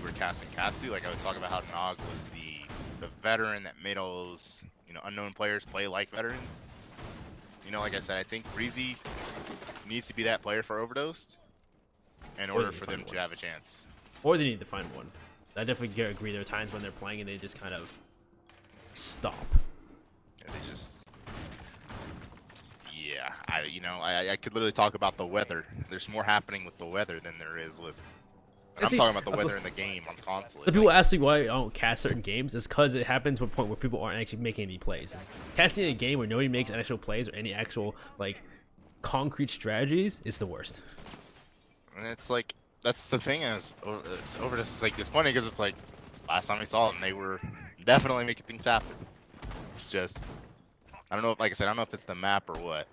were casting Katsu, like I would talk about how Nog was the veteran that made all those unknown players play like veterans. Like I said, I think Breezy needs to be that player for Overdosed in order for them to have a chance. Or they need to find one. I definitely agree. There are times when they're playing and they just kind of stop. Yeah, they just. Yeah, I could literally talk about the weather. There's more happening with the weather than there is with And I'm see, talking about the that's weather what- in the game on console. The people ask me why I don't cast certain games. It's because it happens to a point where people aren't actually making any plays. Casting a game where nobody makes actual plays or any actual like concrete strategies is the worst. And it's like that's the thing is it's OverDOSED. It's like it's funny because it's like last time we saw them, they were definitely making things happen. It's just I don't know. Like I said, I don't know if it's the map or what,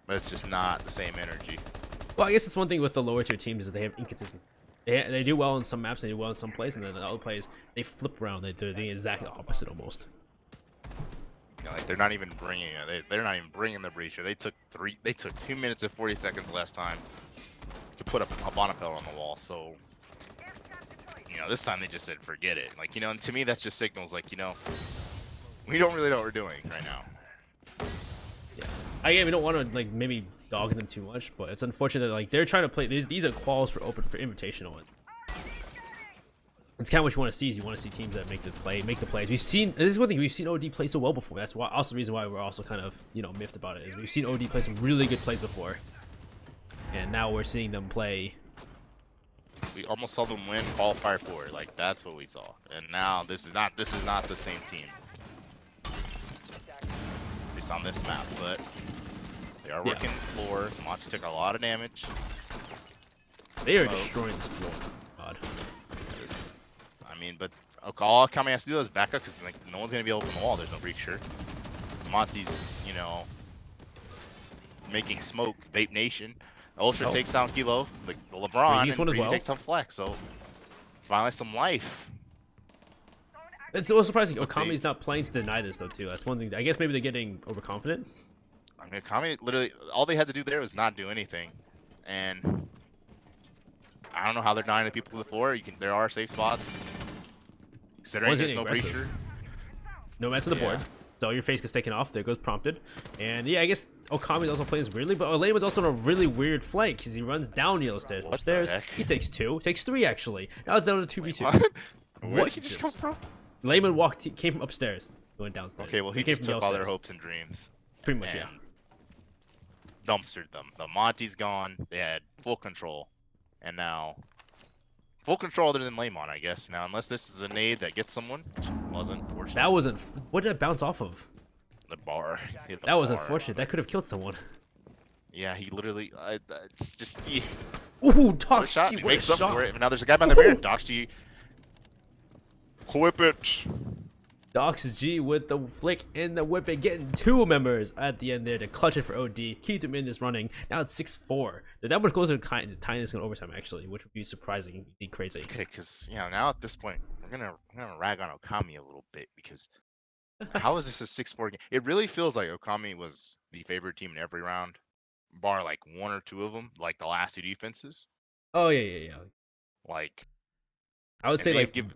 but it's just not the same energy. Well, I guess it's one thing with the lower tier teams is that they have inconsistency. They do well in some maps, they do well in some plays, and then the other plays they flip around. They do the exact opposite almost. You know, like they're not even bringing it. They're not even bringing the breacher. They took 2 minutes and 40 seconds last time to put up a Bonapel on the wall. So you know, this time they just said forget it. Like, you know, and to me that just signals like, you know, we don't really know what we're doing right now. Yeah, we don't want to like maybe dog them too much, but it's unfortunate that like they're trying to play. These are quals for invitational. It's kind of what you want to see. Is you want to see teams that make the plays. We've seen this is one thing we've seen OD play so well before. That's why also the reason why we're also kind of miffed about it is we've seen OD play some really good plays before, and now we're seeing them play. We almost saw them win Qualifier 4. Like that's what we saw, and now this is not the same team. At least on this map, but they are working the floor. Monty took a lot of damage. They are Smoke. destroying this floor. God. I mean, but all Okami has to do is back up because like no one's gonna be able to open the wall. There's no breacher. Monty's, you know, making smoke. Vape Nation. Ultra takes down Kilo. The LeBron Breezy's one and as Breezy well. takes down Flex. So finally some life. It's so surprising But they- Okami's not playing to deny this though too. That's one thing. I guess maybe they're getting overconfident. I mean, Okami literally all they had to do there was not do anything, and I don't know how they're denying the people to the floor. There are safe spots. Considering One's there's getting no aggressive. breacher. No man to the board. Yeah. So your face gets taken off. There goes prompted. And yeah, I guess Okami's also playing this weirdly, but Olayman's also on a really weird flank because he runs down yellow stairs. What the Upstairs, heck? he takes 2. Takes 3 actually. Now it's down to 2v2. What? Where What did he just come just- from? Layman came from upstairs, going downstairs. Okay, well he came just from took all their downstairs. hopes and dreams. Pretty much, and yeah. dumpstered them. The Monty's gone. They had full control, and now full control other than Lamon, I guess. Now, unless this is a nade that gets someone, which wasn't fortunate. That wasn't. What did that bounce off of? The bar. He hit the That was bar. unfortunate. That could have killed someone. Yeah, he literally. It's just he. Ooh, What a Doc shot. G, He what a makes up shot. for it. Now there's a guy by the mirror. Doxy. Whip it. Dox G with the flick and the whip and getting 2 members at the end there to clutch it for OD. Keep them in this running. Now it's 6-4. They're that much closer to tying this in overtime actually, which would be surprising. Be crazy. Okay, because now at this point we're gonna rag on Okami a little bit because how is this a 6-4 game? It really feels like Okami was the favorite team in every round, bar like 1 or 2 of them, like the last 2 defenses. Oh yeah. Like I would and say they've like given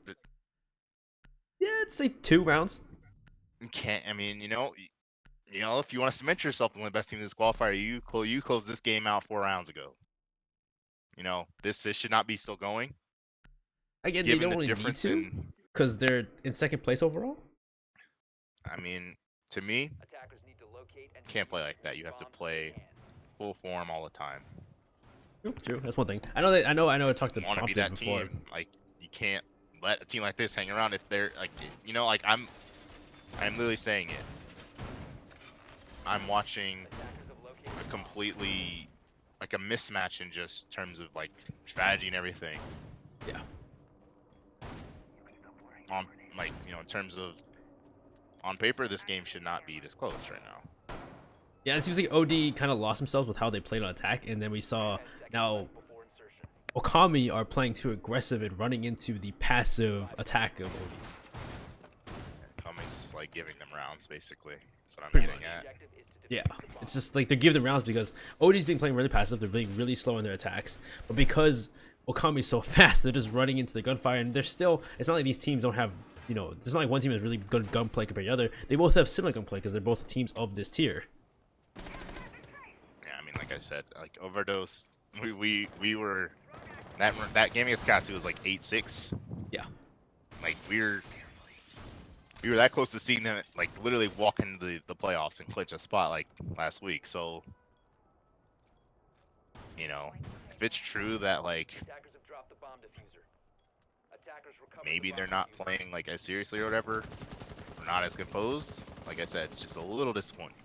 yeah, it's like 2 rounds. you can't. I mean, you know, if you want to cement yourself as one of the best teams in this qualifier, you closed this game out 4 rounds ago. You know, this should not be still going. Again, they Given don't the really need difference to in, because they're in 2nd place overall. I mean, to me, Attackers need to locate and can't play defuse like that. You have to bombs when they play can. full form all the time. True. That's one thing. I know. I talked to Want to be Prompted that before. team? Like, you can't let a team like this hang around if they're like, you know, like I'm literally saying it. I'm watching Attackers have located a bombs. completely like a mismatch in just terms of like strategy and everything. Yeah. On like, you know, in terms of on paper, this game should not be this close right now. Yeah, it seems like OD kind of lost themselves with how they played on attack, and then we saw 10 seconds now left before insertion. Okami are playing too aggressive and running into the passive attack of OD. Okami's just like giving them rounds basically. That's what I'm Pretty getting much. at. Objective is to Yeah, defuse the bomb. it's just like they're giving them rounds because OD's been playing really passive. They're being really slow in their attacks, but because Okami's so fast, they're just running into the gunfire, and they're still. It's not like these teams don't have. You know, it's not like one team has really good gunplay compared to the other. They both have similar gunplay because they're both teams of this tier. Yeah, I mean, like I said, like overdose. We were that game against Katsu was like 8-6. Yeah. Like we were that close to seeing them like literally walk into the playoffs and clinch a spot like last week. So, you know, if it's true that like Attackers have dropped the bomb diffuser. Attackers recovered maybe the they're bomb not diffuser. playing like as seriously or whatever, or not as composed, like I said, it's just a little disappointing.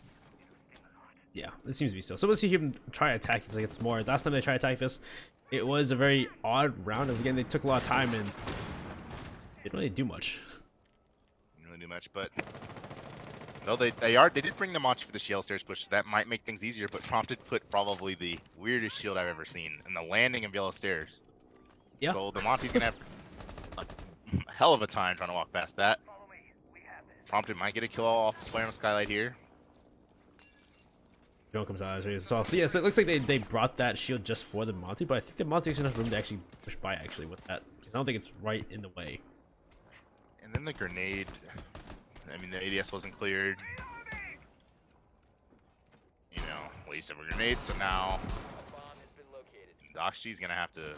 Yeah, it seems to be so. So let's see him try to attack this against more. Last time they tried to attack this, it was a very odd round, as again they took a lot of time and they didn't really do much. Didn't really do much, but no, they did bring the Monty for the shield stairs push. So that might make things easier, but Prompted put probably the weirdest shield I've ever seen, and the landing of yellow stairs. Yeah. So the Monty's gonna have a hell of a time trying to walk past that. Prompted might get a kill off the player on Skylight here. Drone comes out as well. So yeah, so it looks like they brought that shield just for the Monty, but I think the Monty has enough room to actually push by actually with that. I don't think it's right in the way. And then the grenade. I mean, the ADS wasn't cleared. You know, waste of a grenade. So now A bomb has been located. Doxy's gonna have to.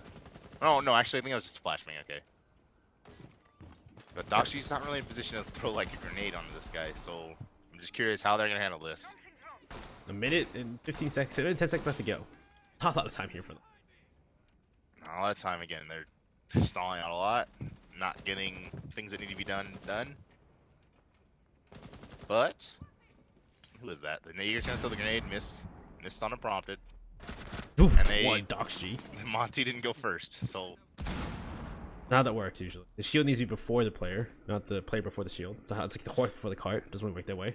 Oh no, actually, I think that was just a flashbang. Okay. But Doxy's not really in a position to throw like a grenade onto this guy, so I'm just curious how they're gonna handle this. A minute and 15 seconds, 10 seconds left to go. Not a lot of time here for them. Not a lot of time again. They're stalling out a lot, not getting things that need to be done. But who is that? The Nader's gonna throw the grenade, missed on a prompted. Oof, And they- one Dox G. Monty didn't go first, so Not how that works usually. The shield needs to be before the player, not the player before the shield. It's like the horse before the cart. Doesn't really work that way.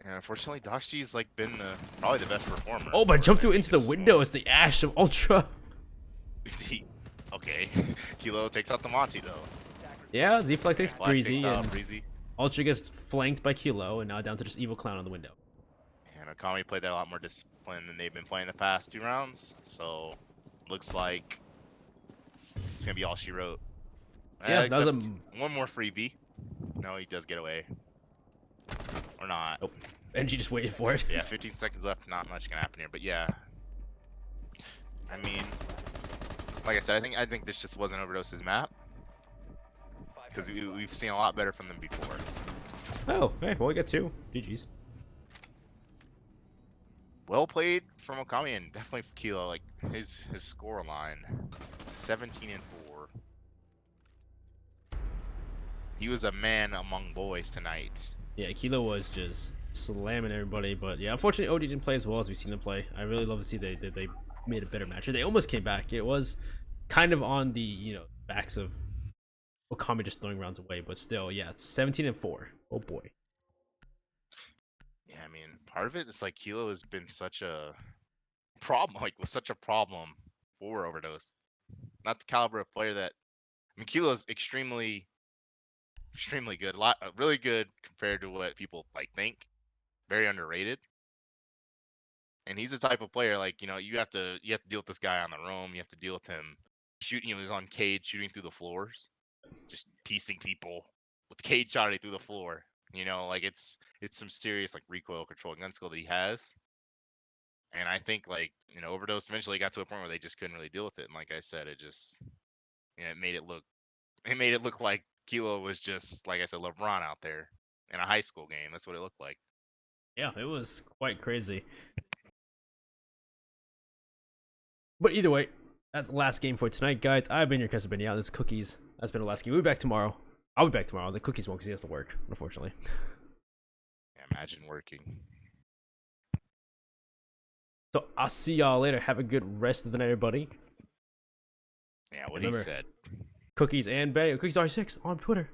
and unfortunately, Doxy's like been probably the best performer. Oh, but jump through He into the just- window. It's the Ash of Ultra. Okay, Kilo takes out the Monty though. Yeah, Z-Flag takes Flag Breezy, takes out and Breezy. Ultra gets flanked by Kilo, and now down to just Evil Clown on the window. And Okami played that a lot more disciplined than they've been playing the past 2 rounds. So looks like it's gonna be all she wrote. Yeah, that was a except one more freebie. No, he does get away. Or not. Nope. And she just waited for it. Yeah, 15 seconds left. Not much gonna happen here, but yeah. I mean, like I said, I think this just wasn't OverDOSED's map because we've seen a lot better from them before. Oh, hey, well we got 2. GG's. Well played from Okami and definitely for Kilo. Like his score line, 17 and 4. He was a man among boys tonight. Yeah, Kilo was just slamming everybody, but yeah, unfortunately OD didn't play as well as we've seen them play. I really love to see they made a better match. They almost came back. It was kind of on the backs of Okami just throwing rounds away, but still, yeah, it's 17 and 4. Oh boy. Yeah, I mean, part of it is like Kilo has been such a problem, was such a problem for Overdose. Not the caliber of player that. I mean, Kilo's extremely good, really good compared to what people think. Very underrated. And he's the type of player you have to deal with this guy on the roam. You have to deal with him shooting. He was on cage, shooting through the floors, just piecing people with cage shotting through the floor. It's some serious recoil control gun skill that he has. And I think Overdose eventually got to a point where they just couldn't really deal with it. And like I said, it just it made it look like Kilo was just, like I said, LeBron out there in a high school game. That's what it looked like. Yeah, it was quite crazy. But either way, that's the last game for tonight, guys. I've been your Kessler Benny out. This is Cookies. That's been the last game. We'll be back tomorrow. I'll be back tomorrow. The Cookies won't because he has to work, unfortunately. Yeah, imagine working. So I'll see y'all later. Have a good rest of the night, everybody. Yeah, what Remember, he said. Cookies and Benny. Cookies R6 on Twitter.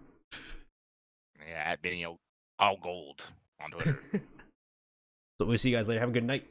Yeah, at Benny all gold on Twitter. So we'll see you guys later. Have a good night.